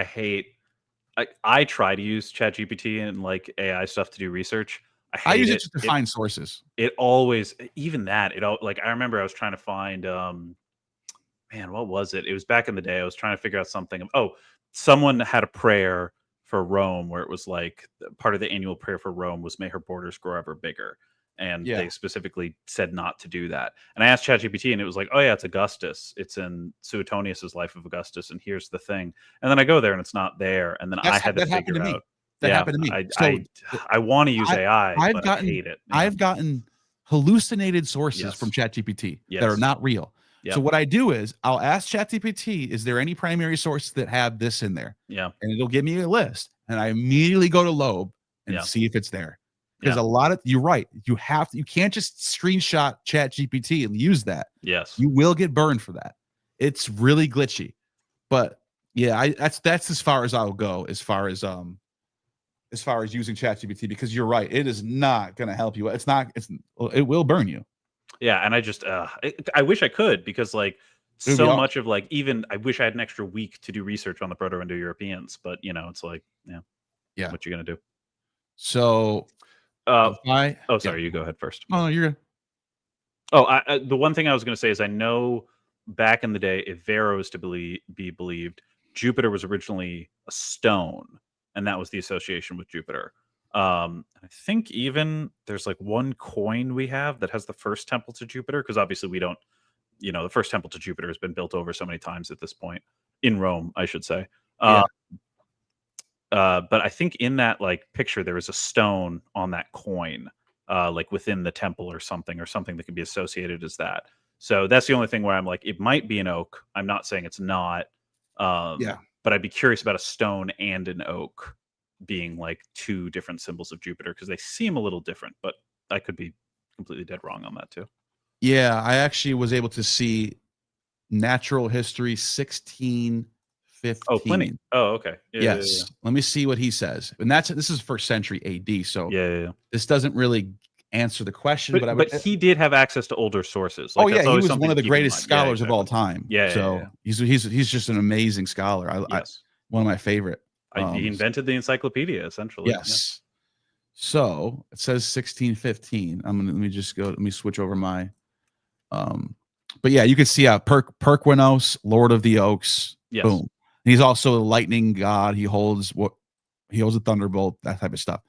D: I try to use ChatGPT and like AI stuff to do research.
C: I use it to find sources.
D: It always, even that, I remember I was trying to find, what was it? It was back in the day. I was trying to figure out something. Someone had a prayer for Rome where it was like part of the annual prayer for Rome was may her borders grow ever bigger. And they specifically said not to do that. And I asked ChatGPT and it was like, oh yeah, it's Augustus. It's in Suetonius's Life of Augustus. And here's the thing. And then I go there and it's not there. And then I had to figure out.
C: That happened to me.
D: I want to use AI, but I hate it.
C: Yeah. I've gotten hallucinated sources from ChatGPT that are not real. Yep. So what I do is I'll ask ChatGPT, is there any primary sources that have this in there?
D: Yeah.
C: And it'll give me a list. and I immediately go to Loeb and
D: Yeah.
C: see if it's there. Because
D: Yeah.
C: a lot of you're right. You can't just screenshot ChatGPT and use that.
D: Yes.
C: You will get burned for that. It's really glitchy. But yeah, that's as far as I'll go as far as using ChatGPT, because you're right. It is not going to help you. It will burn you.
D: Yeah, and I just I wish I could, because like
C: It would be
D: so
C: awesome.
D: much of like, even I wish I had an extra week to do research on the Proto-Indo Europeans, but it's like,
C: Yeah.
D: what you gonna do?
C: So
D: Oh,
C: yeah.
D: sorry, you go ahead first.
C: Oh, you're good.
D: Oh, the one thing I was going to say is, I know back in the day, if Varro is to be believed, Jupiter was originally a stone, and that was the association with Jupiter. I think even there's like one coin we have that has the first temple to Jupiter, because obviously we don't, the first temple to Jupiter has been built over so many times at this point, in Rome, I should say.
C: Yeah.
D: But I think in that like picture, there is a stone on that coin, like within the temple or something that can be associated as that. So that's the only thing where I'm like, it might be an oak. I'm not saying it's not.
C: Yeah.
D: But I'd be curious about a stone and an oak being like two different symbols of Jupiter, because they seem a little different, but I could be completely dead wrong on that too.
C: Yeah, I actually was able to see Natural History 1615.
D: Oh, Pliny. Oh, okay. Yeah,
C: Yes.
D: yeah.
C: Let me see what he says. And this is first century AD. So
D: Yeah.
C: this doesn't really answer the question,
D: But he did have access to older sources. Like,
C: oh yeah,
D: that's
C: he
D: always
C: was
D: something
C: one of
D: to
C: the
D: keep in
C: greatest
D: mind.
C: scholars
D: Yeah,
C: of all
D: exactly.
C: time.
D: Yeah,
C: so
D: yeah.
C: he's just an amazing scholar.
D: Yes.
C: One of my favorite.
D: He invented the encyclopedia, essentially.
C: Yes. So it says 1615. Let me switch over my but yeah, you can see Perquinos, Lord of the Oaks.
D: Yes.
C: Boom. He's also a lightning god. He holds a thunderbolt, that type of stuff,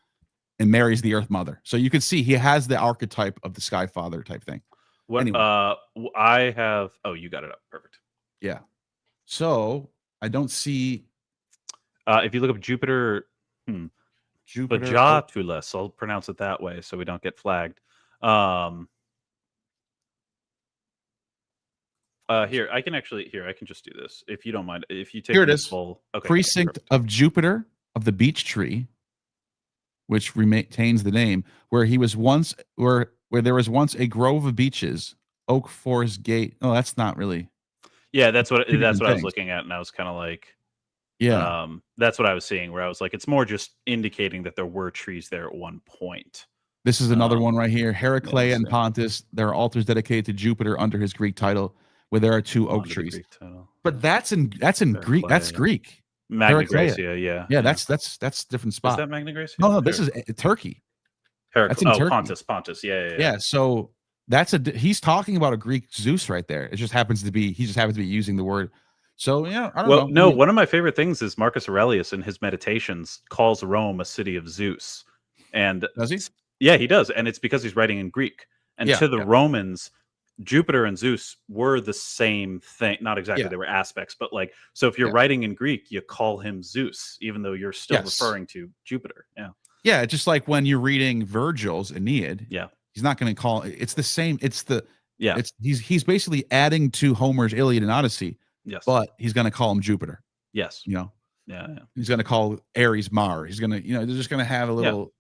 C: and marries the Earth Mother. So you can see he has the archetype of the Sky Father type thing.
D: What
C: Anyway.
D: I have. Oh, you got it up. Perfect.
C: Yeah. So I don't see.
D: If you look up Jupiter,
C: Jupiter.
D: Bajatulus, I'll pronounce it that way so we don't get flagged. Here I can just do this if you don't mind. If you take
C: Here it
D: the
C: is.
D: full
C: Precinct of Jupiter of the beech tree, which retains the name, where there was once a grove of beeches, Oak Forest Gate. Oh, that's not really.
D: Yeah, that's what I was
C: things.
D: looking at, and I was kind of like,
C: yeah,
D: that's what I was seeing, where I was like, it's more just indicating that there were trees there at one point.
C: This is another one right here. Heraclea and Pontus. There are altars dedicated to Jupiter under his Greek title, where there are two oak trees. But that's in Greek. That's Greek.
D: Magna Graecia, yeah.
C: Yeah, that's a different spot.
D: Is that Magna Graecia?
C: No, this is Turkey. That's in Turkey.
D: Pontus. Yeah.
C: Yeah, so he's talking about a Greek Zeus right there. He just happens to be using the word. So yeah, I don't know.
D: No, one of my favorite things is Marcus Aurelius in his Meditations calls Rome a city of Zeus. And
C: does he?
D: Yeah, he does, and it's because he's writing in Greek. And to the Romans, Jupiter and Zeus were the same thing. Not exactly, they were aspects, but like, so if you're writing in Greek, you call him Zeus, even though you're still referring to Jupiter. Yeah.
C: Yeah, just like when you're reading Virgil's Aeneid.
D: Yeah.
C: He's not going to call it's the same. He's basically adding to Homer's Iliad and Odyssey.
D: Yes.
C: But he's going to call him Jupiter.
D: Yes.
C: Yeah.
D: He's
C: going to call Ares Mars. He's going to, they're just going to have a little,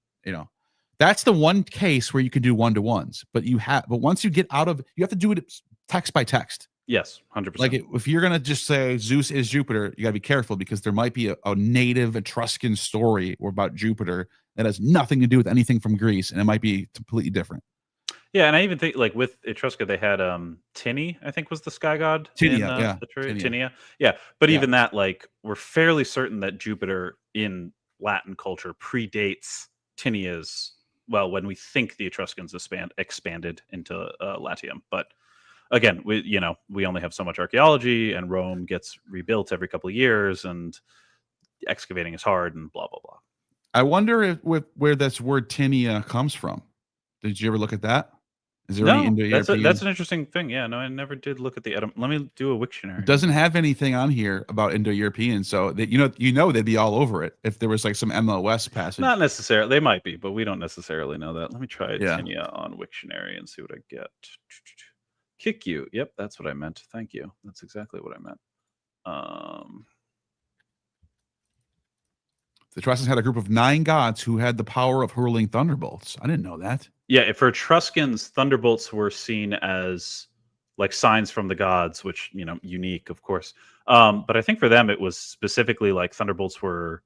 C: That's the one case where you can do one-to-ones, but once you get out of, you have to do it text by text.
D: Yes, 100%.
C: Like if you're gonna just say Zeus is Jupiter, you gotta be careful, because there might be a native Etruscan story or about Jupiter that has nothing to do with anything from Greece, and it might be completely different.
D: Yeah, and I even think like with Etrusca, they had Tini, I think was the sky god.
C: Tinia,
D: Tinia. Yeah, but even that, like, we're fairly certain that Jupiter in Latin culture predates Tinia's. Well, when we think the Etruscans expanded into Latium, but again, we only have so much archaeology, and Rome gets rebuilt every couple of years, and excavating is hard, and blah blah blah.
C: I wonder where this word Tinia comes from. Did you ever look at that? Is there any Indo-European?
D: That's an interesting thing. Yeah, no, I never did look at the Let me do a Wiktionary.
C: It doesn't have anything on here about Indo-European, so that they'd be all over it if there was like some MLS passage.
D: Not necessarily. They might be, but we don't necessarily know that. Let me try Tinia on Wiktionary and see what I get. Kick you. Yep, that's what I meant. Thank you. That's exactly what I meant.
C: The Etruscans had a group of 9 gods who had the power of hurling thunderbolts. I didn't know that.
D: Yeah, for Etruscans, thunderbolts were seen as like signs from the gods, which, you know, unique, of course. But I think for them, it was specifically like thunderbolts were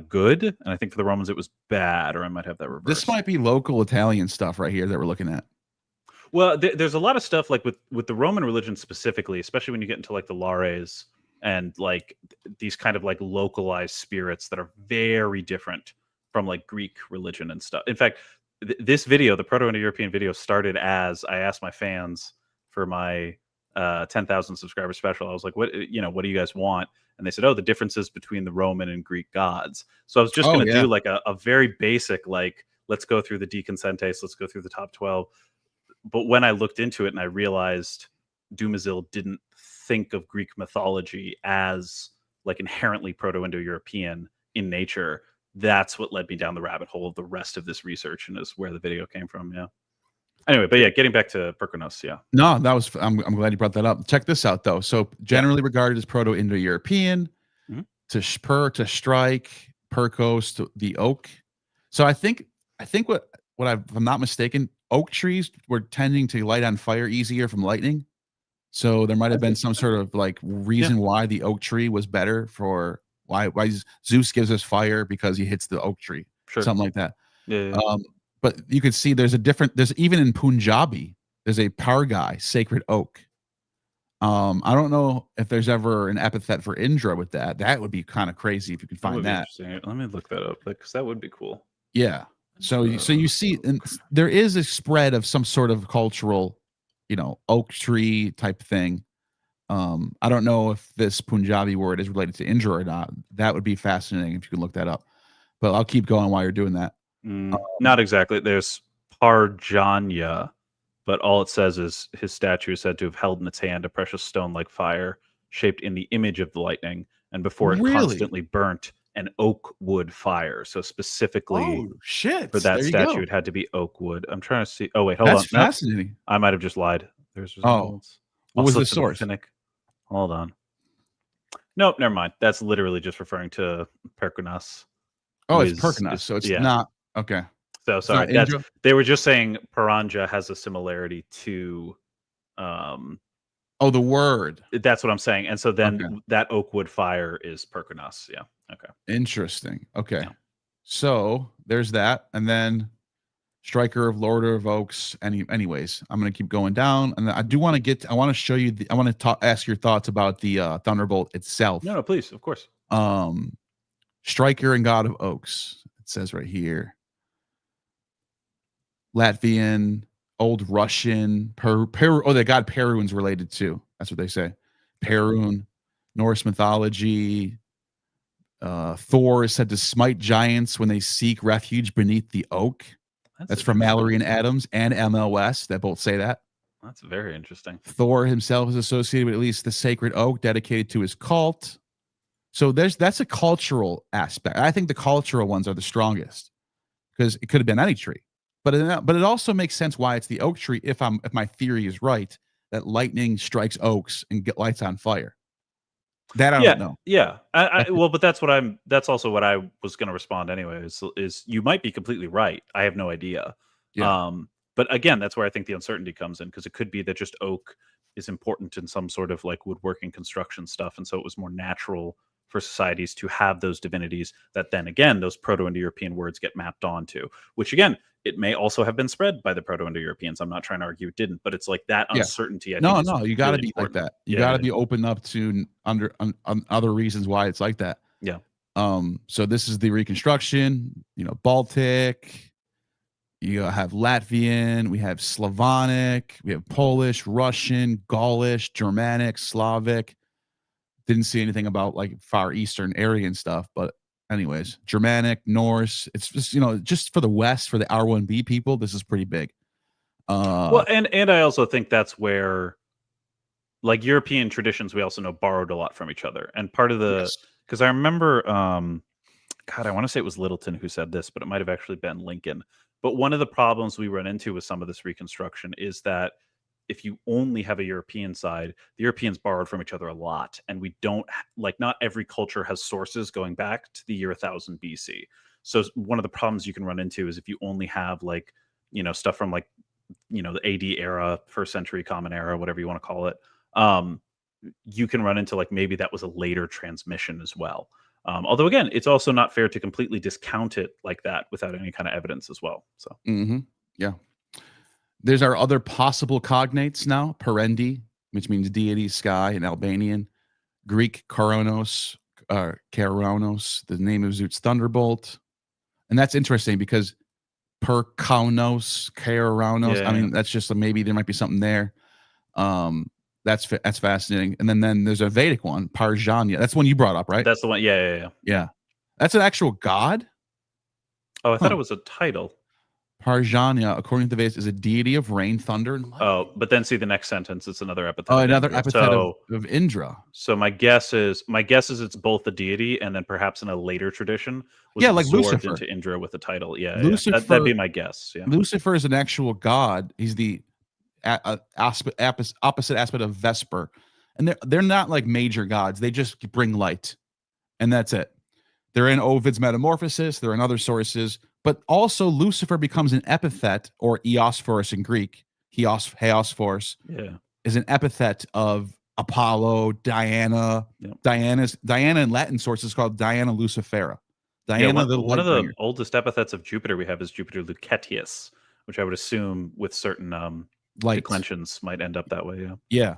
D: good, and I think for the Romans it was bad, or I might have that reversed.
C: This might be local Italian stuff right here that we're looking at.
D: Well, there's a lot of stuff like with the Roman religion specifically, especially when you get into like the Lares and like these kind of like localized spirits that are very different from like Greek religion and stuff. In fact, this video, the Proto-Indo European video, started as I asked my fans for my 10,000 subscriber special. I was like, what do you guys want? And they said, oh, the differences between the Roman and Greek gods. So I was just going to do like a very basic, like, let's go through the deconsentes, let's go through the top 12. But when I looked into it and I realized Dumezil didn't think of Greek mythology as like inherently Proto-Indo-European in nature, that's what led me down the rabbit hole of the rest of this research, and is where the video came from. Yeah. Anyway, but yeah, getting back to Perkonos, yeah.
C: No, that was. I'm glad you brought that up. Check this out, though. So generally regarded as Proto-Indo-European, to strike, Perkos, to the oak. So I think what if I'm not mistaken, oak trees were tending to light on fire easier from lightning. So there might have been some sort of like reason why the oak tree was better for why Zeus gives us fire, because he hits the oak tree, something like that.
D: Yeah.
C: But you can see there's even in Punjabi, there's a pargai, sacred oak. I don't know if there's ever an epithet for Indra with that. That would be kind of crazy if you could find that.
D: Let me look that up, because that would be cool.
C: Yeah. So you see, and there is a spread of some sort of cultural, oak tree type thing. I don't know if this Punjabi word is related to Indra or not. That would be fascinating if you can look that up. But I'll keep going while you're doing that.
D: Not exactly. There's Parjanya, but all it says is his statue is said to have held in its hand a precious stone like fire, shaped in the image of the lightning, and before it constantly burnt an oak wood fire. So specifically for that statue, it had to be oak wood. I'm trying to see. Oh, wait, hold on.
C: That's fascinating.
D: I might have just lied. There's
C: what was the source?
D: Hold on. Nope, never mind. That's literally just referring to Perkonos.
C: Oh, it's Perkonos, so it's not. Okay.
D: So sorry. They were just saying Paranja has a similarity to
C: the word.
D: That's what I'm saying. And so then that oak wood fire is Perkonos. Yeah. Okay.
C: Interesting. Okay. Yeah. So there's that. And then Striker of Lord of Oaks. Anyways, I'm going to keep going down. And I want to show you, I want to ask your thoughts about the Thunderbolt itself.
D: No, please. Of course.
C: Striker and God of Oaks. It says right here. Latvian, Old Russian, Peru. The god Perun's related too. That's what they say. Perun, Norse mythology. Thor is said to smite giants when they seek refuge beneath the oak. That's from Mallory and Adams and MLS that both say that.
D: That's very interesting.
C: Thor himself is associated with at least the sacred oak dedicated to his cult. So that's a cultural aspect. I think the cultural ones are the strongest, because it could have been any tree. But it also makes sense why it's the oak tree if my theory is right, that lightning strikes oaks and lights on fire. That I don't know.
D: Yeah. But that's also what I was going to respond anyway, is you might be completely right. I have no idea. Yeah. But again, that's where I think the uncertainty comes in, because it could be that just oak is important in some sort of like woodworking construction stuff. And so it was more natural for societies to have those divinities that then again, those Proto-Indo-European words get mapped onto, which again, it may also have been spread by the Proto-Indo-Europeans. I'm not trying to argue it didn't, but it's like that uncertainty.
C: You got to be like that. You got to be open up to other reasons why it's like that.
D: Yeah.
C: So this is the reconstruction, Baltic, you have Latvian, we have Slavonic, we have Polish, Russian, Gaulish, Germanic, Slavic. Didn't see anything about like Far Eastern Aryan stuff, but anyways, Germanic, Norse. It's just just for the West, for the R1B people, this is pretty big.
D: And I also think that's where, like, European traditions, we also know borrowed a lot from each other. And part of the, because I remember, I want to say it was Littleton who said this, but it might have actually been Lincoln. But one of the problems we run into with some of this reconstruction is that if you only have a European side, the Europeans borrowed from each other a lot, and we don't like not every culture has sources going back to the year 1000 BC. So one of the problems you can run into is if you only have like stuff from like the AD era, first century common era, whatever you want to call it. You can run into like maybe that was a later transmission as well. Although again, it's also not fair to completely discount it like that without any kind of evidence as well. So
C: yeah. There's our other possible cognates now. Perendi, which means deity, sky in Albanian. Greek Koronos, the name of Zeus thunderbolt. And that's interesting because Perkaunos, Kairounos, I mean, that's just maybe there might be something there. That's fascinating. And then there's a Vedic one, Parjanya. That's one you brought up, right?
D: That's the one. Yeah.
C: That's an actual god?
D: Oh, I thought it was a title.
C: Parjanya, according to the Vedas, is a deity of rain, thunder, and lightning.
D: Oh, but then see the next sentence. It's another epithet.
C: Oh, another epithet of Indra.
D: So my guess is it's both a deity and then perhaps in a later tradition was
C: like
D: absorbed
C: Lucifer
D: into Indra with the title. Yeah,
C: Lucifer,
D: that'd be my guess. Yeah,
C: Lucifer is an actual god. He's the opposite aspect of Vesper, and they're not like major gods. They just bring light, and that's it. They're in Ovid's Metamorphosis. They're in other sources. But also Lucifer becomes an epithet, or Eosphoros in Greek, Heosphoros, is an epithet of Apollo, Diana. Yep. Diana in Latin sources called Diana Lucifera. Diana,
D: one of the oldest epithets of Jupiter we have is Jupiter Lucetius, which I would assume with certain declensions might end up that way.
C: Yeah.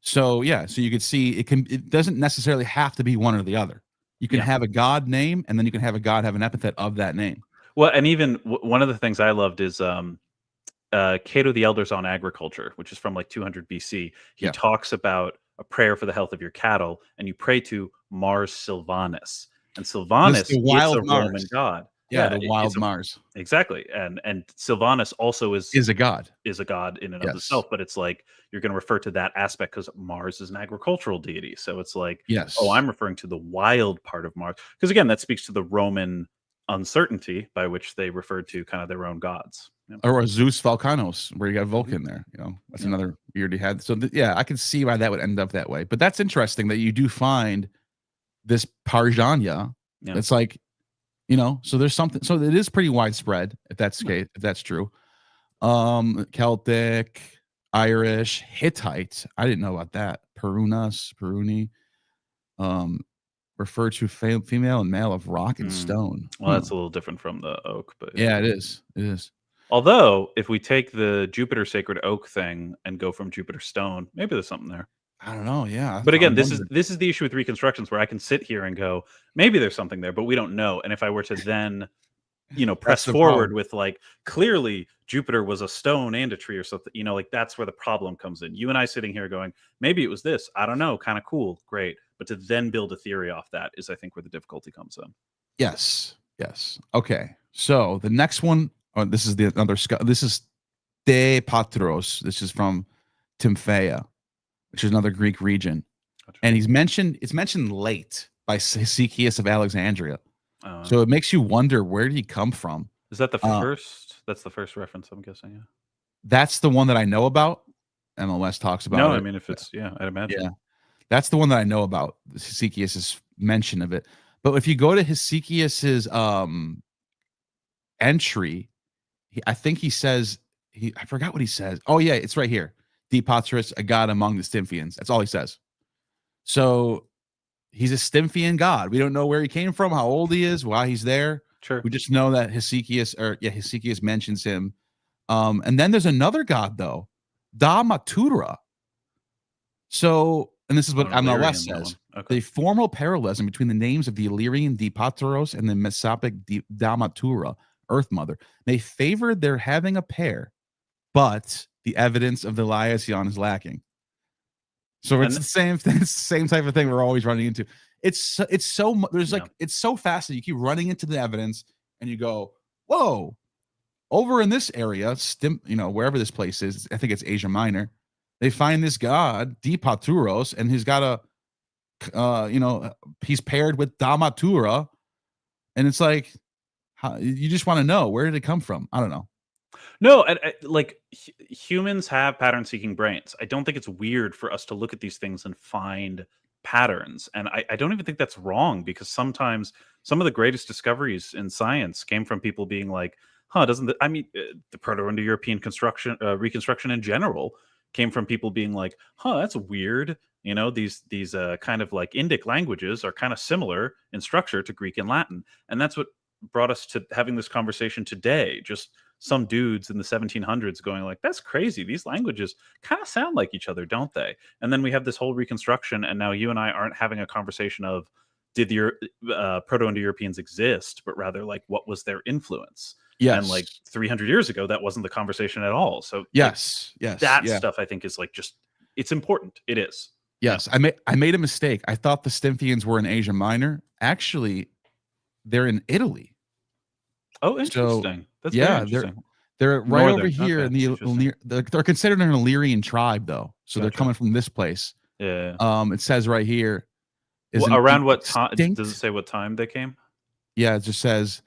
C: So you could see it doesn't necessarily have to be one or the other. You can have a god name, and then you can have a god have an epithet of that name.
D: Well, and even one of the things I loved is Cato the Elder's on Agriculture, which is from like 200 BC. He talks about a prayer for the health of your cattle, and you pray to Mars Silvanus. And Silvanus is a Roman god.
C: Yeah, the wild Mars.
D: Exactly. And Silvanus also is a god. Is a god in and of itself, but it's like you're going to refer to that aspect because Mars is an agricultural deity. So it's like, I'm referring to the wild part of Mars. Because again, that speaks to the Roman uncertainty by which they referred to kind of their own gods.
C: Or a Zeus Volcanos, where you got Vulcan there. That's another weird he had. So I can see why that would end up that way. But that's interesting that you do find this Parjanya. It's like, so there's something. So it is pretty widespread if that's the case, if that's true. Celtic, Irish, Hittite. I didn't know about that. Peruni. Refer to female and male of rock and stone.
D: Well, that's a little different from the oak, but
C: it is. It is.
D: Although, if we take the Jupiter sacred oak thing and go from Jupiter stone, maybe there's something there.
C: I don't know. Yeah,
D: but again, this is the issue with reconstructions, where I can sit here and go, maybe there's something there, but we don't know. And if I were to then, press forward with like, clearly Jupiter was a stone and a tree or something, like that's where the problem comes in. You and I sitting here going, maybe it was this. I don't know. Kind of cool, great. But to then build a theory off that is, I think, where the difficulty comes in.
C: Yes. Okay. So the next one, this is this is De Patros. This is from Tymphaea, which is another Greek region. And it's mentioned late by Hesychius of Alexandria. So it makes you wonder, where did he come from?
D: Is that the first? That's the first reference, I'm guessing. Yeah.
C: That's the one that I know about. MLS talks about.
D: No, I mean, if it's I'd imagine.
C: Yeah. That's the one that I know about, Hesychius's mention of it. But if you go to Hesychius's entry, I think he says, I forgot what he says. Oh, yeah, it's right here. Dipatris, a god among the Stymphians. That's all he says. So he's a Stymphian god. We don't know where he came from, how old he is, why he's there.
D: Sure.
C: We just know that Hesychius mentions him. And then there's another god, though, Damatura. So, and this is what MLS says. Okay. The formal parallelism between the names of the Illyrian Dipatros and the Mesopic Damatura, Earth Mother, may favor their having a pair, but the evidence of the Lysion is lacking. So it's the same thing, same type of thing we're always running into. It's so it's so fascinating. You keep running into the evidence and you go, whoa, over in this area, wherever this place is, I think it's Asia Minor, they find this god, Dipaturos, and he's got he's paired with Damatura. And it's like, you just want to know, where did it come from? I don't know.
D: No, like humans have pattern-seeking brains. I don't think it's weird for us to look at these things and find patterns, and I don't even think that's wrong because sometimes some of the greatest discoveries in science came from people being like, "Huh, doesn't the, I mean the Proto-Indo European construction reconstruction in general came from people being like, "Huh, that's weird." You know, these kind of like Indic languages are kind of similar in structure to Greek and Latin, and that's what brought us to having this conversation today. Just some dudes in the 1700s going like, that's crazy, these languages kind of sound like each other, don't they? And then we have this whole reconstruction, and now you and I aren't having a conversation of did the Proto-Indo-Europeans exist, but rather like what was their influence. And like 300 years ago that wasn't the conversation at all. So
C: yes,
D: that stuff I think is like, just it's important. It is.
C: Yes, I made a mistake. I thought the Stymphians were in Asia Minor. Actually, they're in Italy.
D: Oh, interesting.
C: So,
D: That's very interesting.
C: They're right
D: Northern,
C: over here
D: okay,
C: in they're considered an Illyrian tribe though. So they're coming from this place.
D: Yeah.
C: It says right here
D: around what time does it say what time they came?
C: Yeah, it just says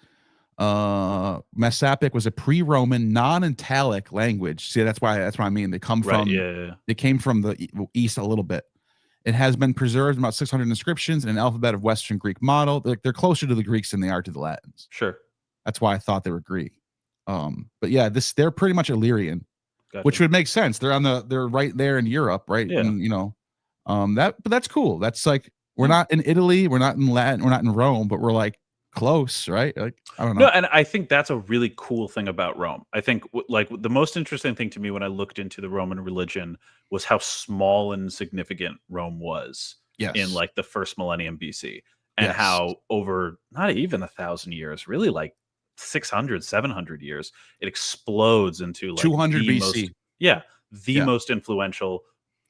C: Mesopic was a pre-Roman non-Italic language. See, that's what I mean. They come from they came from the east a little bit. It has been preserved in about 600 inscriptions in an alphabet of Western Greek model. They're closer to the Greeks than they are to the Latins.
D: Sure.
C: That's why I thought they were Greek. But yeah, they're pretty much Illyrian, which would make sense. They're right there in Europe, right?
D: Yeah.
C: And, you know, but that's cool. That's like, we're not in Italy, we're not in Latin, we're not in Rome, but we're like close, right? Like, I don't know.
D: No, and I think that's a really cool thing about Rome. I think like the most interesting thing to me when I looked into the Roman religion was how small and significant Rome was in like the first millennium BC, and how over not even 1,000 years, really like 600, 700 years, it explodes into like
C: 200 BC.
D: The most influential,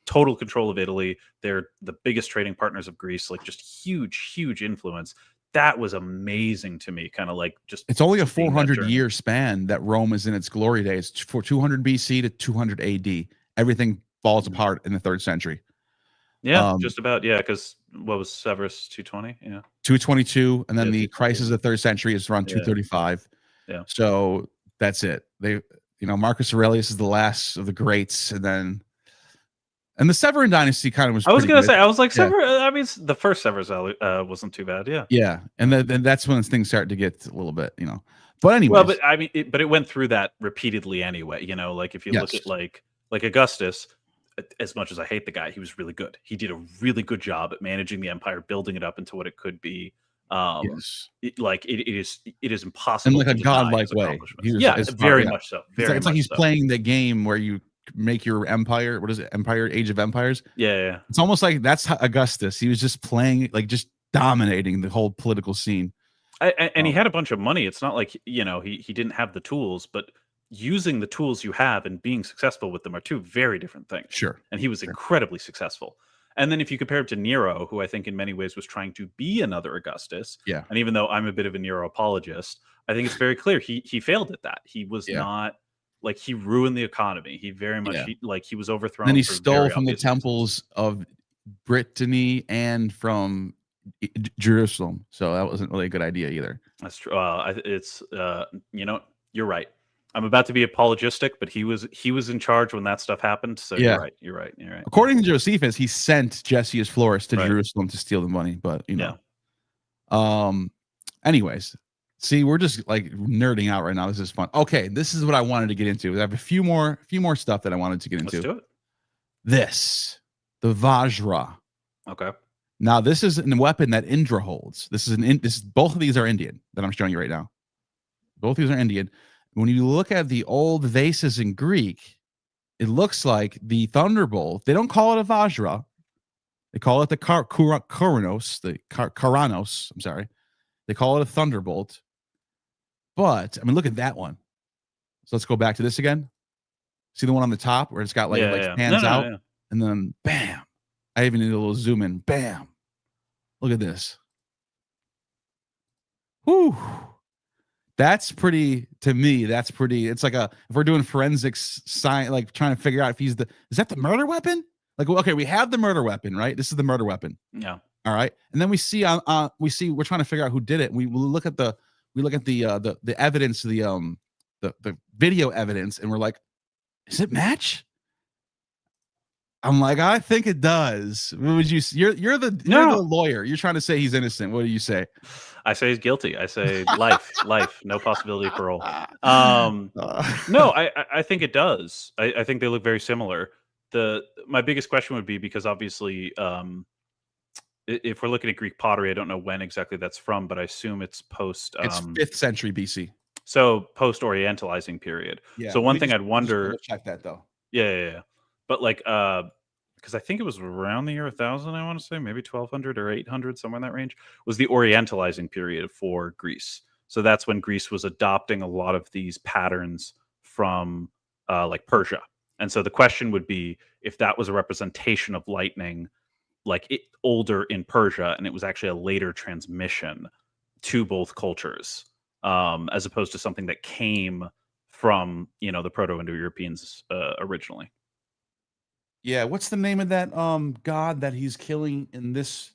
D: total control of Italy. They're the biggest trading partners of Greece, like just huge influence. That was amazing to me. Kind of like just
C: it's only a 400-year span that Rome is in its glory days. For 200 BC to 200 AD, everything falls apart in the 3rd century.
D: Yeah, just about. Yeah, because what was Severus 220? Yeah,
C: 222, and then the crisis of the 3rd century is around 235.
D: Yeah,
C: so that's it. Marcus Aurelius is the last of the greats, and the Severan dynasty kind of was.
D: I was gonna say, I was like, Severus. I mean, the first Severus wasn't too bad. Yeah,
C: and then that's when things started to get a little bit, But anyway,
D: well, but I mean, it went through that repeatedly anyway. Like if you look at like Augustus. As much as I hate the guy, he was really good. He did a really good job at managing the empire, building it up into what it could be. It is impossible
C: in like a godlike way.
D: Very much so.
C: It's like he's playing the game where you make your empire. What is it? Age of Empires.
D: Yeah.
C: It's almost like that's Augustus. He was just playing, like just dominating the whole political scene.
D: And he had a bunch of money. It's not like he didn't have the tools, but using the tools you have and being successful with them are two very different things.
C: Sure.
D: And he was incredibly successful. And then if you compare it to Nero, who I think in many ways was trying to be another Augustus.
C: Yeah.
D: And even though I'm a bit of a Nero apologist, I think it's very clear he failed at that. He was not like, he ruined the economy. He very much he was overthrown.
C: And he stole from the temples of Brittany and from Jerusalem. So that wasn't really a good idea either.
D: That's true. It's you're right. I'm about to be apologistic, but he was in charge when that stuff happened. So you're right.
C: According to Josephus, he sent Jessius Florus to Jerusalem to steal the money, but anyways, see, we're just like nerding out right now. This is fun. Okay, this is what I wanted to get into. I have a few more stuff that I wanted to get into.
D: Let's do it.
C: The Vajra.
D: Okay.
C: Now this is a weapon that Indra holds. Both of these are Indian that I'm showing you right now. Both of these are Indian. When you look at the old vases in Greek, it looks like the thunderbolt. They don't call it a Vajra. They call it the Karanos. I'm sorry. They call it a thunderbolt. But, I mean, look at that one. So let's go back to this again. See the one on the top where it's got hands out? And then, bam. I even need a little zoom in. Bam. Look at this. Whew. That's pretty, to me, it's like if we're doing forensics science, like trying to figure out if is that the murder weapon? Like, well, okay, we have the murder weapon, right? This is the murder weapon.
D: Yeah.
C: All right. And then we're trying to figure out who did it. We look at the evidence, the the video evidence, and we're like, does it match? I'm like, I think it does. What would you? You're the lawyer. You're trying to say he's innocent. What do you say?
D: I say he's guilty. I say life, no possibility of parole. No, I think it does. I think they look very similar. My biggest question would be, because obviously, if we're looking at Greek pottery, I don't know when exactly that's from, but I assume it's post.
C: It's 5th century BC.
D: So post Orientalizing period.
C: Yeah.
D: So one thing I'd wonder.
C: Check that though.
D: Yeah. But like, because I think it was around the year 1000, I want to say, maybe 1200 or 800, somewhere in that range, was the Orientalizing period for Greece. So that's when Greece was adopting a lot of these patterns from like Persia. And so the question would be if that was a representation of lightning, like older in Persia, and it was actually a later transmission to both cultures, as opposed to something that came from, the Proto-Indo Europeans originally.
C: Yeah, what's the name of that god that he's killing in this?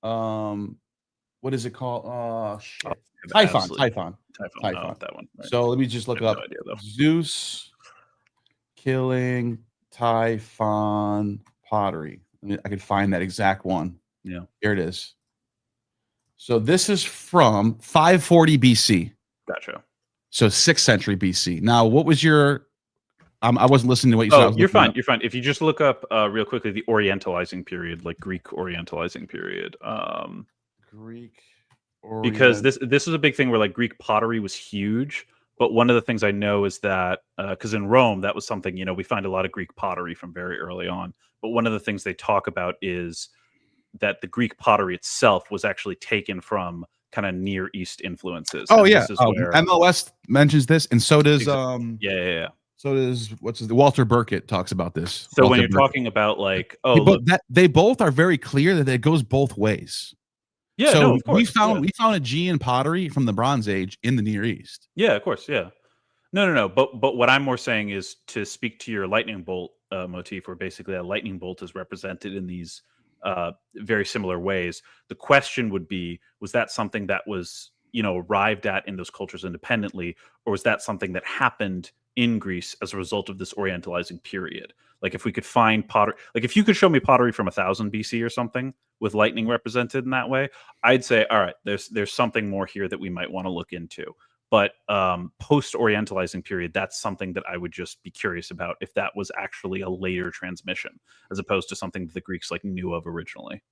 C: What is it called? Shit. Typhon.
D: Typhon. Oh, that one. Right.
C: So let me just look up Zeus killing Typhon pottery. I can find that exact one.
D: Yeah,
C: here it is. So this is from 540 BC.
D: Gotcha.
C: So 6th century BC. Now, what was your? I wasn't listening to what you said.
D: Oh, you're fine. You're fine. If you just look up real quickly the Orientalizing period, like Greek Orientalizing period.
C: Greek.
D: Because this is a big thing where like Greek pottery was huge. But one of the things I know is that because in Rome, that was something, we find a lot of Greek pottery from very early on. But one of the things they talk about is that the Greek pottery itself was actually taken from kind of Near East influences.
C: Oh,
D: and
C: yeah.
D: This is where,
C: MLS mentions this, and so does
D: yeah.
C: So does Walter Burkett talks about this.
D: So
C: Walter
D: when you're
C: Burkett.
D: talking about like,
C: they both are very clear that it goes both ways.
D: Yeah,
C: so
D: no, of course,
C: we found Aegean pottery from the Bronze Age in the Near East.
D: Yeah, of course, yeah. No. But what I'm more saying is to speak to your lightning bolt motif, where basically a lightning bolt is represented in these very similar ways. The question would be, was that something that was arrived at in those cultures independently, or was that something that happened in Greece as a result of this Orientalizing period? Like if we could find pottery, like if you could show me pottery from 1000 BC or something with lightning represented in that way, I'd say, all right, there's something more here that we might want to look into. But post-Orientalizing period, that's something that I would just be curious about if that was actually a later transmission, as opposed to something that the Greeks like knew of originally.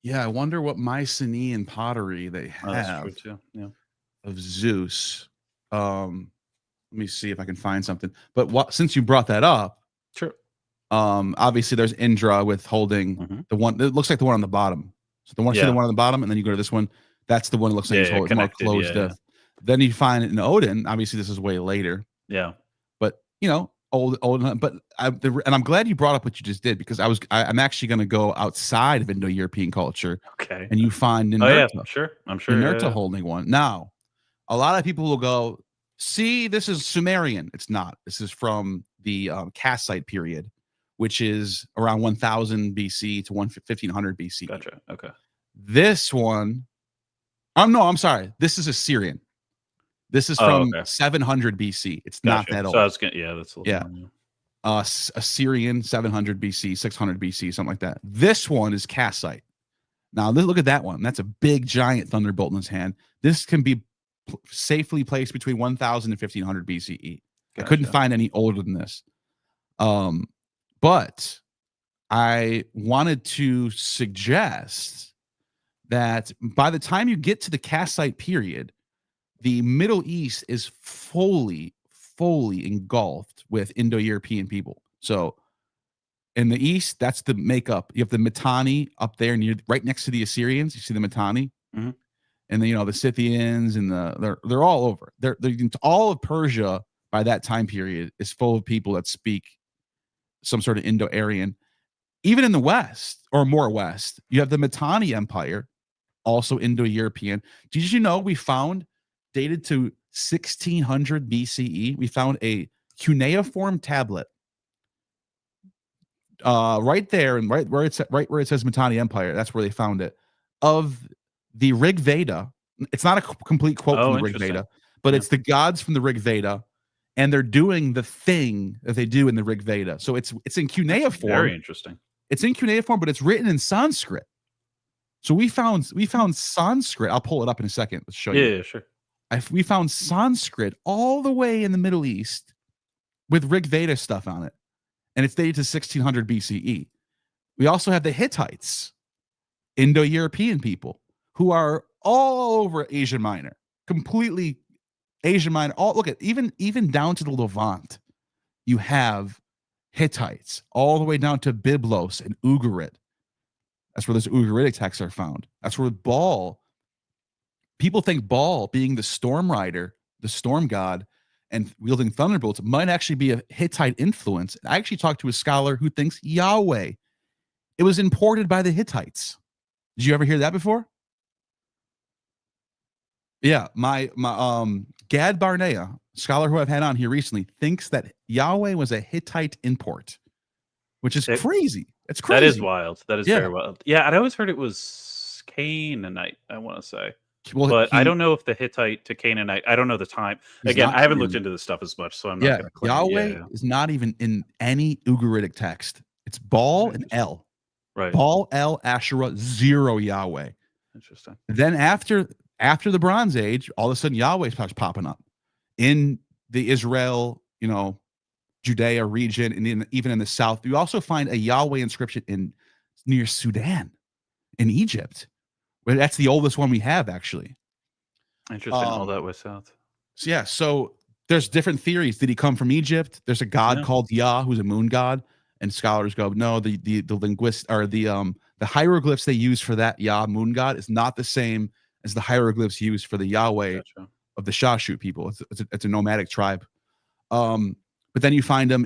C: Yeah, I wonder what Mycenaean pottery they have
D: that's true too. Yeah.
C: of Zeus. Let me see if I can find something. But since you brought that up,
D: sure.
C: Obviously there's Indra with holding the one. It looks like the one on the bottom. So the one, see the one on the bottom, and then you go to this one. That's the one that looks like it's holding more closed. Then you find it in Odin. Obviously, this is way later.
D: Yeah,
C: but old. But I'm glad you brought up what you just did, because I'm actually going to go outside of Indo-European culture.
D: Okay.
C: And you find Ninurta.
D: Oh, yeah, sure. I'm sure
C: Ninurta holding one. Now, a lot of people will go, see, this is Sumerian. It's not. This is from the Kassite period, which is around 1000 BC to 1500 BC.
D: Gotcha. Okay.
C: This one, no, I'm sorry. This is Assyrian. This is from 700 BC. It's not that old.
D: So I was gonna, that's a little more.
C: Assyrian 700 BC, 600 BC, something like that. This one is Kassite. Now look at that one. That's a big giant thunderbolt in his hand. This can be safely placed between 1000 and 1500 BCE. Gotcha. I couldn't find any older than this. But I wanted to suggest that by the time you get to the Kassite period, the Middle East is fully engulfed with Indo-European people. So in the East, that's the makeup. You have the Mitanni up there, and right next to the Assyrians. You see the Mitanni, and then the Scythians, and they're all over. They're all of Persia by that time period is full of people that speak some sort of Indo-Aryan. Even in the West, or more West, you have the Mitanni Empire, also Indo-European. Did you know we found, dated to 1600 BCE, we found a cuneiform tablet right there, and right where it says Mitanni Empire. That's where they found it, of the Rig Veda. It's not a complete quote from the Rig Veda, but it's the gods from the Rig Veda, and they're doing the thing that they do in the Rig Veda. So it's in cuneiform.
D: Very interesting.
C: It's in cuneiform, but it's written in Sanskrit. So we found Sanskrit. I'll pull it up in a second. Let's show you.
D: Yeah, sure.
C: We found Sanskrit all the way in the Middle East with Rig Veda stuff on it, and it's dated to 1600 BCE. We also have the Hittites, Indo-European people, who are all over Asia Minor, completely Asia Minor. Look at even down to the Levant. You have Hittites all the way down to Byblos and Ugarit. That's where those Ugaritic texts are found. That's where Baal. People think Baal, being the storm rider, the storm god, and wielding thunderbolts, might actually be a Hittite influence. I actually talked to a scholar who thinks Yahweh, it was imported by the Hittites. Did you ever hear that before? Yeah, my Gad Barnea, scholar who I've had on here recently, thinks that Yahweh was a Hittite import, which is crazy. It's crazy.
D: That is wild. That is very wild. Yeah, I'd always heard it was Canaanite, I want to say. Well, but I don't know if the Hittite to Canaanite, I don't know the time. Again, I haven't looked into this stuff as much, so I'm not going to claim.
C: Yahweh is not even in any Ugaritic text. It's Baal and El.
D: Right.
C: Baal, El, Asherah, 0 Yahweh.
D: Interesting.
C: Then after the Bronze Age, all of a sudden Yahweh starts popping up in the Israel, Judea region, and even in the south. You also find a Yahweh inscription near Sudan, in Egypt. Well, that's the oldest one we have, actually.
D: Interesting. All that way south.
C: So there's different theories. Did he come from Egypt? There's a god called Yah, who's a moon god, and scholars go, no, the linguists or the hieroglyphs they use for that Yah moon god is not the same as the hieroglyphs used for the Yahweh of the Shashut people. It's a nomadic tribe. But then you find them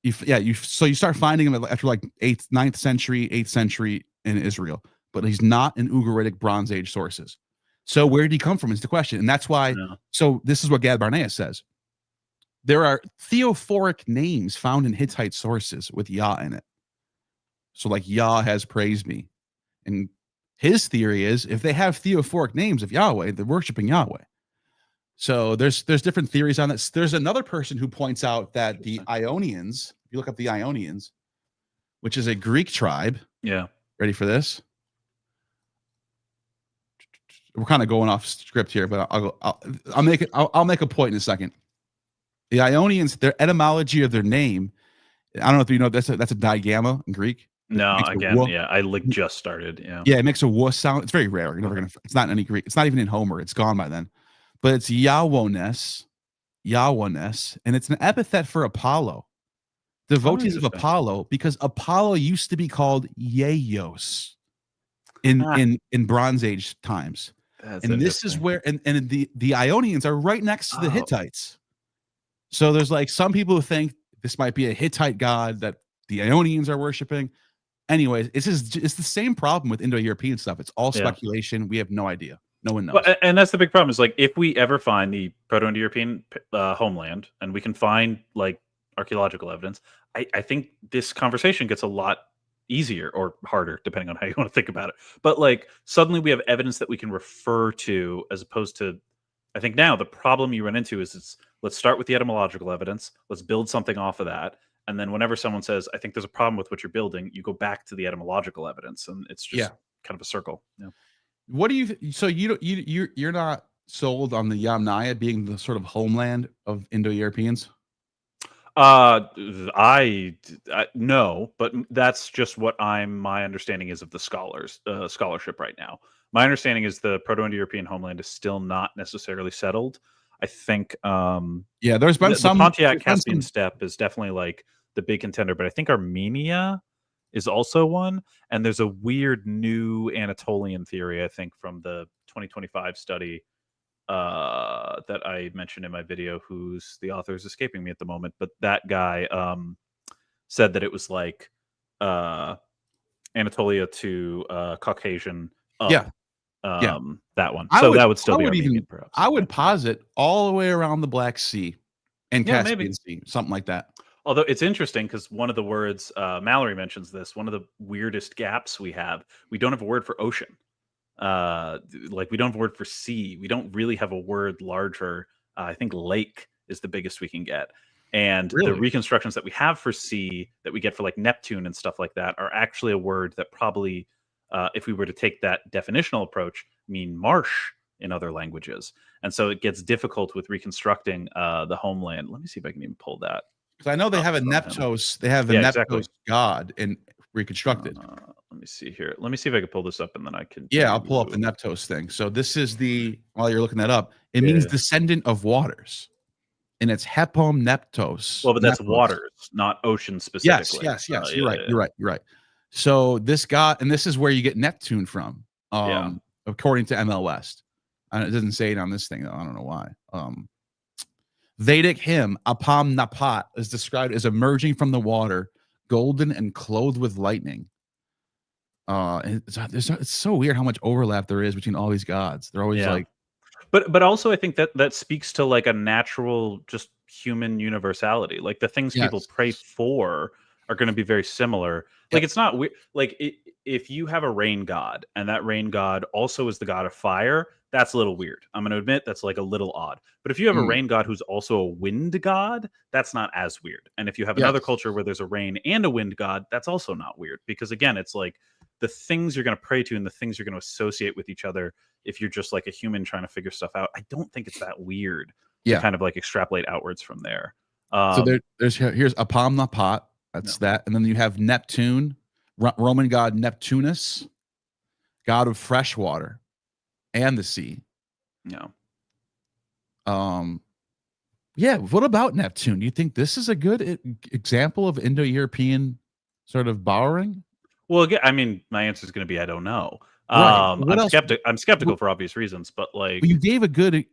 C: so you start finding him after like 9th century, 8th century in Israel, but he's not in Ugaritic Bronze Age sources. So where did he come from is the question. And that's why, so this is what Gad Barnea says. There are theophoric names found in Hittite sources with Yah in it. So like Yah has praised me. And his theory is if they have theophoric names of Yahweh, they're worshiping Yahweh. So there's different theories on this. There's another person who points out that the Ionians, if you look up the Ionians, which is a Greek tribe.
D: Yeah.
C: Ready for this? We're kind of going off script here, but I'll make a point in a second. The Ionians, their etymology of their name, I don't know if you know that's a digamma in Greek.
D: No, again, I just started.
C: Yeah, it makes a wuh sound. It's very rare. You're never gonna. It's not in any Greek. It's not even in Homer. It's gone by then. But it's Yahwoness, and it's an epithet for Apollo, devotees of Apollo, because Apollo used to be called Yeos in Bronze Age times. And this is where and the Ionians are right next to the Hittites. So there's like some people who think this might be a Hittite god that the Ionians are worshiping. Anyways, it's the same problem with Indo-European stuff. It's all speculation. We have no idea. No one knows.
D: Well, and that's the big problem is like if we ever find the Proto-Indo-European homeland and we can find like archaeological evidence, I think this conversation gets a lot easier or harder depending on how you want to think about it. But like suddenly we have evidence that we can refer to as opposed to, I think now the problem you run into is let's start with the etymological evidence. Let's build something off of that. And then whenever someone says, I think there's a problem with what you're building, you go back to the etymological evidence, and it's just kind of a circle. Yeah. What do you? So you're not sold on the Yamnaya being the sort of homeland of Indo-Europeans? I no, but that's just what my understanding is of the scholarship right now. My understanding is the Proto-Indo-European homeland is still not necessarily settled. I think
C: there's been some
D: the Pontiac-Caspian steppe is definitely like the big contender, but I think Armenia is also one, and there's a weird new Anatolian theory I think from the 2025 study that I mentioned in my video, who's the author is escaping me at the moment, but that guy said that it was like Anatolia to Caucasian up. That one. That would still be Armenian, perhaps.
C: I would posit all the way around the Black Sea and Caspian Sea, something like that.
D: Although it's interesting because one of the words Mallory mentions this, one of the weirdest gaps we don't have a word for ocean. Like we don't have a word for sea. We don't really have a word larger. I think lake is the biggest we can get. And the
C: Really?
D: reconstructions that we have for sea that we get for like Neptune and stuff like that are actually a word that probably, if we were to take that definitional approach, mean marsh in other languages. And so it gets difficult with reconstructing the homeland. Let me see if I can even pull that.
C: Because I know they have a
D: from him.
C: Neptos. They have a
D: Yeah,
C: Neptos
D: exactly.
C: god in Reconstructed.
D: Let me see here. Let me see if I can pull this up and then I can.
C: Yeah, I'll pull up the Neptos thing. So this is while you're looking that up, it
D: Yeah.
C: means descendant of waters. And it's Hepom Neptos.
D: Well, but that's
C: Neptos.
D: waters, not ocean specifically.
C: Yes.
D: Yeah,
C: You're right. So this god, and this is where you get Neptune from, according to ML West. And it doesn't say it on this thing, though. I don't know why. Vedic hymn, Apam Napat, is described as emerging from the water, golden and clothed with lightning. It's so weird how much overlap there is between all these gods. They're always like,
D: but also I think that speaks to like a natural, just human universality. Like the things people pray for are going to be very similar. Like it's not weird. Like if you have a rain god and that rain god also is the god of fire, that's a little weird. I'm going to admit that's like a little odd. But if you have a rain god who's also a wind god, that's not as weird. And if you have another culture where there's a rain and a wind god, that's also not weird. Because again, it's like the things you're going to pray to and the things you're going to associate with each other. If you're just like a human trying to figure stuff out, I don't think it's that weird to kind of like extrapolate outwards from there.
C: So here's Apam Napat. That's that. And then you have Neptune, Roman god Neptunus, god of fresh water and the sea.
D: No.
C: Yeah. What about Neptune? Do you think this is a good example of Indo-European sort of borrowing?
D: Well, again, I mean, my answer is going to be I don't know.
C: Right.
D: I'm skeptical for obvious reasons, but like
C: you give a good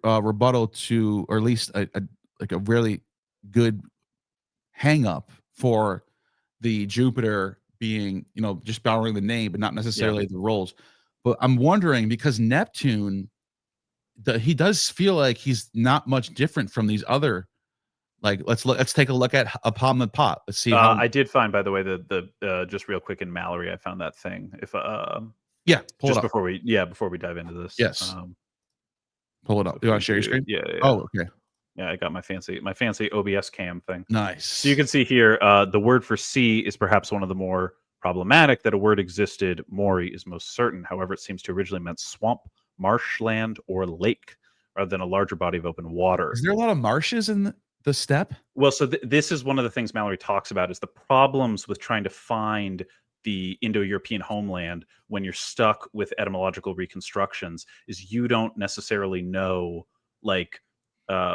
C: rebuttal to, or at least a really good hang up for the Jupiter being, just borrowing the name, but not necessarily the roles. But I'm wondering, because Neptune, he does feel like he's not much different from these other. Like let's take a look at Apam Napat. Let's see.
D: I did find, by the way, the just real quick in Mallory, I found that thing. If
C: pull
D: just
C: it up.
D: before we dive into this.
C: Yes. Pull it up. You want to share your screen?
D: Yeah.
C: Oh, okay.
D: Yeah, I got my fancy OBS cam thing.
C: Nice.
D: So you can see here, the word for sea is perhaps one of the more problematic. That a word existed, Mori, is most certain. However, it seems to originally meant swamp, marshland, or lake, rather than a larger body of open water.
C: Is there a lot of marshes in the steppe?
D: Well, so this is one of the things Mallory talks about, is the problems with trying to find the Indo-European homeland when you're stuck with etymological reconstructions, is you don't necessarily know like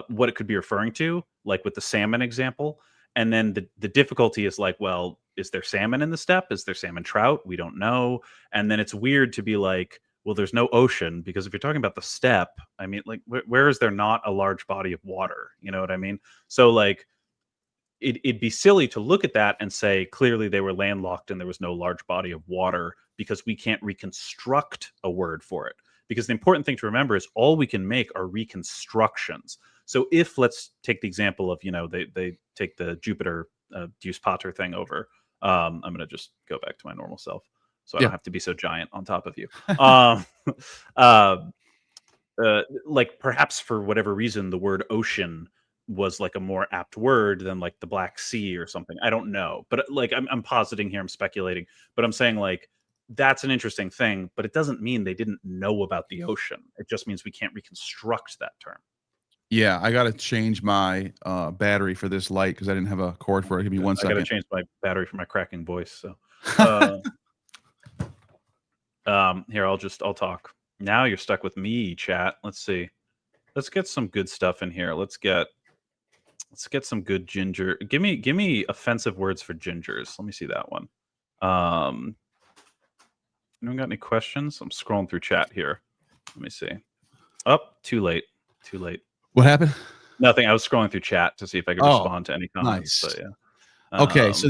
D: what it could be referring to, like with the salmon example. And then the difficulty is like, well, is there salmon in the steppe? Is there salmon trout? We don't know. And then it's weird to be like, well, there's no ocean, because if you're talking about the steppe, I mean, like, where is there not a large body of water? You know what I mean? So like, it'd be silly to look at that and say, clearly they were landlocked and there was no large body of water, because we can't reconstruct a word for it. Because the important thing to remember is all we can make are reconstructions. So if, let's take the example of, they take the Jupiter Deus Pater thing over. I'm going to just go back to my normal self, so I don't have to be so giant on top of you. Like perhaps for whatever reason, the word ocean was like a more apt word than like the Black Sea or something. I don't know, but like I'm positing here, I'm speculating, but I'm saying like that's an interesting thing, but it doesn't mean they didn't know about the ocean. It just means we can't reconstruct that term.
C: Yeah, I got to change my battery for this light because I didn't have a cord for it. Give me 1 second.
D: I got to change my battery for my cracking voice. So here, I'll talk. Now you're stuck with me, chat. Let's see. Let's get some good stuff in here. Let's get some good ginger. Give me offensive words for gingers. Let me see that one. Anyone got any questions? I'm scrolling through chat here. Let me see. Too late.
C: What happened?
D: Nothing. I was scrolling through chat to see if I could respond to any comments.
C: Nice.
D: But yeah.
C: Okay, so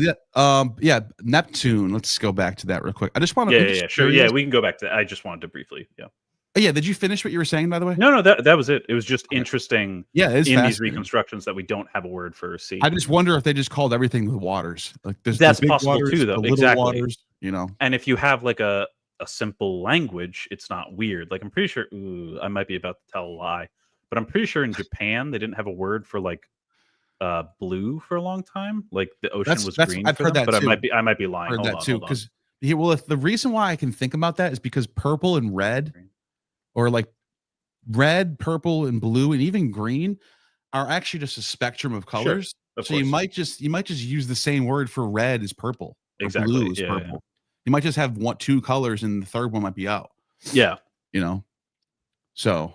C: Neptune. Let's go back to that real quick. I just want to.
D: Yeah, sure. Yeah, we can go back to that. I just wanted to briefly. Yeah.
C: Yeah. Did you finish what you were saying, by the way?
D: No. That was it. It was just interesting.
C: Yeah, it's
D: in these reconstructions that we don't have a word for sea.
C: I just wonder if they just called everything the waters. Like
D: that's possible
C: waters,
D: too, though.
C: The little
D: exactly.
C: Waters,
D: And if you have like a a simple language, it's not weird. Like I'm pretty sure. Ooh, I might be about to tell a lie, but I'm pretty sure in Japan they didn't have a word for like blue for a long time. Like the ocean was green
C: I've
D: for
C: heard
D: them.
C: that
D: But
C: too.
D: I might be lying.
C: Heard
D: Hold
C: that
D: on,
C: too.
D: hold on.
C: Because well, if the reason why I can think about that is because purple and red,
D: Green.
C: or like red, purple, and blue, and even green are actually just a spectrum of colors.
D: of
C: So you
D: course.
C: might just use the same word for red as purple, or
D: Exactly.
C: blue as
D: Yeah,
C: purple.
D: yeah.
C: You might just have two colors, and the third one might be out.
D: Yeah.
C: You know. So,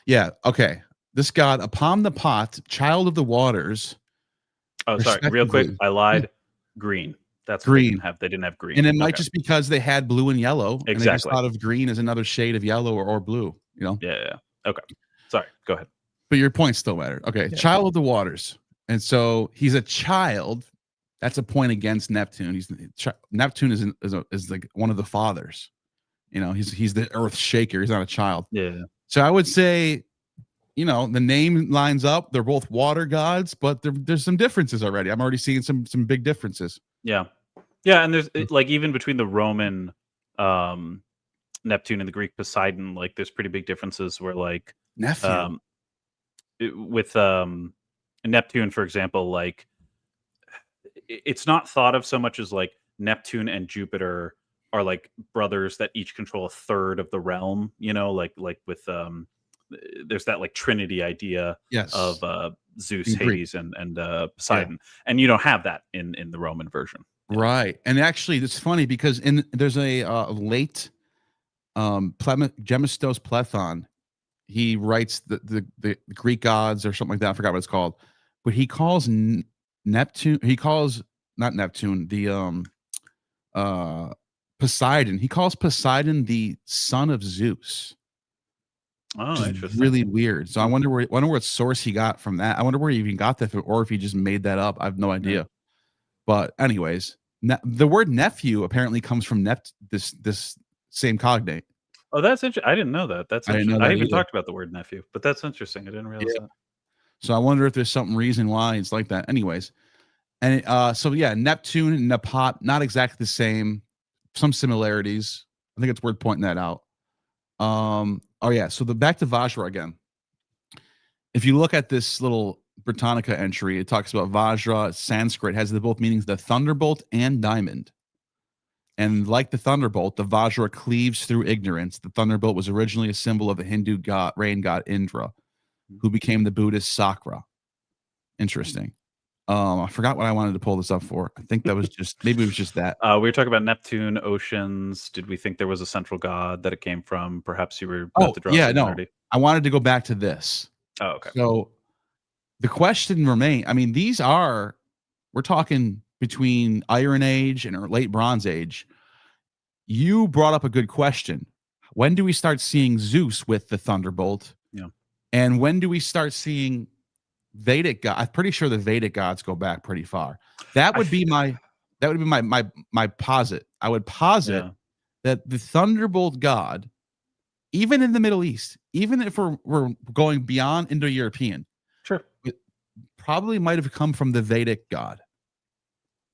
C: yeah. Okay. This god, upon the pot, child of the waters.
D: Oh, sorry. Real quick,
C: respectively.
D: I lied. Green. That's what
C: Green.
D: they didn't have green.
C: And it might
D: Okay.
C: just because they had blue and yellow, and they just
D: Exactly.
C: thought of green as another shade of yellow or blue. You know.
D: Yeah, yeah. Okay. Sorry. Go ahead.
C: But your point still mattered. Okay,
D: Yeah.
C: child of the waters, and so he's a child. That's a point against Neptune. Neptune is like one of the fathers. You know, he's the earth shaker. He's not a child.
D: Yeah.
C: So I would say, you know, the name lines up. They're both water gods, but there's some differences already. I'm already seeing some big differences.
D: Yeah. Yeah, and there's like even between the Roman Neptune and the Greek Poseidon, like there's pretty big differences where like
C: Nephew.
D: with Neptune, for example, like it's not thought of so much as like Neptune and Jupiter are like brothers that each control a third of the realm, you know, like with there's that like Trinity idea
C: Yes.
D: of Zeus,
C: In Greek.
D: Hades, and Poseidon, and you don't have that in the Roman version. Yeah.
C: Right. And actually it's funny because there's a late Gemistos Plethon. He writes the Greek gods or something like that. I forgot what it's called, but he calls Neptune. He calls not Neptune, the Poseidon. He calls Poseidon the son of Zeus.
D: Oh, interesting.
C: Really weird. So I wonder what source he got from that. I wonder where he even got that, or if he just made that up. I have no idea.
D: Yeah.
C: But anyways, the word nephew apparently comes from this same cognate.
D: Oh, that's interesting. I didn't know that. That's
C: I didn't
D: interesting.
C: know that
D: I even
C: either.
D: talked about the word nephew, but that's interesting. I didn't realize that.
C: So I wonder if there's some reason why it's like that. Anyways, and so yeah, Neptune and Nepot, not exactly the same. Some similarities. I think it's worth pointing that out. Oh yeah, so back to Vajra again. If you look at this little Britannica entry, it talks about Vajra. Sanskrit has both meanings, the thunderbolt and diamond. And like the thunderbolt, the Vajra cleaves through ignorance. The thunderbolt was originally a symbol of the Hindu rain god Indra, who became the Buddhist Sakra. Interesting. I forgot what I wanted to pull this up for. I think that was maybe it was just that.
D: We were talking about Neptune, oceans. Did we think there was a central god that it came from? Perhaps you were about to draw similarity.
C: I wanted to go back to this.
D: Oh, okay.
C: So the question remains. I mean, we're talking between Iron Age and late Bronze Age. You brought up a good question. When do we start seeing Zeus with the thunderbolt?
D: Yeah.
C: And when do we start seeing Vedic god? I'm pretty sure the Vedic gods go back pretty far. That would be my posit. I would posit that the thunderbolt god, even in the Middle East, even if we're going beyond Indo-European,
D: sure,
C: it probably might have come from the Vedic god,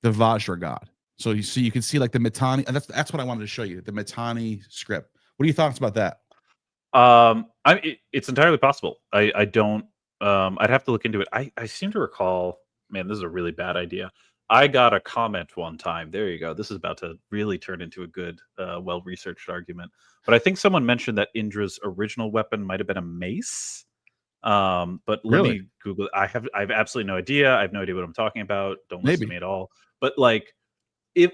C: the Vajra god. So you can see like the Mitanni. That's what I wanted to show you, the Mitanni script. What are your thoughts about that?
D: It's entirely possible. I don't. I'd have to look into it. I seem to recall. Man, this is a really bad idea. I got a comment one time. There you go. This is about to really turn into a good, well-researched argument. But I think someone mentioned that Indra's original weapon might have been a mace. But let me Google it. I have absolutely no idea. I have no idea what I'm talking about. Don't listen to me at all. But like,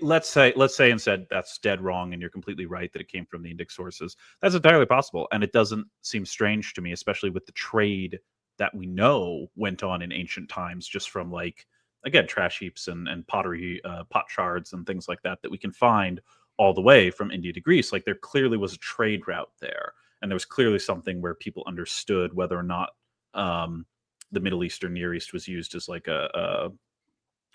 D: let's say instead that's dead wrong, and you're completely right that it came from the Indic sources. That's entirely possible, and it doesn't seem strange to me, especially with the trade that we know went on in ancient times, just from like, again, trash heaps and pottery, pot shards and things like that we can find all the way from India to Greece. Like there clearly was a trade route there, and there was clearly something where people understood whether or not the Middle East or Near East was used as like a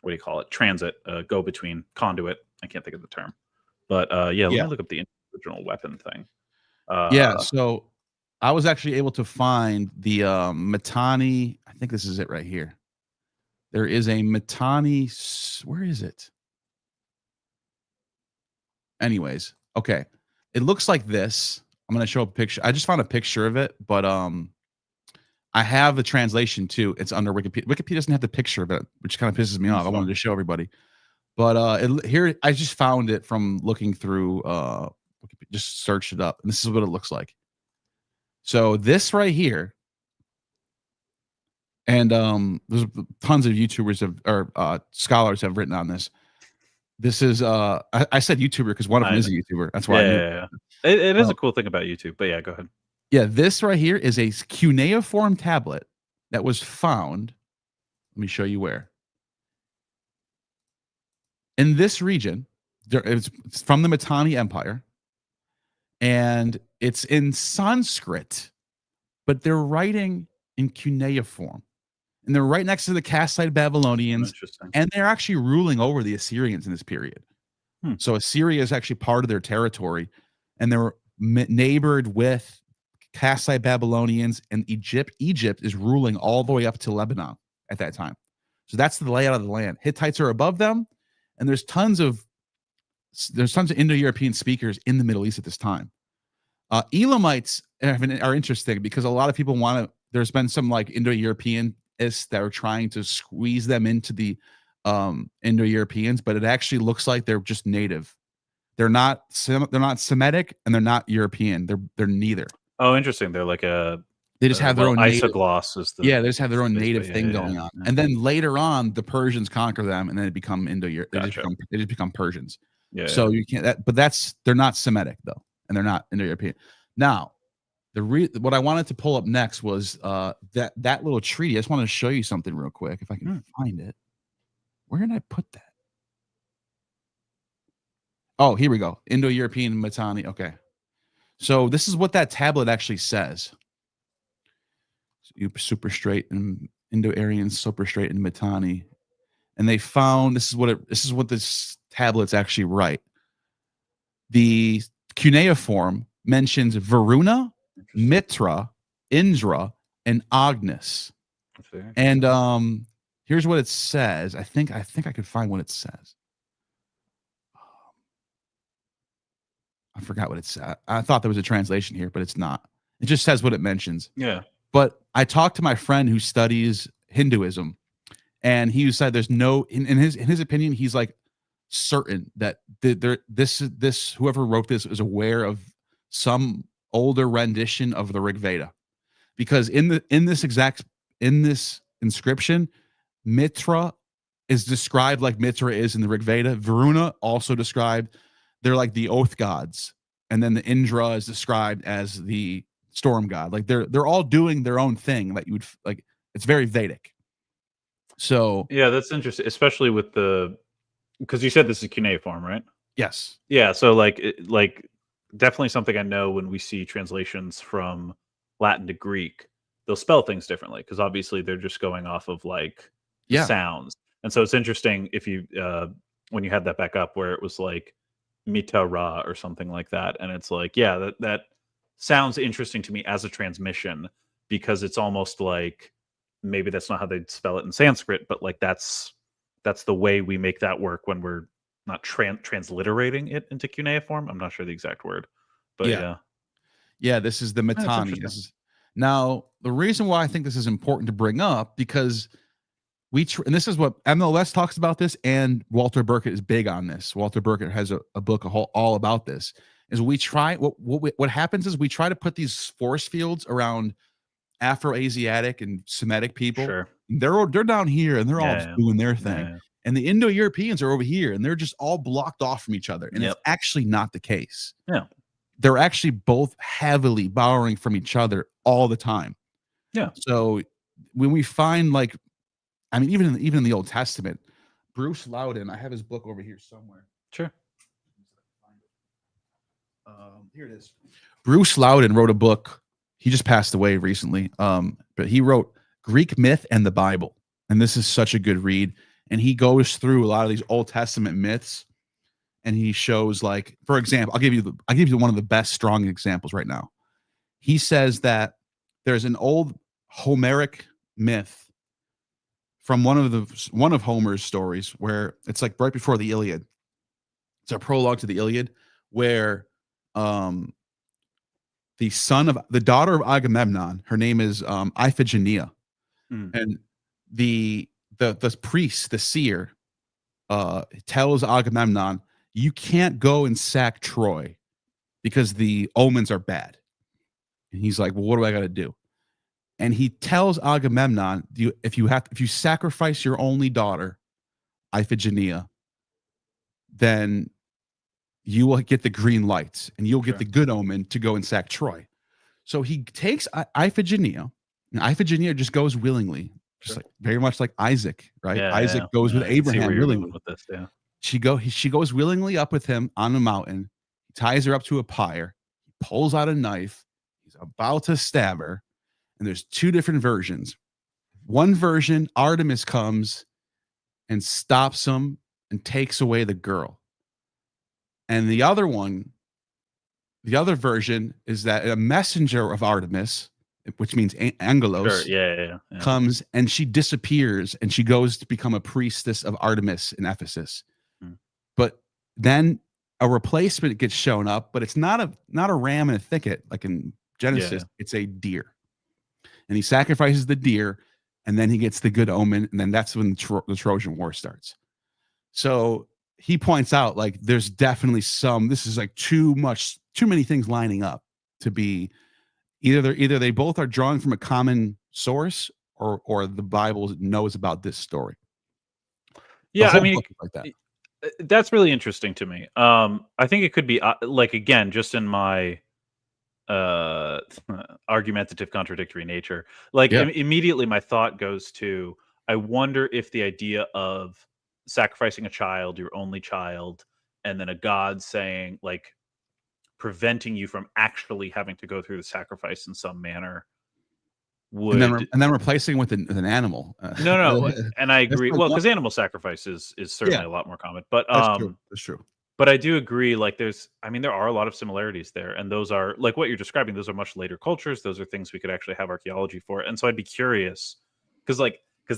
D: what do you call it? Transit, go between, conduit. I can't think of the term, but let me look up the original weapon thing.
C: So I was actually able to find the Mitanni. I think this is it right here. There is a Mitanni. Where is it? Anyways, Okay. It looks like this. I'm going to show a picture. I just found a picture of it, but I have the translation too. It's under Wikipedia. Wikipedia doesn't have the picture of it, which kind of pisses me off. I wanted to show everybody. But here, I just found it from looking through, just searched it up. And this is what it looks like. So this right here, and there's tons of YouTubers or scholars have written on this. This is I said YouTuber because one of them is a YouTuber. That's why I knew.
D: Yeah. It is a cool thing about YouTube. But yeah, go ahead.
C: Yeah, this right here is a cuneiform tablet that was found. Let me show you where. In this region, it's from the Mitanni Empire, and it's in Sanskrit, but they're writing in cuneiform. And they're right next to the Kassite Babylonians, and they're actually ruling over the Assyrians in this period. So Assyria is actually part of their territory, and they're neighbored with Kassite Babylonians, and Egypt is ruling all the way up to Lebanon at that time. So that's the layout of the land. Hittites are above them, and there's tons of Indo-European speakers in the Middle East at this time. Elamites are interesting because a lot of people want to. There's been some like Indo-Europeanists that are trying to squeeze them into the Indo-Europeans, but it actually looks like they're just native. They're not Semitic, and they're not European. They're neither.
D: Oh, interesting. They're like
C: they just have their own
D: isogloss.
C: They just have their own native thing going on. And then later on, the Persians conquer them, and then they become Indo-European. They just become Persians. So you can't. But they're not Semitic though, and they're not Indo-European. Now, what I wanted to pull up next was that little treaty. I just wanted to show you something real quick if I can find it. Where did I put that? Oh, here we go. Indo-European Mitanni. Okay. So this is what that tablet actually says. Super straight and Indo-Aryan super straight and Mitanni. And they found this is what this tablets actually write. The cuneiform mentions Varuna, Mitra, Indra, and Agnes. And here's what it says. I think I could find what it says. I forgot what it said. I thought there was a translation here, but it's not. It just says what it mentions.
D: Yeah.
C: But I talked to my friend who studies Hinduism, and he said there's no in his opinion, he's like certain that this whoever wrote this is aware of some older rendition of the Rig Veda, because in this inscription, Mitra is described like Mitra is in the Rig Veda. Varuna also described. They're like the oath gods, and then the Indra is described as the storm god. Like they're all doing their own thing that you would like. It's very Vedic. So
D: yeah, that's interesting, especially with because you said this is cuneiform, right?
C: Yes.
D: Yeah. So like definitely something I know when we see translations from Latin to Greek, they'll spell things differently because obviously they're just going off of like sounds. And so it's interesting if you when you had that back up where it was like Mitara or something like that, and it's like that sounds interesting to me as a transmission because it's almost like maybe that's not how they'd spell it in Sanskrit, but like that's the way we make that work when we're not transliterating it into cuneiform. I'm not sure the exact word, but
C: yeah, this is the Mitanni. Now the reason why I think this is important to bring up because and this is what MLS talks about this, and Walter Burkett is big on this. Walter Burkett has a book all about this. Is we try what happens is we try to put these force fields around Afro-Asiatic and Semitic people.
D: Sure.
C: They're down here and they're all just doing their thing. And the Indo-Europeans are over here and they're just all blocked off from each other. And it's actually not the case.
D: Yeah.
C: They're actually both heavily borrowing from each other all the time.
D: Yeah.
C: So when we find like, I mean, even in the Old Testament, Bruce Loudon, I have his book over here somewhere.
D: Sure.
C: Here it is. Bruce Loudon wrote a book. He just passed away recently. But he wrote Greek Myth and the Bible. And this is such a good read. And he goes through a lot of these Old Testament myths. And he shows, like, for example, I'll give you one of the best strong examples right now. He says that there's an old Homeric myth from one of Homer's stories where it's like right before the Iliad. It's a prologue to the Iliad, where the daughter of Agamemnon, her name is Iphigenia, and the priest, the seer, tells Agamemnon, you can't go and sack Troy because the omens are bad. And he's like, well, what do I got to do? And he tells Agamemnon, if you sacrifice your only daughter, Iphigenia, then you will get the green lights and you'll get the good omen to go and sack Troy. So he takes Iphigenia, and Iphigenia just goes willingly, just like very much like Isaac, right? Isaac goes with Abraham willingly.
D: With this,
C: She goes willingly up with him on the mountain. He ties her up to a pyre. He pulls out a knife. He's about to stab her. And there's two different versions. One version, Artemis comes and stops him and takes away the girl. And the other version is that a messenger of Artemis, which means Angelos, comes and she disappears and she goes to become a priestess of Artemis in Ephesus. But then a replacement gets shown up, but it's not a ram in a thicket like in Genesis. It's a deer. And he sacrifices the deer, and then he gets the good omen, and then that's when the Trojan War starts. So he points out, like, there's definitely this is like too many things lining up to be either they both are drawing from a common source or the Bible knows about this story.
D: Yeah, I mean, like that. That's really interesting to me. I think it could be like, again, just in my argumentative contradictory nature, like immediately my thought goes to, I wonder if the idea of sacrificing a child, your only child, and then a god saying, like, preventing you from actually having to go through the sacrifice in some manner would,
C: and then replacing with an animal.
D: No, and I agree. Well, because animal sacrifice is certainly a lot more common, but
C: that's true.
D: But I do agree, like, there are a lot of similarities there, and those are, like what you're describing, those are much later cultures. Those are things we could actually have archaeology for. And so I'd be curious, because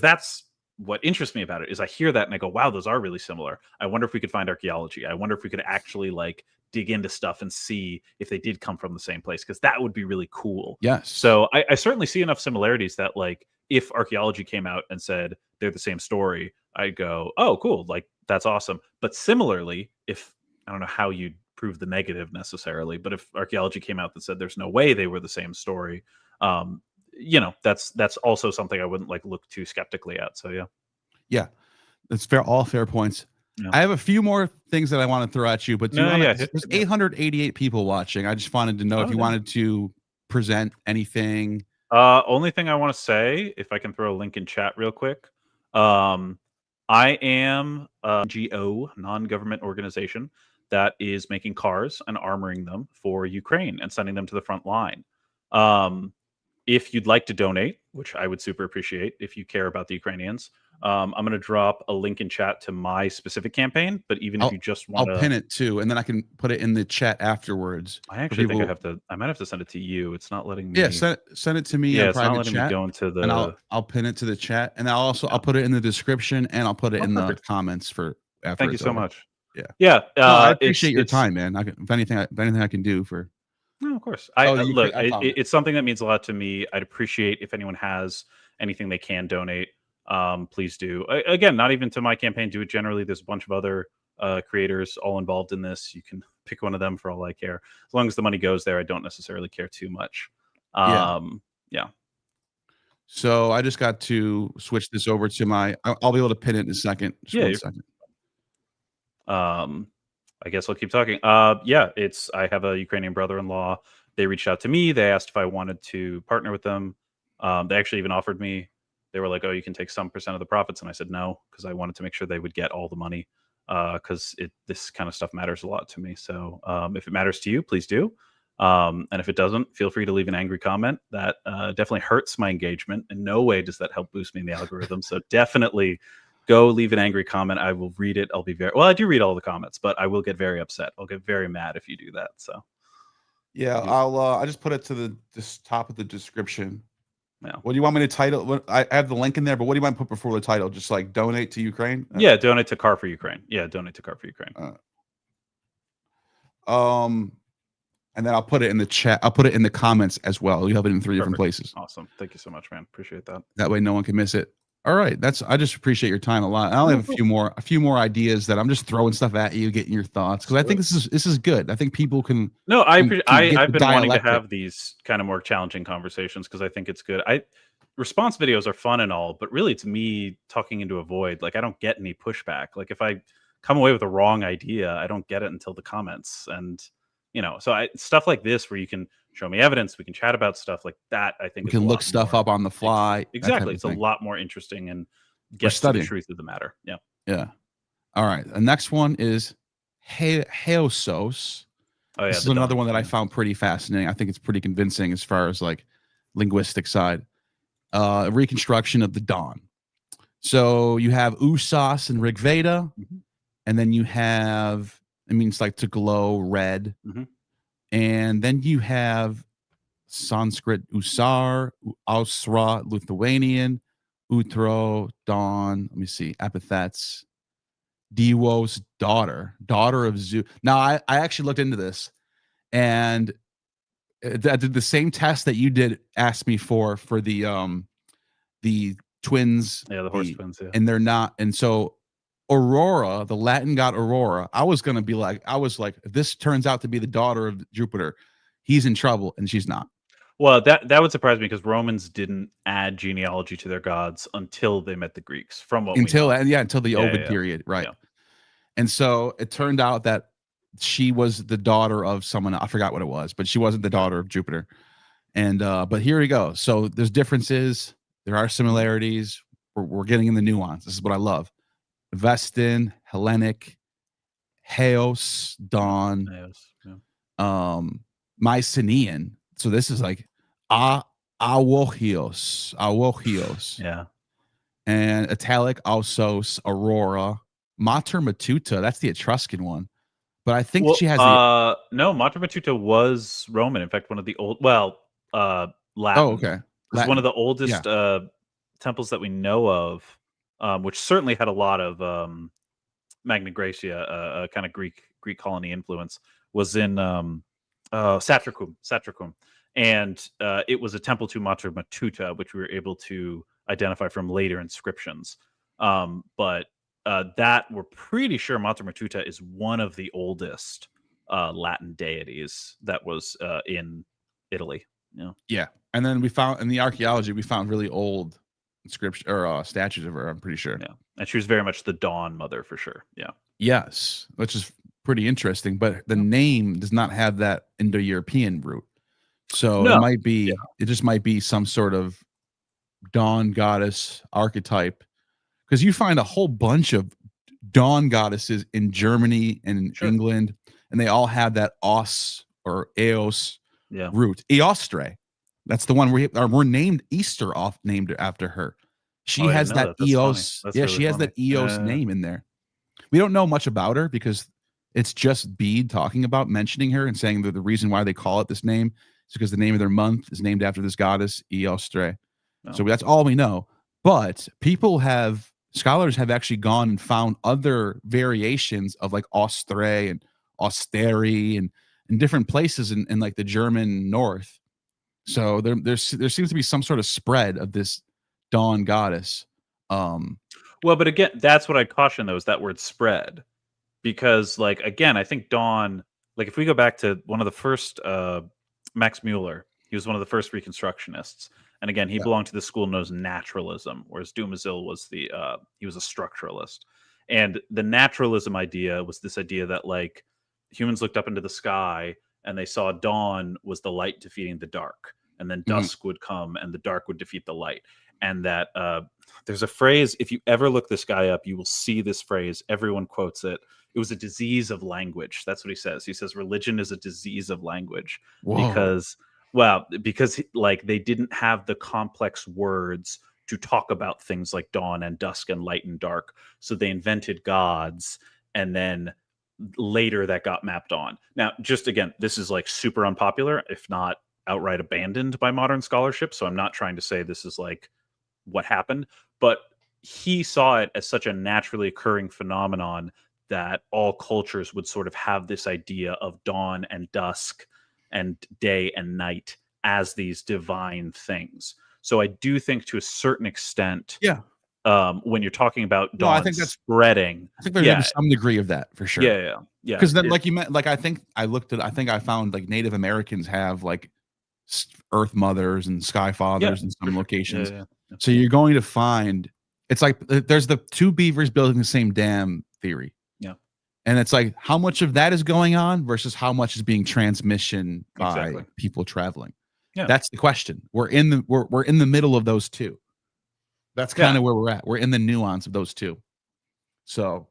D: that's what interests me about it, is I hear that and I go, wow, those are really similar. I wonder if we could find archaeology. I wonder if we could actually, like, dig into stuff and see if they did come from the same place, because that would be really cool.
C: Yes.
D: So I certainly see enough similarities that, like, if archaeology came out and said they're the same story, I'd go, oh, cool, like, that's awesome. But similarly, if I don't know how you'd prove the negative necessarily, but if archaeology came out that said there's no way they were the same story, that's also something I wouldn't, like, look too skeptically at. So
C: yeah, that's fair. All fair points. Yeah. I have a few more things that I want to throw at you, but there's 888 people watching. I just wanted to know if you wanted to present anything.
D: Only thing I want to say, if I can throw a link in chat real quick. I am a NGO, non-government organization, that is making cars and armoring them for Ukraine and sending them to the front line. If you'd like to donate, which I would super appreciate if you care about the Ukrainians, I'm going to drop a link in chat to my specific campaign. But even if you just want to,
C: I'll pin it too, and then I can put it in the chat afterwards.
D: I actually think I might have to send it to you. It's not letting me.
C: Yeah, send it to me.
D: Yeah, it's not letting me go into the.
C: And I'll pin it to the chat, and I'll put it in the description, and I'll put it in the comments for after.
D: Thank you so much.
C: Yeah. I appreciate your time, man. If anything I can do for.
D: No, of course. Look, it's something that means a lot to me. I'd appreciate if anyone has anything they can donate. Please do. Again, not even to my campaign. Do it generally. There's a bunch of other creators all involved in this. You can pick one of them for all I care. As long as the money goes there, I don't necessarily care too much. Yeah.
C: So I just got to switch this over to my. I'll be able to pin it in a second. Just 1 second.
D: I guess I'll keep talking. I have a Ukrainian brother-in-law. They reached out to me. They asked if I wanted to partner with them. They actually even offered me. They were like, "Oh, you can take some % of the profits," and I said no, because I wanted to make sure they would get all the money, because this kind of stuff matters a lot to me. So if it matters to you, please do. And if it doesn't, feel free to leave an angry comment. That definitely hurts my engagement. In no way does that help boost me in the algorithm. So definitely go leave an angry comment. I will read it. I'll be I do read all the comments, but I will get very upset. I'll get very mad if you do that. So
C: yeah, I just put it to this top of the description.
D: Yeah.
C: What do you want me to title? I have the link in there, but what do you want to put before the title? Just like donate to Ukraine?
D: Yeah, donate to Car for Ukraine. Yeah, donate to Car for Ukraine.
C: And then I'll put it in the chat. I'll put it in the comments as well. You have it in 3 different places.
D: Awesome. Thank you so much, man. Appreciate that.
C: That way no one can miss it. All right. I just appreciate your time a lot. I only have a few more ideas that I'm just throwing stuff at you, getting your thoughts. Because I think this is good. I think people can.
D: No, I've been
C: dialectic.
D: wanting to have these kind of more challenging conversations because I think it's good. Response videos are fun and all, but really it's me talking into a void. Like I don't get any pushback. Like if I come away with a wrong idea, I don't get it until the comments. And so stuff like this where you can show me evidence, we can chat about stuff like that. I think
C: we can look stuff up on the fly.
D: Exactly. It's a lot more interesting and gets to the truth of the matter. Yeah.
C: Yeah. All right. The next one is Heosos.
D: Oh, yeah,
C: this is another one that I found pretty fascinating. I think it's pretty convincing as far as like linguistic side. Reconstruction of the dawn. So you have Usas and Rigveda, and then you have, it means like to glow red. And then you have Sanskrit Usar, Ausra, Lithuanian, Utro, dawn. Let me see, epithets. Diwo's daughter of Zeus. Now, I actually looked into this, and I did the same test that you did. Ask me for the twins.
D: Yeah, the horse twins. Yeah,
C: and they're not. And so, Aurora, the Latin god Aurora, I was like, if this turns out to be the daughter of Jupiter, he's in trouble, and she's not.
D: Well, that would surprise me because Romans didn't add genealogy to their gods until they met the Greeks. From what
C: until the Ovid period, right?
D: Yeah.
C: And so it turned out that she was the daughter of someone. I forgot what it was, but she wasn't the daughter of Jupiter. And but here we go. So there's differences. There are similarities. We're getting in the nuance. This is what I love. Vestin, Hellenic, Heos, dawn, Mycenaean. So this is like Awohios.
D: Yeah.
C: And Italic, Ausos, Aurora, Mater Matuta. That's the Etruscan one. But I think she has
D: no, Mater Matuta was Roman. In fact, one of the Latin.
C: Oh, okay.
D: It's one of the oldest temples that we know of, which certainly had a lot of Magna Graecia, kind of Greek colony influence, was in Satricum. And it was a temple to Mater Matuta, which we were able to identify from later inscriptions. But that we're pretty sure Mater Matuta is one of the oldest Latin deities that was in Italy.
C: Yeah. And then we found in the archaeology, we found really old inscription or statues of her, I'm pretty sure.
D: Yeah. And she was very much the dawn mother for sure. Yeah.
C: Yes. Which is pretty interesting. But the name does not have that Indo-European root. So it might be, it just might be some sort of dawn goddess archetype. Because you find a whole bunch of dawn goddesses in Germany and England, and they all have that os or eos root. Eostre. That's the one we're named Easter named after her. She has that eos. Yeah, she has that eos name in there. We don't know much about her because it's just Bede talking about mentioning her and saying that the reason why they call it this name is because the name of their month is named after this goddess, Eostre. So that's all we know. But scholars have actually gone and found other variations of like Ostre and Austeri and in different places in like the German north. So there seems to be some sort of spread of this dawn goddess.
D: Well, but again, that's what I caution though, is that word spread. Because like, again, I think dawn, like if we go back to one of the first, Max Mueller, he was one of the first Reconstructionists. And again, he belonged to the school known as naturalism, whereas Dumezil was he was a structuralist. And the naturalism idea was this idea that like humans looked up into the sky and they saw dawn was the light defeating the dark. And then dusk would come and the dark would defeat the light. And that there's a phrase, if you ever look this guy up, you will see this phrase. Everyone quotes it. It was a disease of language. That's what he says. He says religion is a disease of language.
C: Whoa.
D: Because like they didn't have the complex words to talk about things like dawn and dusk and light and dark. So they invented gods, and then later that got mapped on. Now, just again, this is like super unpopular, if not outright abandoned by modern scholarship. So I'm not trying to say this is like what happened, but he saw it as such a naturally occurring phenomenon that all cultures would sort of have this idea of dawn and dusk and day and night as these divine things. So I do think to a certain extent,
C: Yeah.
D: when you're talking about
C: No, I
D: dawn
C: think that's-
D: spreading,
C: I think there's some degree of that for sure.
D: yeah.
C: Because then, like you meant, like I think I found like Native Americans have like Earth Mothers and Sky Fathers in some locations.
D: Yeah.
C: So you're going to find it's like there's the two beavers building the same dam theory.
D: Yeah.
C: And it's like how much of that is going on versus how much is being transmission by
D: Exactly.
C: people traveling.
D: Yeah.
C: That's the question. We're in the middle of those two. That's kind of where we're at. We're in the nuance of those two. So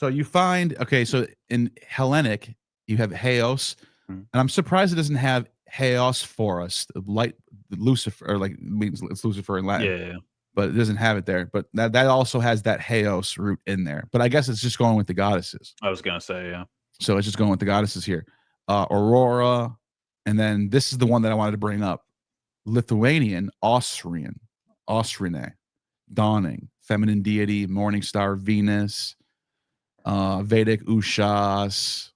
C: you find, okay, so in Hellenic, you have Heos, and I'm surprised it doesn't have Heos for us, the light, Lucifer, or like means it's Lucifer in Latin.
D: Yeah.
C: But it doesn't have it there. But that also has that Heos root in there. But I guess it's just going with the goddesses.
D: I was gonna say, yeah.
C: So it's just going with the goddesses here. Aurora, and then this is the one that I wanted to bring up. Lithuanian, Austrian, Austrine, dawning, feminine deity, morning star, Venus, Vedic Ushas,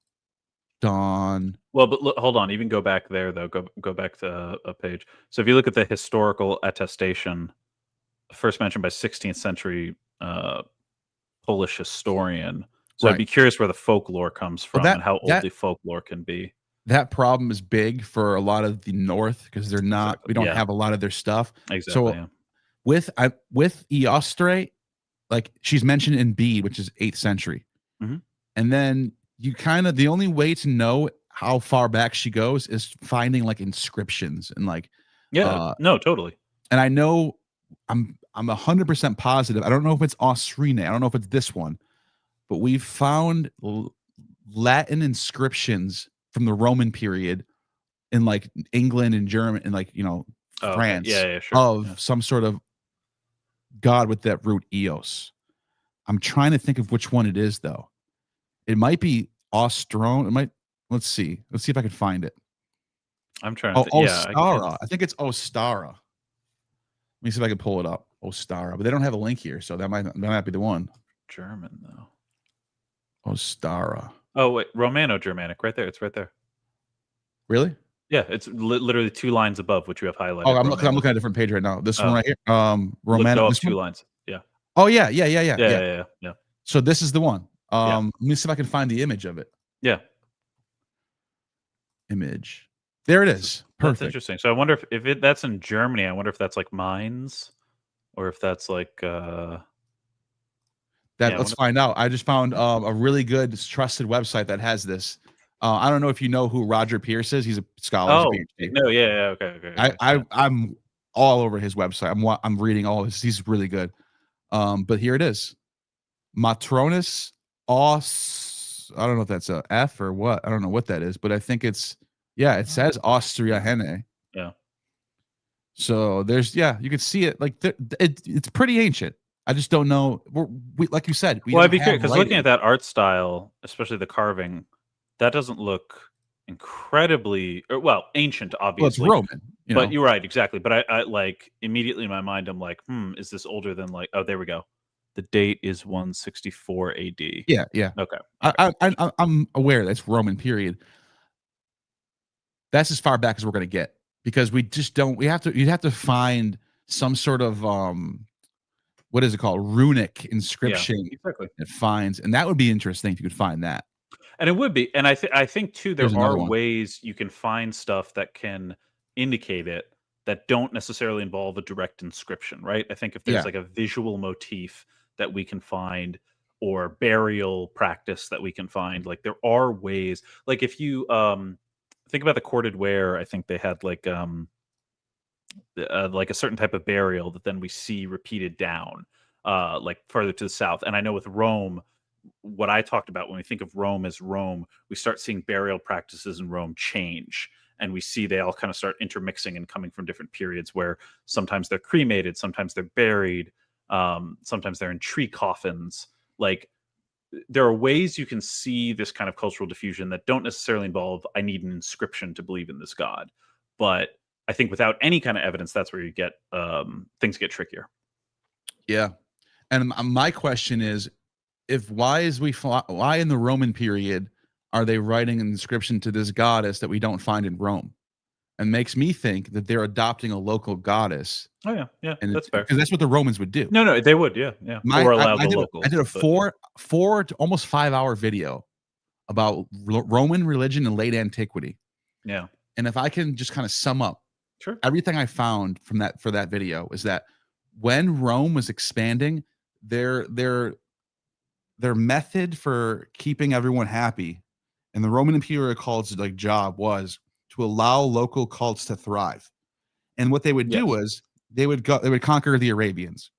C: dawn.
D: Well, but look, hold on. Even go back there though. Go back to a page. So if you look at the historical attestation, first mentioned by 16th century Polish historian. So I'd be curious where the folklore comes from and how old the folklore can be.
C: That problem is big for a lot of the North because they're not. We don't have a lot of their stuff.
D: Exactly.
C: So with Eostre, like she's mentioned in Bede, which is 8th century, and then you kind of the only way to know how far back she goes is finding like inscriptions and like
D: no, totally.
C: And I know I'm 100% positive. I don't know if it's Austrine. I don't know if it's this one, but we've found Latin inscriptions from the Roman period in like England and Germany and like, France of some sort of god with that root Eos. I'm trying to think of which one it is though. It might be Ostrone. It might, let's see if I can find it.
D: I'm trying to
C: Ostara. I think it's Ostara. Let me see if I can pull it up. Ostara, but they don't have a link here, so that might be the one.
D: German though.
C: Ostara.
D: Oh wait, Romano-Germanic, right there. It's right there.
C: Really?
D: Yeah, it's literally 2 lines above, which you have highlighted.
C: Oh, I'm looking at a different page right now. This one right here. Romano.
D: This 2 lines. Yeah.
C: Oh yeah.
D: Yeah.
C: So this is the one. Let me see if I can find the image of it.
D: Yeah.
C: Image. There it is. Perfect.
D: That's interesting. So I wonder if that's in Germany. I wonder if that's like Mainz, or if that's like.
C: Let's find out. I just found a really good trusted website that has this. I don't know if you know who Roger Pierce is. He's a scholar.
D: No, okay.
C: I'm all over his website. I'm reading all of his. He's really good. But here it is. Matronus Aus. I don't know if that's a F or what. I don't know what that is, but I think it says Austria Henne.
D: Yeah.
C: So there's you can see it like it's pretty ancient. I just don't know. We like you said.
D: I'd be curious because looking at that art style, especially the carving, that doesn't look incredibly ancient, obviously.
C: Well, it's Roman,
D: but you're right, exactly. But I like immediately in my mind, I'm like, is this older than like? Oh, there we go. The date is 164 AD.
C: Yeah.
D: Okay.
C: I'm aware that's Roman period. That's as far back as we're going to get because we just don't. You'd have to find some sort of what is it called? Runic inscription it finds, and that would be interesting if you could find that.
D: And it would be, and I think too, there are ways you can find stuff that can indicate it that don't necessarily involve a direct inscription, right? I think if there's like a visual motif that we can find, or burial practice that we can find, like there are ways. Like if you think about the corded ware, I think they had like a certain type of burial that then we see repeated down, like further to the south. And I know with Rome, what I talked about when we think of Rome as Rome, we start seeing burial practices in Rome change. And we see they all kind of start intermixing and coming from different periods where sometimes they're cremated, sometimes they're buried, sometimes they're in tree coffins. Like there are ways you can see this kind of cultural diffusion that don't necessarily involve, I need an inscription to believe in this God. But I think without any kind of evidence, that's where you get things get trickier.
C: Yeah. And my question is why in the Roman period are they writing an inscription to this goddess that we don't find in Rome? And makes me think that they're adopting a local goddess.
D: Oh yeah,
C: And
D: that's fair.
C: because that's what the Romans would do.
D: No, they would, yeah. Or allow the locals.
C: I did a four to almost 5 hour video about Roman religion in late antiquity.
D: Yeah.
C: And if I can just kind of sum up,
D: Sure.
C: everything I found for that video is that when Rome was expanding, their method for keeping everyone happy, and the Roman imperial cult's like job was to allow local cults to thrive. And what they would do was they would conquer the Arabians,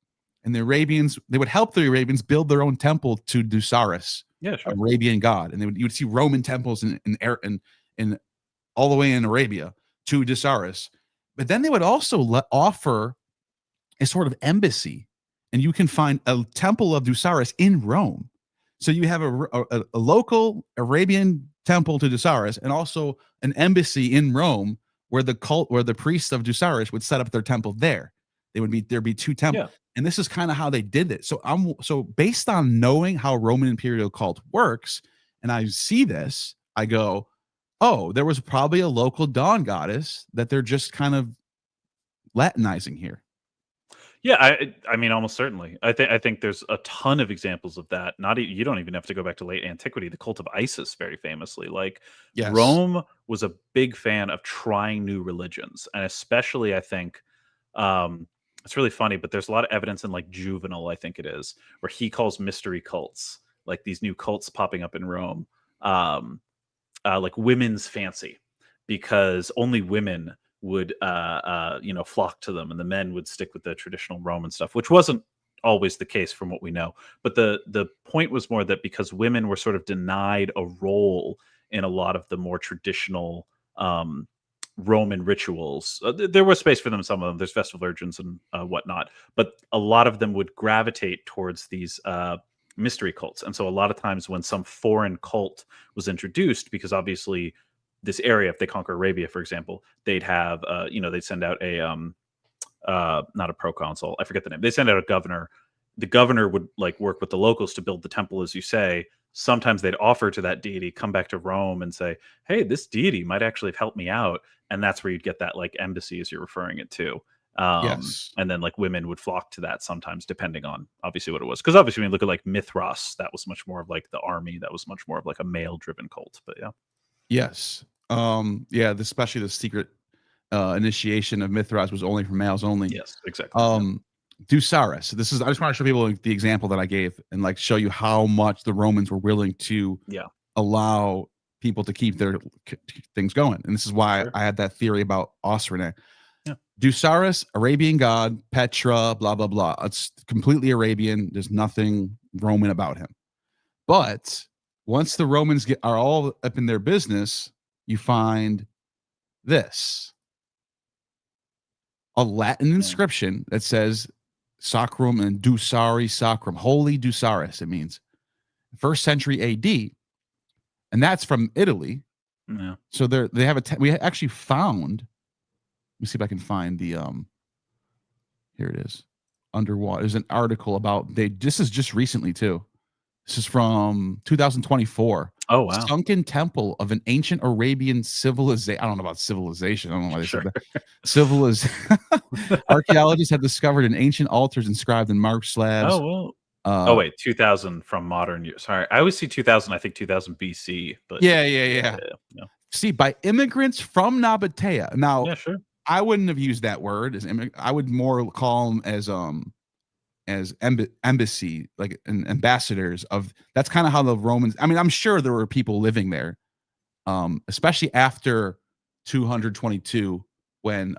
C: and the Arabians, they would help the Arabians build their own temple to Dusaris, Arabian god, and you would see Roman temples in all the way in Arabia to Dusaris. But then they would also offer a sort of embassy, and you can find a temple of Dusaris in Rome. So you have a local Arabian temple to Dusaris, and also an embassy in Rome where the priests of Dusaris would set up their temple there. There'd be two temples, and this is kind of how they did it. So based on knowing how Roman imperial cult works, and I see this, I go, oh, there was probably a local dawn goddess that they're just kind of Latinizing here.
D: Yeah, I mean, almost certainly. I think there's a ton of examples of that. You don't even have to go back to late antiquity. The cult of Isis, very famously, Rome was a big fan of trying new religions, and especially, I think, it's really funny, but there's a lot of evidence in like Juvenal, I think it is, where he calls mystery cults, like these new cults popping up in Rome, like women's fancy, because only women would flock to them, and the men would stick with the traditional Roman stuff, which wasn't always the case from what we know. But the point was more that because women were sort of denied a role in a lot of the more traditional Roman rituals, there was space for them in some of them. There's Vestal Virgins and whatnot, but a lot of them would gravitate towards these mystery cults. And so a lot of times when some foreign cult was introduced, because obviously this area, if they conquer Arabia, for example, they'd have, they'd send out a, not a proconsul, I forget the name. They send out a governor. The governor would like work with the locals to build the temple, as you say. Sometimes they'd offer to that deity, come back to Rome and say, hey, this deity might actually have helped me out. And that's where you'd get that like embassy, as you're referring it to. And then like women would flock to that sometimes, depending on obviously what it was. Because obviously when you look at like Mithras, that was much more of like the army. That was much more of like a male driven cult. But yeah.
C: Yes. Especially the secret initiation of Mithras was only for males only.
D: Yes, exactly.
C: Dusaris. I just want to show people the example that I gave and like show you how much the Romans were willing to allow people to keep their things going. And this is why I had that theory about Osrene.
D: Yeah.
C: Dusaris, Arabian god, Petra, blah, blah, blah. It's completely Arabian. There's nothing Roman about him. But once the Romans are all up in their business, you find this. A Latin inscription that says Sacrum and Dusari Sacrum, Holy Dusaris, it means. 1st century AD. And that's from Italy.
D: Yeah.
C: So they have we actually found, let me see if I can find the, here it is. Underwater. There's an article about, this is just recently too. This is from 2024.
D: Oh, wow.
C: Sunken temple of an ancient Arabian civilization. I don't know about civilization. I don't know why they said that. Archaeologists have discovered an ancient altars inscribed in marble slabs.
D: Oh, well. Wait, 2000 from modern years. Sorry, I always see 2000. I think 2000 BC. But
C: yeah. See, by immigrants from Nabatea. Now,
D: yeah, sure.
C: I wouldn't have used that word as I would more call them as embassy, like ambassadors of. That's kind of how the Romans. I mean, I'm sure there were people living there, especially after 222 when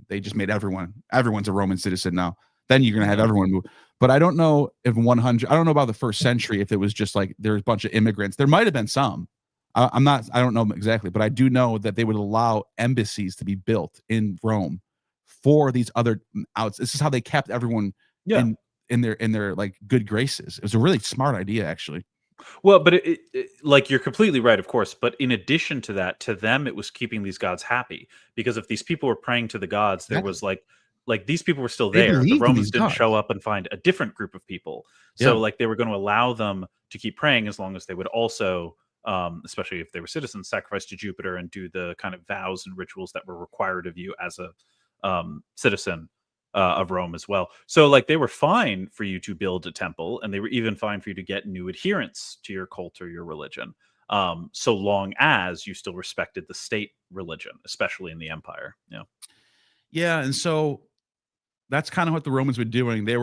C: they just made everyone's a Roman citizen now. Then you're gonna have everyone move. But I don't know if 100. I don't know about the 1st century if it was just like there was a bunch of immigrants. There might have been some. I don't know exactly, but I do know that they would allow embassies to be built in Rome for these other outs. This is how they kept everyone in their like good graces. It was a really smart idea, actually.
D: Well, but it like you're completely right, of course. But in addition to that, to them, it was keeping these gods happy, because if these people were praying to the gods, there was like these people were still there. The Romans didn't show up and find a different group of people. So like they were going to allow them to keep praying, as long as they would also, especially if they were citizens, sacrifice to Jupiter and do the kind of vows and rituals that were required of you as a citizen of Rome as well. So like they were fine for you to build a temple, and they were even fine for you to get new adherents to your cult or your religion, so long as you still respected the state religion, especially in the empire.
C: Yeah, and so that's kind of what the Romans were doing. They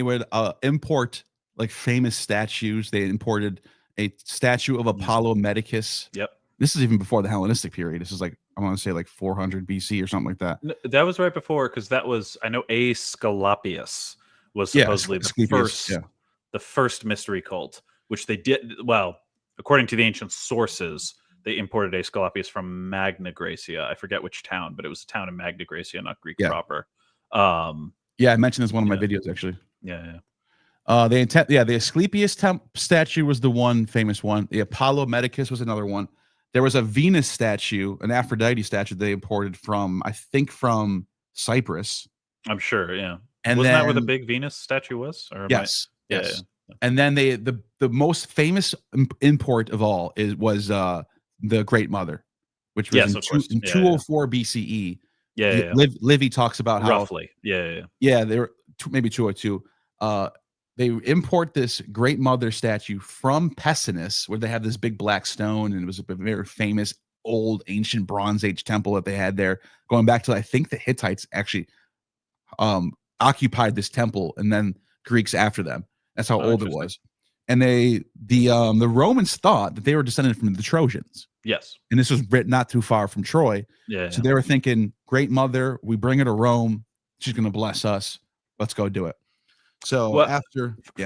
C: would import like famous statues. They imported a statue of Apollo Medicus.
D: Yep.
C: This is even before the Hellenistic period. This is like, I want to say like 400 BC or something like that.
D: That was right before, because that was, I know Aesculapius was supposedly the first mystery cult, which they did, well, according to the ancient sources, they imported Aesculapius from Magna Graecia. I forget which town, but it was a town in Magna Graecia, not Greek proper.
C: Yeah, I mentioned this in one of my videos, actually.
D: Yeah.
C: The Asclepius statue was the one famous one. The Apollo Medicus was another one. There was a Venus statue, an Aphrodite statue they imported from, I think, from Cyprus.
D: I'm sure, yeah.
C: And
D: wasn't that where the big Venus statue was? Or
C: yes.
D: Yeah.
C: And then the most famous import of all was the Great Mother, which was in 204 BCE.
D: Yeah.
C: Livy talks about how
D: roughly. Yeah.
C: They were maybe 202. They import this Great Mother statue from Pessinus, where they have this big black stone, and it was a very famous old ancient Bronze Age temple that they had there, going back to, I think, the Hittites actually occupied this temple, and then Greeks after them. That's how old it was. And the Romans thought that they were descended from the Trojans.
D: Yes.
C: And this was not too far from Troy.
D: Yeah.
C: So they were thinking, Great Mother, we bring her to Rome. She's going to bless us. Let's go do it. So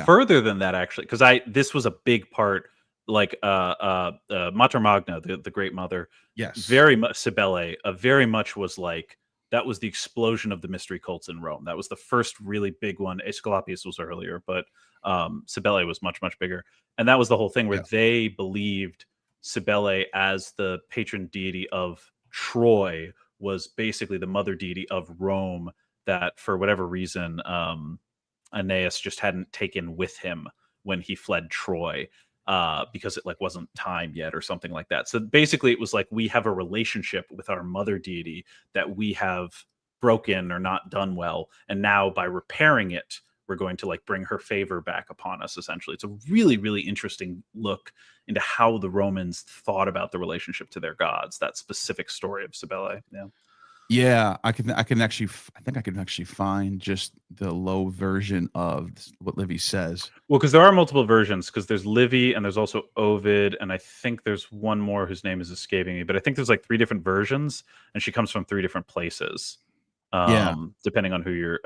D: further than that, actually, because this was a big part, like Mater Magna, the Great Mother.
C: Yes.
D: Very much Cybele, very much was like, that was the explosion of the mystery cults in Rome. That was the first really big one. Aesculapius was earlier, but Cybele was much, much bigger. And that was the whole thing where they believed Cybele, as the patron deity of Troy, was basically the mother deity of Rome, that for whatever reason Aeneas just hadn't taken with him when he fled Troy, because it wasn't time yet or something like that. So basically it was like, we have a relationship with our mother deity that we have broken or not done well, and now by repairing it, we're going to bring her favor back upon us, essentially. It's a really, really interesting look into how the Romans thought about the relationship to their gods, that specific story of Cybele.
C: Yeah, I think I can actually find just the low version of what Livy says.
D: Well, because there are multiple versions, because there's Livy and there's also Ovid, and I think there's one more whose name is escaping me, but I think there's 3 different versions, and she comes from 3 different places. Depending on who you're.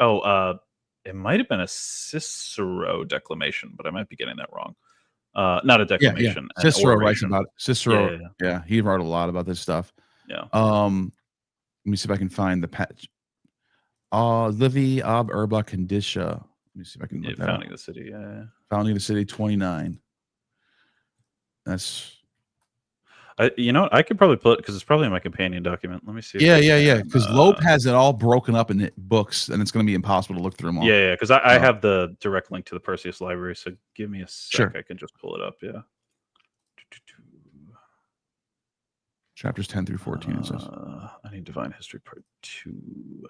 D: It might have been a Cicero declamation, but I might be getting that wrong. Not a declamation.
C: Yeah. Cicero writes about it. Cicero, he wrote a lot about this stuff.
D: Yeah.
C: Let me see if I can find the patch. Livy ab Urba Conditia. Let me see if I can look that
D: Founding
C: up.
D: the City. Yeah.
C: Founding the City 29. That's.
D: You know what? I could probably pull it, because it's probably in my companion document. Let me see.
C: Yeah. Because Loeb has it all broken up in books, and it's going to be impossible to look through them all.
D: Yeah. Because I have the direct link to the Perseus library. So give me a sec.
C: Sure.
D: I can just pull it up. Yeah.
C: Chapters 10 through 14. It says.
D: I need Divine History Part 2.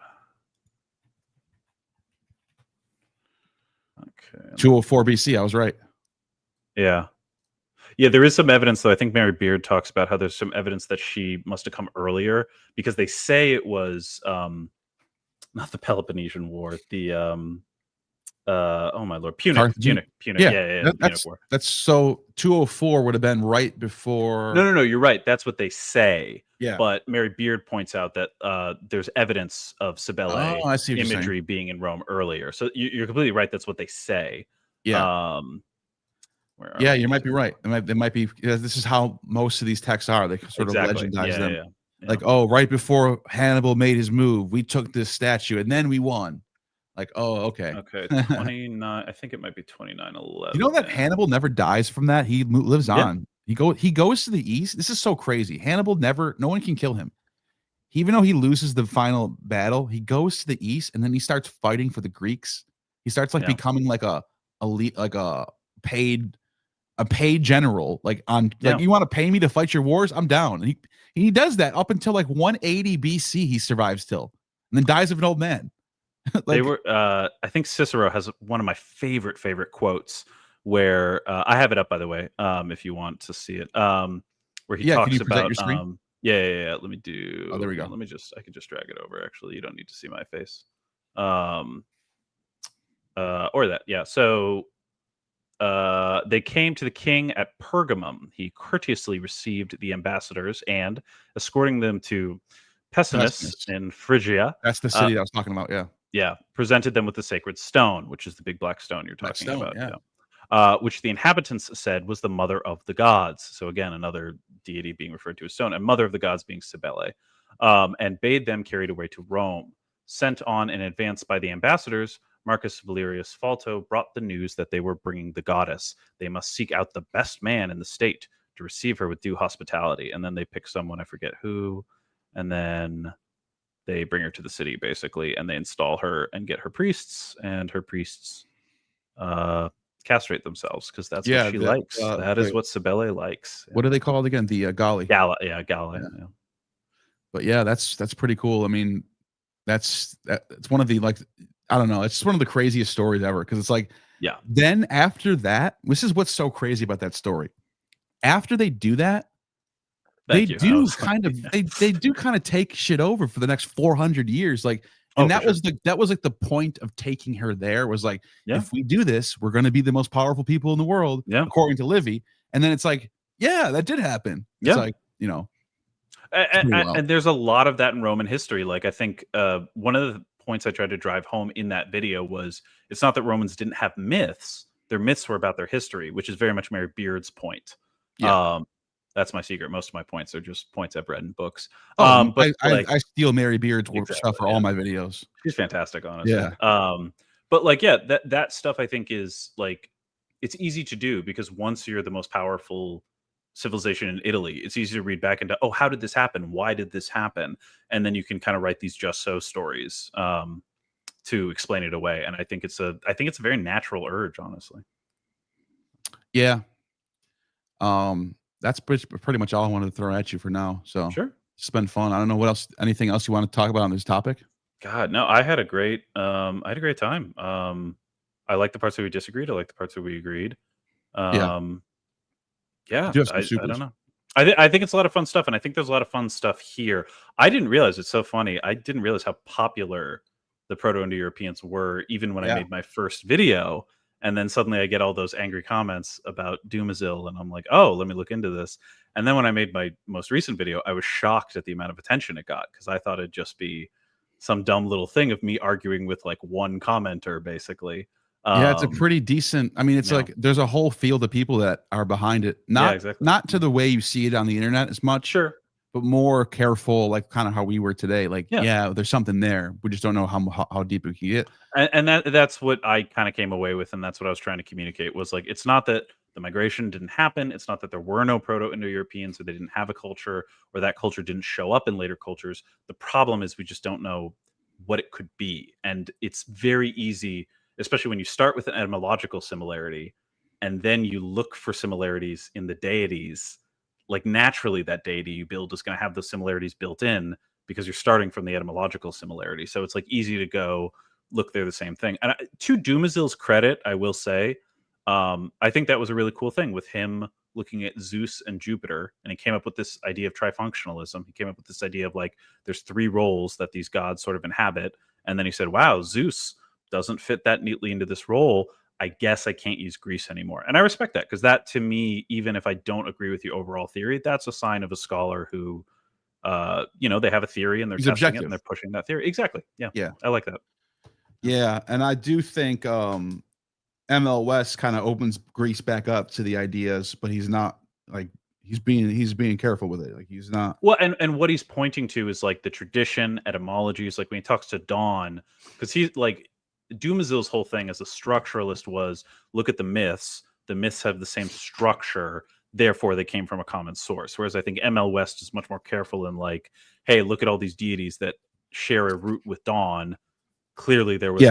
D: Okay.
C: 204 BC. I was right.
D: Yeah. Yeah, there is some evidence, though. I think Mary Beard talks about how there's some evidence that she must have come earlier, because they say it was not the Peloponnesian War, the oh my lord, Punic. Yeah.
C: That's so 204 would have been right before.
D: No, you're right. That's what they say.
C: Yeah.
D: But Mary Beard points out that there's evidence of Cybele imagery being in Rome earlier. So you're completely right. That's what they say.
C: Yeah. You might be right. They might be. This is how most of these texts are. They sort of legendize them. Yeah. Right before Hannibal made his move, we took this statue and then we won. Okay.
D: Okay, 29. I think it might be 2911.
C: You know that Hannibal never dies from that. He lives on. He goes to the east. This is so crazy. Hannibal no one can kill him. Even though he loses the final battle, he goes to the east and then he starts fighting for the Greeks. He starts becoming a paid a paid general, like you want to pay me to fight your wars, I'm down. And he does that up until like 180 BC. He survives till, and then dies of an old man.
D: They were. I think Cicero has one of my favorite quotes where I have it up, by the way, if you want to see it. Where he talks
C: can you present
D: about.
C: your screen?
D: Yeah. Let me do.
C: Oh, there we go.
D: I can just drag it over. Actually, you don't need to see my face. Or that. Yeah. So. They came to the king at Pergamum. He courteously received the ambassadors and, escorting them to Pessinus in Phrygia.
C: That's the city I was talking about.
D: Yeah, presented them with the sacred stone, which is the big black stone you're talking about. Which the inhabitants said was the mother of the gods. So again, another deity being referred to as stone, and mother of the gods being Cybele, and bade them carry it away to Rome. Sent on in advance by the ambassadors, Marcus Valerius Falto brought the news that they were bringing the goddess. They must seek out the best man in the state to receive her with due hospitality. And then they pick someone, I forget who, and then they bring her to the city, basically, and they install her and get her priests, and her priests castrate themselves, because that's what she likes. That is what Cybele likes.
C: What are they called again? The Galli.
D: Gala, Gala.
C: Yeah. But yeah, that's pretty cool. I mean, it's one of the, like, I don't know, it's one of the craziest stories ever, because it's like, then after that, this is what's so crazy about that story. After they do that, they do kind of take shit over for the next 400 years. Like, and that was like the point of taking her there, was like, if we do this, we're going to be the most powerful people in the world, according to Livy. And then it's like, that did happen. It's like, you know,
D: and there's a lot of that in Roman history. Like, I think one of the points I tried to drive home in that video was, it's not that Romans didn't have myths. Their myths were about their history, which is very much Mary Beard's point. That's my secret. Most of my points are just points I've read in books.
C: But I steal Mary Beard's stuff for all my videos.
D: She's fantastic, honestly. But like, that stuff I think is like, it's easy to do, because once you're the most powerful civilization in Italy, it's easy to read back into, oh, how did this happen? Why did this happen? And then you can kind of write these just so stories to explain it away. And I think it's a very natural urge, honestly.
C: Yeah. That's pretty much all I wanted to throw at you for now. So
D: sure,
C: it's been fun. I don't know anything else you want to talk about on this topic?
D: God, no, I had a great time. I like the parts that we disagreed. I like the parts that we agreed. I don't know. I think it's a lot of fun stuff, and I think there's a lot of fun stuff here. I didn't realize, it's so funny, I didn't realize how popular the Proto-Indo Europeans were, even when I made my first video. And then suddenly I get all those angry comments about Dumezil, and I'm like, oh, let me look into this. And then when I made my most recent video, I was shocked at the amount of attention it got, because I thought it'd just be some dumb little thing of me arguing with like one commenter, basically.
C: It's a pretty decent. I mean, it's like there's a whole field of people that are behind it. Not to the way you see it on the internet as much, but more careful, like kind of how we were today. Like, there's something there. We just don't know how deep we can get.
D: And that's what I kind of came away with, and that's what I was trying to communicate, was like, it's not that the migration didn't happen. It's not that there were no Proto-Indo-Europeans, or they didn't have a culture, or that culture didn't show up in later cultures. The problem is we just don't know what it could be. And it's very easy, especially when you start with an etymological similarity, and then you look for similarities in the deities. Like, naturally, that deity you build is going to have those similarities built in, because you're starting from the etymological similarity. So it's like easy to go, look, they're the same thing. And to Dumezil's credit, I will say, I think that was a really cool thing with him looking at Zeus and Jupiter, and he came up with this idea of trifunctionalism. He came up with this idea of like, there's three roles that these gods sort of inhabit. And then he said, wow, Zeus doesn't fit that neatly into this role. I guess I can't use Greece anymore. And I respect that, because that, to me, even if I don't agree with the overall theory, that's a sign of a scholar who, they have a theory and they're testing it and they're pushing that theory. Exactly. Yeah. I like that.
C: Yeah. And I do think ML West kind of opens Greece back up to the ideas, but he's not like, he's being careful with it. Like, he's not.
D: Well, and what he's pointing to is like the tradition, etymologies, like when he talks to Dawn, because he's like, Dumezil's whole thing as a structuralist was, look at the myths. The myths have the same structure, therefore they came from a common source. Whereas I think ML West is much more careful in like, hey, look at all these deities that share a root with Dawn. clearly there was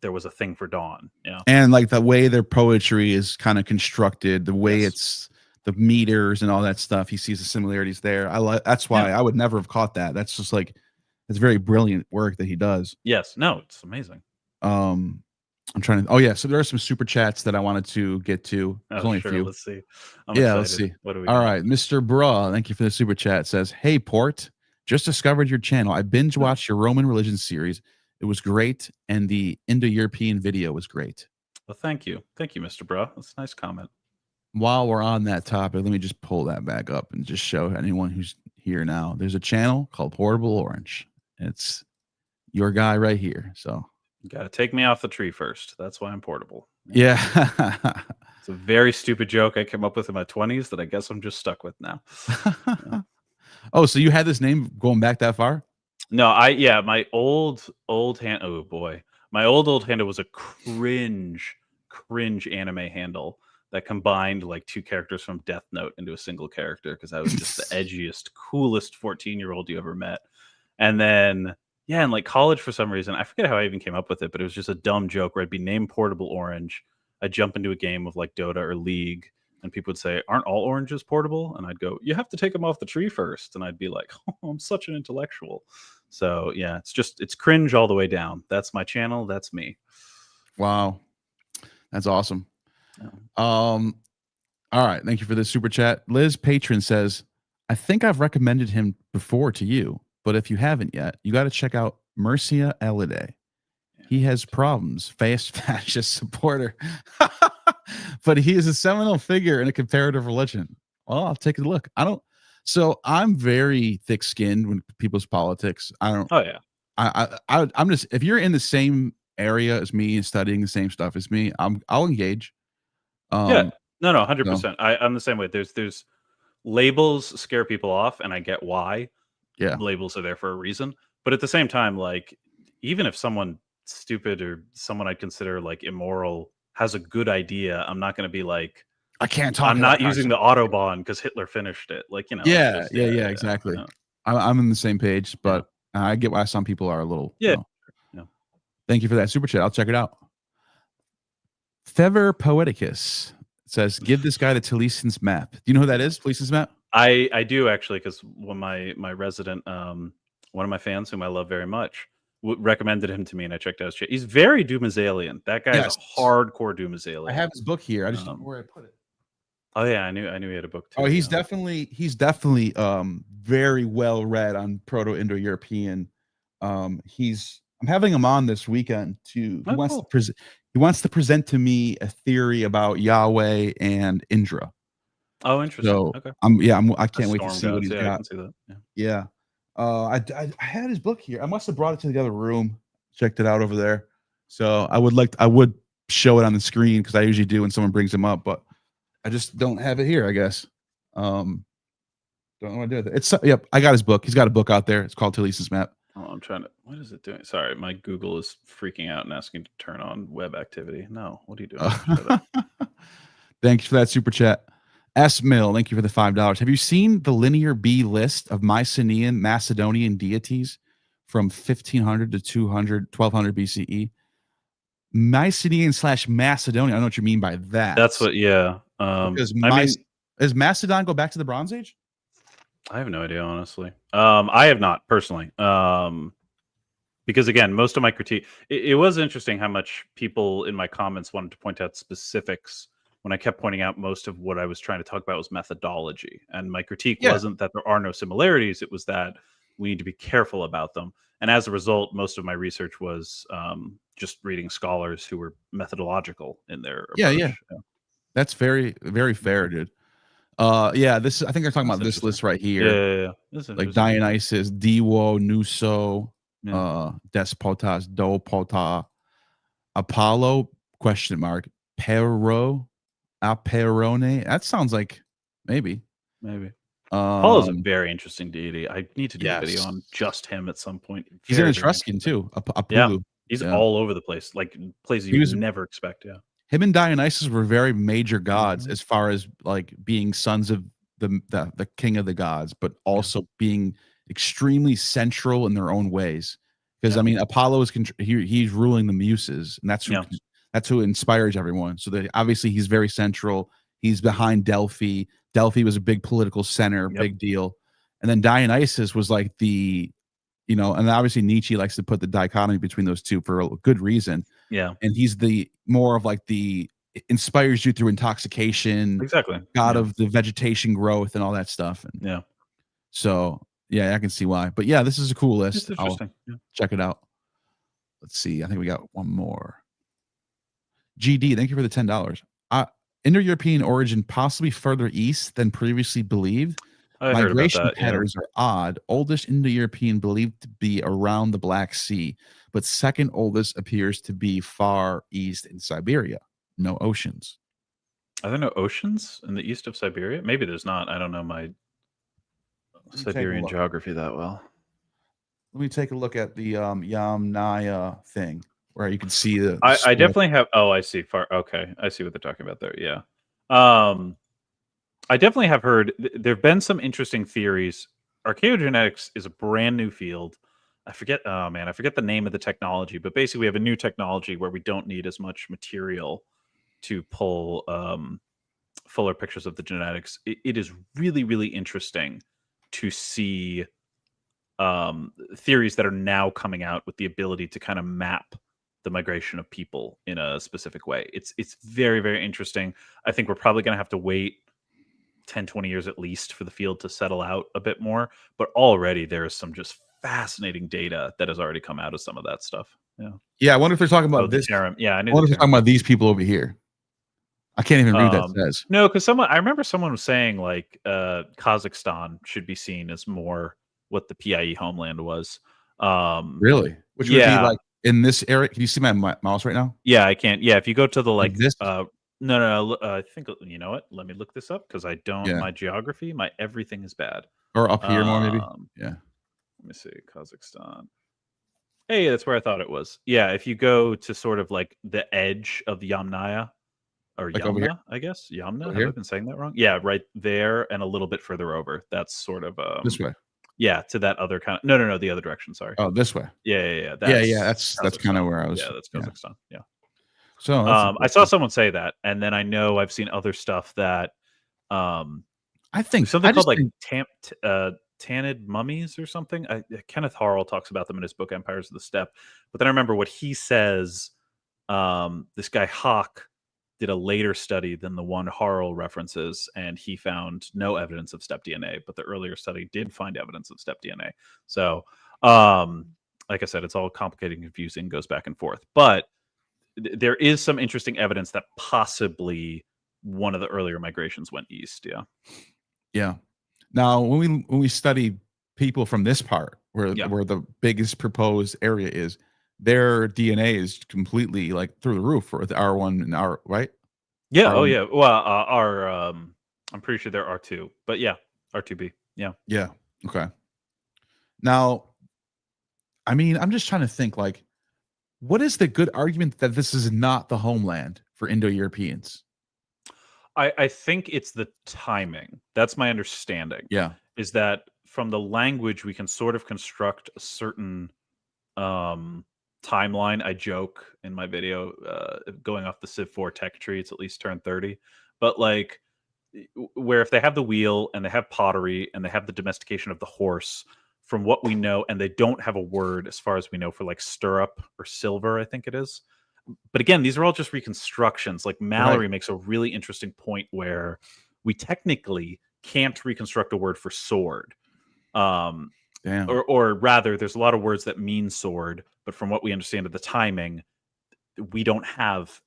D: there was a thing for Dawn. Yeah.
C: And like the way their poetry is kind of constructed, the way
D: Yes.
C: it's the meters and all that stuff, he sees the similarities there. That's why I would never have caught that. That's just like, it's very brilliant work that he does.
D: Yes. No, it's amazing.
C: I'm trying to. So there are some super chats that I wanted to get to. There's only a few.
D: Let's see.
C: Let's see.
D: What do we
C: All
D: got?
C: right, Mr. Bra, thank you for the super chat. Says, "Hey Port, just discovered your channel. I binge watched your Roman religion series. It was great, and the Indo-European video was great."
D: Well, thank you, Mr. Bra. That's a nice comment.
C: While we're on that topic, let me just pull that back up and just show anyone who's here now. There's a channel called Portable Orange. It's your guy right here. So
D: you got to take me off the tree first. That's why I'm portable.
C: Yeah.
D: It's a very stupid joke I came up with in my 20s that I guess I'm just stuck with now. Yeah.
C: Oh, so you had this name going back that far?
D: No, my old hand. Oh boy, my old handle was a cringe anime handle that combined like two characters from Death Note into a single character because I was just the edgiest, coolest 14-year-old you ever met. And then in like college, for some reason, I forget how I even came up with it, but it was just a dumb joke where I'd be named Portable Orange. I'd jump into a game of like Dota or League, and people would say, "Aren't all oranges portable?" And I'd go, "You have to take them off the tree first." And I'd be like, "Oh, I'm such an intellectual." So yeah, it's cringe all the way down. That's my channel. That's me.
C: Wow, that's awesome.
D: Yeah.
C: All right, thank you for this super chat. Liz Patron says, "I think I've recommended him before to you, but if you haven't yet, you got to check out Mircea Eliade. He has problems, fascist supporter, but he is a seminal figure in a comparative religion." Well, I'll take a look. So I'm very thick-skinned when people's politics. I don't.
D: Oh yeah.
C: I'm just, if you're in the same area as me and studying the same stuff as me, I'll engage.
D: No, 100%. I'm the same way. There's labels scare people off, and I get why.
C: Yeah,
D: labels are there for a reason. But at the same time, like even if someone stupid or someone I'd consider like immoral has a good idea, I'm not going to be like,
C: I can't talk.
D: I'm not using the Autobahn because Hitler finished it. Like, you know.
C: Yeah, exactly.
D: Yeah.
C: I'm in the same page, but I get why some people are a little.
D: Yeah.
C: Thank you for that super chat. I'll check it out. Fever Poeticus says, "Give this guy the Taliesin's map." Do you know who that is? Taliesin's map?
D: I do actually, because when my resident, one of my fans whom I love very much, recommended him to me, and I checked out his shit. He's very Dumézilian. That guy is a hardcore Dumézilian.
C: I have his book here. I just don't know where I put it.
D: Oh yeah, I knew he had a book too.
C: Oh, he's definitely very well read on Proto-Indo European. I'm having him on this weekend too. He wants to present to me a theory about Yahweh and Indra.
D: Oh, interesting. So, okay.
C: I can't wait to see what he's got.
D: I can see that. Yeah.
C: I had his book here. I must have brought it to the other room. Checked it out over there. So I would show it on the screen because I usually do when someone brings him up, but I just don't have it here, I guess. Don't know what to do with it. I got his book. He's got a book out there. It's called Taliesin's Map.
D: Oh, I'm trying to. What is it doing? Sorry, my Google is freaking out and asking to turn on web activity. No, what are you doing?
C: Thanks for that super chat. S. Mill, thank you for the $5. Have you seen the linear B list of Mycenaean Macedonian deities from 1500 to 1200 BCE? Mycenaean / Macedonian. I don't know what you mean by that.
D: That's what. Yeah.
C: Does Macedon go back to the Bronze Age?
D: I have no idea, honestly. I have not personally, because again, most of my critique, it was interesting how much people in my comments wanted to point out specifics when I kept pointing out most of what I was trying to talk about was methodology. And my critique wasn't that there are no similarities. It was that we need to be careful about them. And as a result, most of my research was just reading scholars who were methodological in their approach.
C: Yeah. That's very, very fair, dude. I think they're talking about this list right here.
D: Yeah.
C: Like Dionysus, Diwo, Nuso, Despotas, Dopota, Apollo, ? Pero, Aperone. That sounds like maybe.
D: Apollo's a very interesting deity. I need to do a video on just him at some point.
C: He's an Etruscan too.
D: He's all over the place, like places you would never expect. Yeah.
C: Him and Dionysus were very major gods as far as like being sons of the king of the gods, but also being extremely central in their own ways. Because
D: Yeah.
C: I mean, Apollo is he's ruling the Muses, and that's who inspires everyone. So that obviously he's very central. He's behind Delphi. Delphi was a big political center, big deal. And then Dionysus was like the, and obviously Nietzsche likes to put the dichotomy between those two for a good reason.
D: Yeah.
C: And he's the more of like the inspires you through intoxication,
D: Exactly.
C: god of the vegetation growth and all that stuff. And
D: Yeah.
C: so I can see why. But yeah, this is a cool list.
D: It's interesting. Yeah.
C: Check it out. Let's see. I think we got one more. GD, thank you for the $10. Indo-European origin possibly further east than previously believed.
D: I heard about
C: Migration
D: that,
C: patterns are odd. Oldest Indo-European believed to be around the Black Sea, but second oldest appears to be far east in Siberia. No oceans.
D: Are there no oceans in the east of Siberia? Maybe there's not. I don't know my Siberian geography that well.
C: Let me take a look at the Yamnaya thing where you can see the
D: I definitely have. Oh, I see. Okay, I see what they're talking about there. Yeah. I definitely have heard. There have been some interesting theories. Archaeogenetics is a brand new field. I forget. Oh man, I forget the name of the technology. But basically, we have a new technology where we don't need as much material to pull fuller pictures of the genetics. It is really, really interesting to see theories that are now coming out with the ability to kind of map the migration of people in a specific way. It's very, very interesting. I think we're probably going to have to wait 10, 20 years at least for the field to settle out a bit more. But already there is some just fascinating data that has already come out of some of that stuff. Yeah.
C: Yeah. I wonder if they're talking about this.
D: Yeah. I
C: wonder if they're talking about these people over here. I can't even read that says.
D: No, because I remember someone was saying like Kazakhstan should be seen as more what the PIE homeland was.
C: Really? Which would be like in this area. Can you see my mouse right now?
D: Yeah, I can't. Yeah, if you go to the like
C: this.
D: No. I think you know what? Let me look this up because I don't. My geography, my everything is bad.
C: Or up here more maybe. Yeah.
D: Let me see, Kazakhstan. Hey, that's where I thought it was. Yeah, if you go to sort of like the edge of the Yamnaya. Or like Yamna, I guess. Yamna. Have I been saying that wrong? Yeah, right there and a little bit further over. That's sort of
C: this way.
D: Yeah, to that other kind of no, the other direction. Sorry.
C: Oh, this way.
D: Yeah.
C: That's kind of where I was.
D: Yeah, that's Kazakhstan. Yeah.
C: So
D: I saw someone say that, and then I know I've seen other stuff that
C: I think
D: something called like Tanid mummies or something. Kenneth Harrell talks about them in his book Empires of the Steppe. But then I remember what he says. This guy Hawk did a later study than the one Harrell references, and he found no evidence of steppe DNA, but the earlier study did find evidence of steppe DNA. So, like I said, it's all complicated and confusing, goes back and forth. But there is some interesting evidence that possibly one of the earlier migrations went east. Yeah.
C: Yeah. Now, when we study people from this part, where the biggest proposed area is, their DNA is completely like through the roof for the R1 and R, right?
D: Yeah. R1. Oh, yeah. Well, I'm pretty sure there are R2, but yeah, R2B. Yeah.
C: Yeah. Okay. Now, I mean, I'm just trying to think like, what is the good argument that this is not the homeland for Indo-Europeans?
D: I think it's the timing. That's my understanding.
C: Yeah.
D: Is that from the language, we can sort of construct a certain timeline. I joke in my video going off the Civ 4 tech tree, it's at least turn 30. But like where if they have the wheel and they have pottery and they have the domestication of the horse, from what we know, and they don't have a word as far as we know for like stirrup or silver, I think it is. But again, these are all just reconstructions. Like Mallory makes a really interesting point where we technically can't reconstruct a word for sword. Or rather, there's a lot of words that mean sword, but from what we understand of the timing, we don't have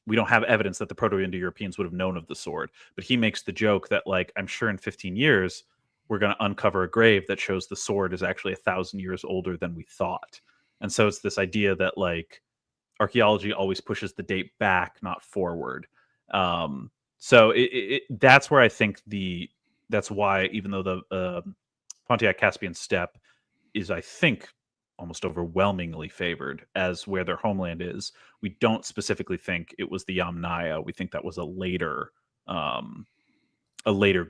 D: evidence that the Proto-Indo Europeans would have known of the sword. But he makes the joke that, like, I'm sure in 15 years, we're going to uncover a grave that shows the sword is actually 1,000 years older than we thought. And so it's this idea that, like, archaeology always pushes the date back, not forward. So that's where I think that's why, even though the Pontiac-Caspian steppe is, I think, almost overwhelmingly favored as where their homeland is, we don't specifically think it was the Yamnaya. We think that was a later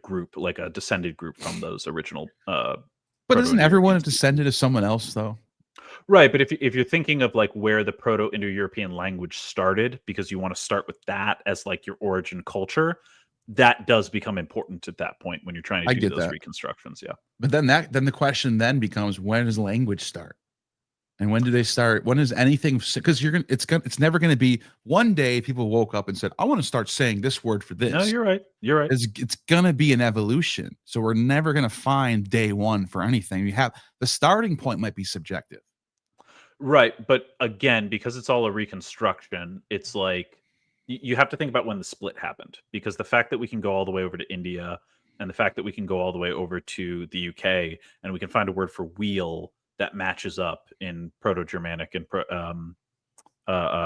D: group, like a descended group from those original.
C: But isn't everyone a descendant of someone else, though?
D: Right, but if you're thinking of like where the Proto-Indo European language started, because you want to start with that as like your origin culture, that does become important at that point when you're trying
C: I
D: to do
C: get
D: those
C: that.
D: reconstructions. Yeah.
C: But then the question then becomes, when does language start? And when do they start? When is anything? Because it's never gonna be one day people woke up and said, I want to start saying this word for this.
D: No, you're right. You're right.
C: It's gonna be an evolution. So we're never gonna find day one for anything. You have the starting point might be subjective.
D: Right, but again, because it's all a reconstruction, it's like you have to think about when the split happened, because the fact that we can go all the way over to India and the fact that we can go all the way over to the UK and we can find a word for wheel that matches up in Proto-Germanic and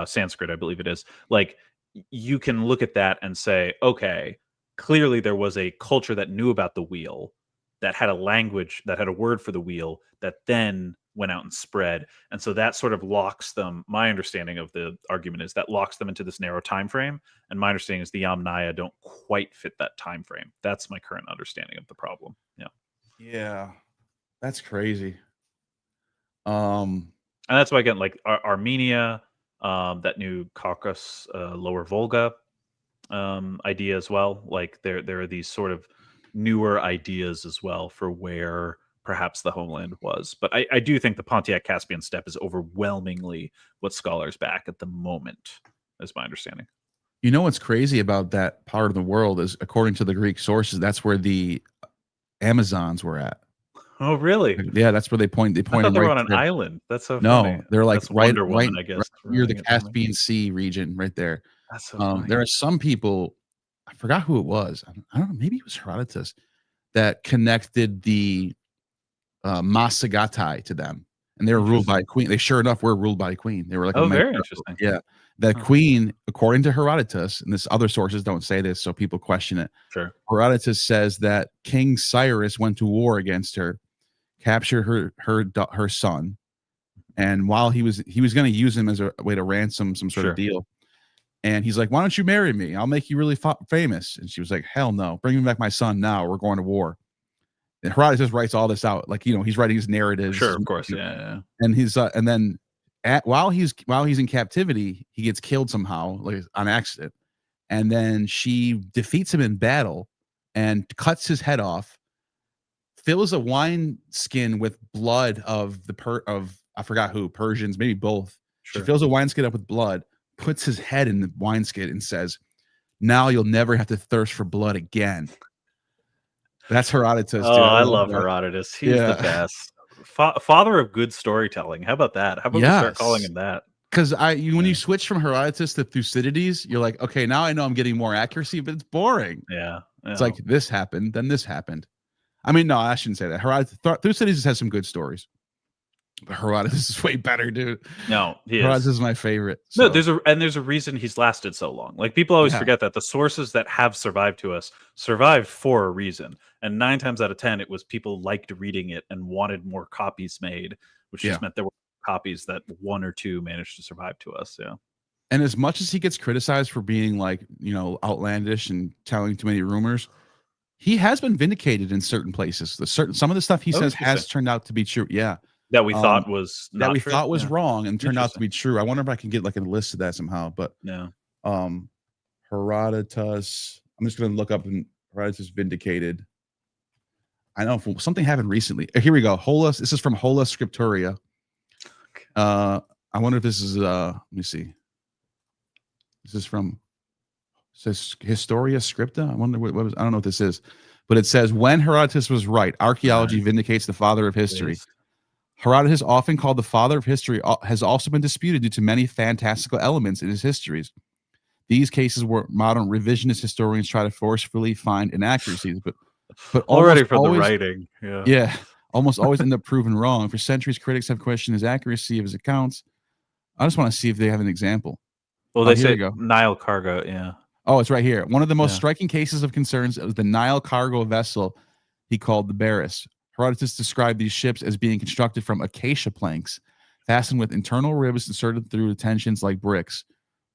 D: Sanskrit, I believe it is. Like, you can look at that and say, okay, clearly there was a culture that knew about the wheel, that had a language, that had a word for the wheel, that then went out and spread. And so that sort of locks them. My understanding of the argument is that locks them into this narrow time frame. And my understanding is the Yamnaya don't quite fit that time frame. That's my current understanding of the problem. Yeah.
C: Yeah. That's crazy.
D: And that's why, again, like Armenia, that new Caucasus, Lower Volga idea as well. Like there are these sort of newer ideas as well for where perhaps the homeland was. But I do think the Pontiac-Caspian steppe is overwhelmingly what scholars back at the moment, is my understanding.
C: You know what's crazy about that part of the world is, according to the Greek sources, that's where the Amazons were at.
D: Oh, really?
C: Yeah, that's where they point. They
D: I
C: pointed
D: thought they
C: right
D: were on an
C: there.
D: island. That's so
C: No,
D: funny.
C: they're like
D: That's
C: right,
D: Wonder Woman,
C: right,
D: I guess.
C: right near the
D: running it from me.
C: Caspian Sea region, right there.
D: That's so funny.
C: There are some people, I forgot who it was. I don't know. Maybe it was Herodotus that connected the Masagatai to them, and they were ruled by a queen. They sure enough were ruled by a queen. They were like,
D: Oh, very interesting.
C: Yeah, that queen, according to Herodotus, and this other sources don't say this, so people question it.
D: Sure.
C: Herodotus says that King Cyrus went to war against her, captured her son, and while he was going to use him as a way to ransom some sort of deal, and he's like, why don't you marry me? I'll make you really famous. And she was like, hell no, bring me back my son now. We're going to war. And Herodotus writes all this out, like, he's writing his narratives.
D: Sure, of course, yeah.
C: And he's and then while he's in captivity, he gets killed somehow, like on accident, and then she defeats him in battle and cuts his head off, fills a wine skin with blood of I forgot who, Persians, maybe both. Sure. She fills a wine skin up with blood, puts his head in the wine skin, and says, now you'll never have to thirst for blood again. That's Herodotus.
D: Oh,
C: dude.
D: I love Herodotus. He's the best. Father of good storytelling. How about that? How about we start calling him that?
C: Because when you switch from Herodotus to Thucydides, you're like, okay, now I know I'm getting more accuracy, but it's boring.
D: Yeah.
C: It's like this happened, then this happened. I mean, no, I shouldn't say that. Thucydides has some good stories, but Herodotus is way better, dude.
D: No,
C: Herodotus is my favorite.
D: So. No, there's a reason he's lasted so long. Like, people always forget that the sources that have survived to us survived for a reason, and 9 times out of 10, it was people liked reading it and wanted more copies made, which just meant there were copies that 1 or 2 managed to survive to us. Yeah.
C: And as much as he gets criticized for being like, outlandish and telling too many rumors, he has been vindicated in certain places. Some of the stuff he says has turned out to be true. Yeah.
D: That we thought was not
C: that we
D: true?
C: thought was wrong and turned out to be true. I wonder if I can get like a list of that somehow. But
D: no.
C: Herodotus. I'm just going to look up and Herodotus vindicated. I know something happened recently. Here we go. This is from Hola Scripturia. Okay. I wonder if this is let me see. This is from Historia Scripta. I wonder what was. I don't know what this is, but it says, when Herodotus was right, archaeology vindicates the father of history. Please. Herodotus, often called the father of history, has also been disputed due to many fantastical elements in his histories. These cases where modern revisionist historians try to forcefully find inaccuracies, but
D: already from the writing,
C: almost always end up proven wrong. For centuries, critics have questioned his accuracy of his accounts. I just want to see if they have an example.
D: Well, they say Nile cargo, yeah.
C: Oh, it's right here. One of the most striking cases of concerns was the Nile cargo vessel he called the Baris. Herodotus described these ships as being constructed from acacia planks, fastened with internal ribs inserted through tensions like bricks,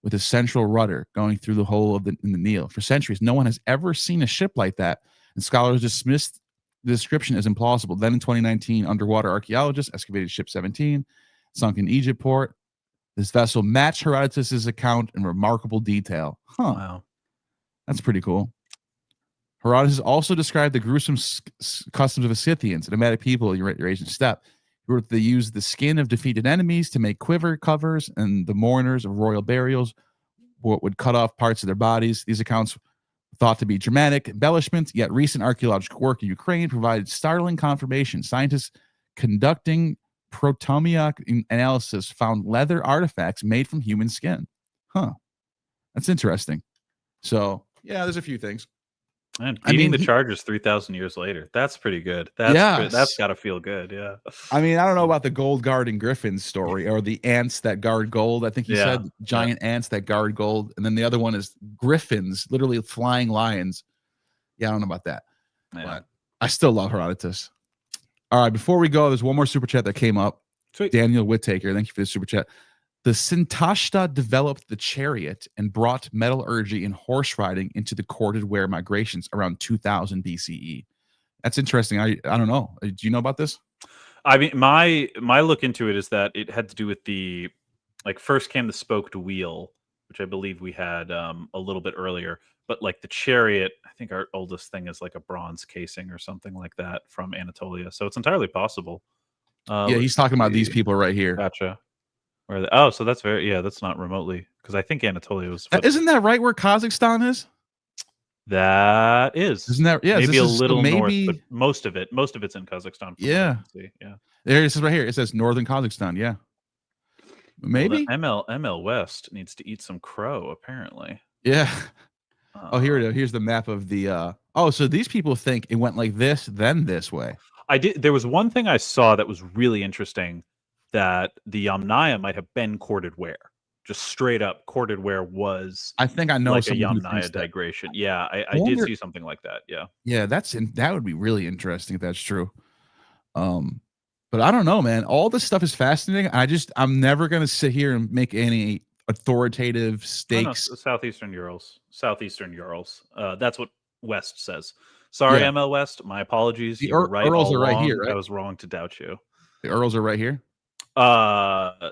C: with a central rudder going through the hole in the Nile. For centuries, no one has ever seen a ship like that, and scholars dismissed the description as implausible. Then in 2019, underwater archaeologists excavated Ship 17 sunk in Egypt port. This vessel matched Herodotus's account in remarkable detail. Huh.
D: Wow.
C: That's pretty cool. Herodotus also described the gruesome customs of the Scythians, a nomadic people in Eurasian steppe. He wrote that they used the skin of defeated enemies to make quiver covers, and the mourners of royal burials would cut off parts of their bodies. These accounts thought to be dramatic embellishments, yet recent archaeological work in Ukraine provided startling confirmation. Scientists conducting protomic analysis found leather artifacts made from human skin. Huh. That's interesting. So, yeah, there's a few things.
D: And beating the Chargers 3,000 years later. That's pretty good. That's got to feel good. Yeah.
C: I mean, I don't know about the gold guarding griffins story or the ants that guard gold. I think you said giant ants that guard gold. And then the other one is griffins, literally flying lions. Yeah, I don't know about that. Yeah. But I still love Herodotus. All right, before we go, there's one more super chat that came up.
D: Sweet.
C: Daniel Whittaker, thank you for the super chat. The Sintashta developed the chariot and brought metallurgy and horse riding into the corded ware migrations around 2000 BCE. That's interesting. I don't know. Do you know about this?
D: I mean, my look into it is that it had to do with the, like, first came the spoked wheel, which I believe we had a little bit earlier. But like the chariot, I think our oldest thing is like a bronze casing or something like that from Anatolia. So it's entirely possible.
C: Yeah, he's talking about these people right here.
D: Gotcha. So that's that's not remotely, because I think Anatolia was.
C: Isn't that right where Kazakhstan is?
D: That is.
C: Isn't that? Yeah,
D: maybe a little north, but most of it's in Kazakhstan.
C: Yeah.
D: Yeah.
C: There it says right here. It says northern Kazakhstan. Yeah. Maybe.
D: Well, ML West needs to eat some crow, apparently.
C: Yeah. Here it is. Here's the map of the. So these people think it went like this, then this way.
D: There was one thing I saw that was really interesting, that the Yamnaya might have been corded ware. Just straight up corded ware was.
C: I think I know
D: like a Yamnaya digression. Yeah, I did see something like that. Yeah.
C: Yeah, that would be really interesting if that's true. But I don't know, man. All this stuff is fascinating. I'm never gonna sit here and make any authoritative stakes.
D: No, Southeastern Urals. That's what West says. Sorry, ML West. My apologies.
C: The
D: you were right.
C: Earls
D: all
C: are right
D: along.
C: here. Right?
D: I was wrong to doubt you.
C: The Earls are right here.
D: I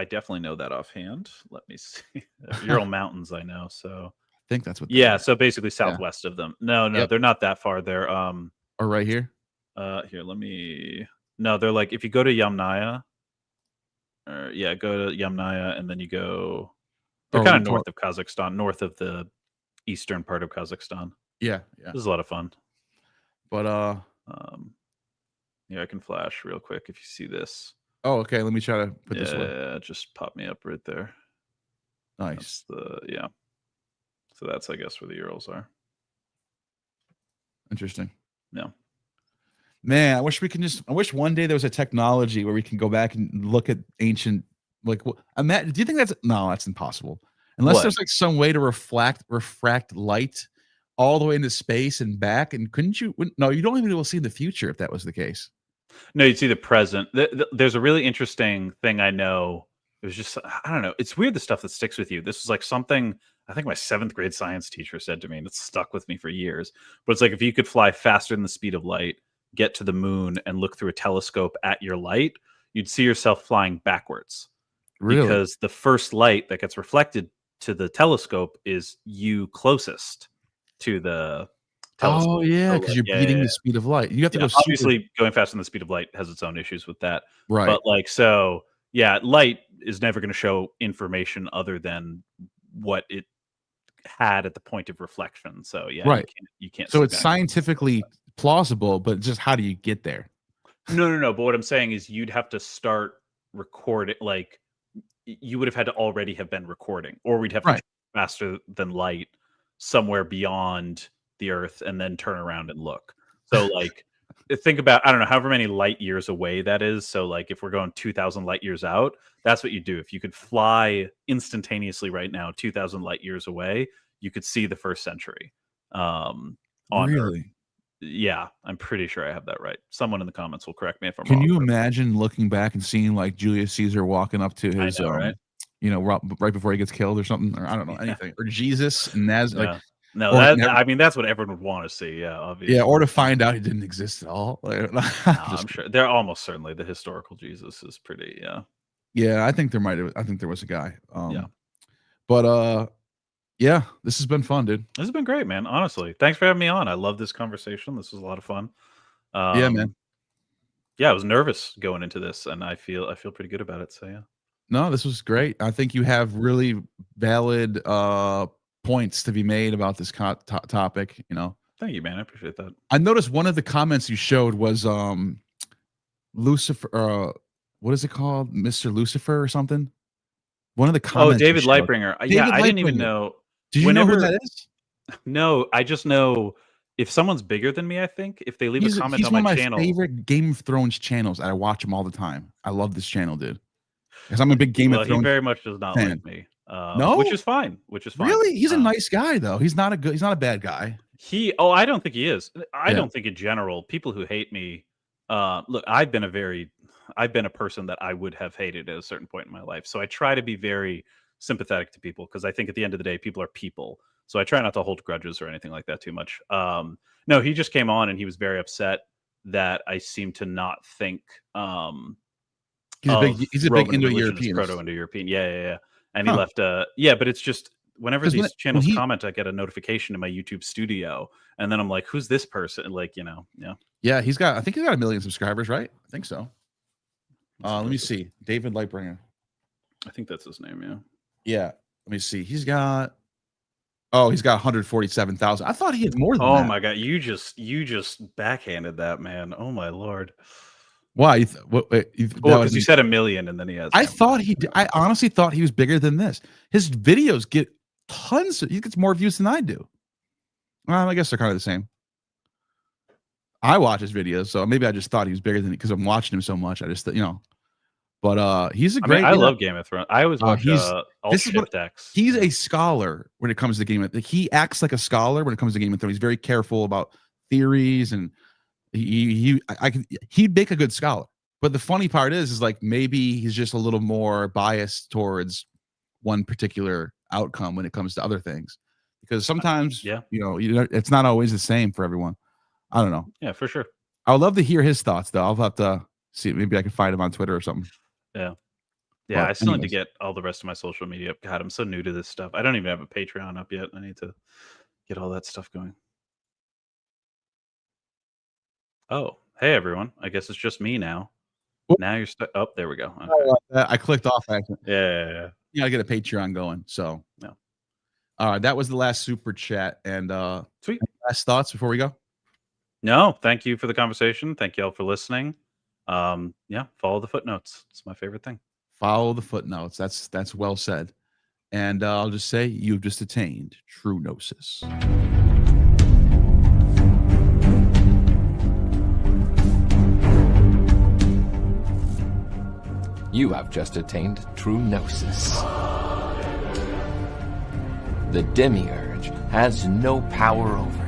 D: definitely know that offhand. Let me see. Ural Mountains, I know. So
C: I think that's what.
D: So basically southwest of them. No, they're not that far. They're
C: or right here.
D: Here, let me. No, they're like, if you go to Yamnaya. Go to Yamnaya, and then you go. They're kind of north of Kazakhstan, north of the eastern part of Kazakhstan.
C: Yeah.
D: This is a lot of fun.
C: But
D: I can flash real quick if you see this.
C: Oh, okay. Let me try to put this way.
D: Yeah, just pop me up right there.
C: Nice.
D: So that's, I guess, where the Urals are.
C: Interesting.
D: Yeah.
C: Man, I wish one day there was a technology where we can go back and look at ancient, like, do you think that's impossible? Unless there's like some way to refract light all the way into space and back. And couldn't you? No, you don't even be able to see the future if that was the case.
D: No, you'd see the present. There's a really interesting thing I know. It was just, I don't know. It's weird, the stuff that sticks with you. This was like something I think my 7th grade science teacher said to me, and it's stuck with me for years. But it's like, if you could fly faster than the speed of light, get to the moon, and look through a telescope at your light, you'd see yourself flying backwards.
C: Really?
D: Because the first light that gets reflected to the telescope is you closest to the telescope.
C: Oh yeah, because you're beating the speed of light. You have to go.
D: Obviously, going faster than the speed of light has its own issues with that.
C: Right.
D: But light is never going to show information other than what it had at the point of reflection. So
C: right.
D: You can't.
C: So it's scientifically plausible, but just how do you get there?
D: No. But what I'm saying is, you'd have to start recording. Like, you would have had to already have been recording, or we'd have to faster than light somewhere beyond the Earth, and then turn around and look. So like, think about, I don't know, however many light years away that is. So like, if we're going 2,000 light years out, that's what you do. If you could fly instantaneously right now, 2,000 light years away, you could see the first century. On
C: really?
D: Earth. Yeah, I'm pretty sure I have that right. Someone in the comments will correct me if I'm
C: wrong. Can you imagine looking back and seeing like Julius Caesar walking up to his, right before he gets killed or something, or I don't know, anything, or Jesus and
D: No,
C: Or
D: I mean that's what everyone would want to see. Yeah, obviously.
C: yeah, or to find out he didn't exist at all. Like,
D: No, I'm sure they're almost certainly the historical Jesus is pretty. Yeah.
C: yeah, I think there was a guy.
D: Yeah.
C: But yeah, this has been fun, dude.
D: This has been great, man. Honestly, thanks for having me on. I love this conversation. This was a lot of fun.
C: Yeah, man.
D: Yeah, I was nervous going into this, and I feel pretty good about it. So yeah.
C: No, this was great. I think you have really valid points to be made about this topic. You know.
D: Thank you, man. I appreciate that.
C: I noticed one of the comments you showed was Lucifer. What is it called, Mr. Lucifer or something? One of the comments.
D: Oh, David Lightbringer. Yeah, I didn't even know.
C: Did you know who that is?
D: No, I just know if someone's bigger than me. I think if they leave a comment on my channel,
C: he's one of my favorite Game of Thrones channels. I watch them all the time. I love this channel, dude. Because I'm a big Game of Thrones.
D: He very much does not
C: fan.
D: like me.
C: No,
D: which is fine.
C: Really, he's a nice guy though. He's not a bad guy.
D: I don't think he is. I don't think in general people who hate me. Look, I've been a person that I would have hated at a certain point in my life. So I try to be very sympathetic to people because I think at the end of the day, people are people. So I try not to hold grudges or anything like that too much. No, he just came on and he was very upset that I seem to not think. He's a big Indo-European, Proto-Indo-European. Yeah. And he left. Yeah, but it's just whenever these channels comment, I get a notification in my YouTube studio, and then I'm like, "Who's this person?" Like, yeah.
C: Yeah, I think he's got 1 million subscribers, right? I think so. Let me see, David Lightbringer.
D: I think that's his name. Yeah.
C: Yeah. Let me see. He's got 147,000. I thought he had more than that.
D: Oh my god, you just backhanded that, man. Oh my lord.
C: Why?
D: Because you said 1 million and then he has.
C: I honestly thought he was bigger than this. His videos get he gets more views than I do. Well, I guess they're kind of the same. I watch his videos, so maybe I just thought he was bigger than because I'm watching him so much. I just, but he's a great.
D: I love Game of Thrones. I always watch Dex.
C: He's a scholar when it comes to Game of Thrones. He acts like a scholar when it comes to Game of Thrones. He's very careful about theories and. He'd make a good scholar, but the funny part is like maybe he's just a little more biased towards one particular outcome when it comes to other things, because sometimes it's not always the same for everyone. I don't know.
D: Yeah, for sure.
C: I would love to hear his thoughts though. I'll have to see. Maybe I can find him on Twitter or something.
D: Yeah. I still need to get all the rest of my social media up. God, I'm so new to this stuff. I don't even have a Patreon up yet. I need to get all that stuff going. Oh, hey everyone! I guess it's just me now. Now you're stuck. Oh, there we go.
C: Okay. I clicked off accident.
D: Yeah.
C: You gotta get a Patreon going. So
D: no.
C: All right, that was the last super chat. And
D: sweet.
C: Last thoughts before we go?
D: No, thank you for the conversation. Thank you all for listening. Follow the footnotes. It's my favorite thing.
C: Follow the footnotes. That's well said. And I'll just say you've just attained true gnosis.
G: You have just attained true gnosis. The demiurge has no power over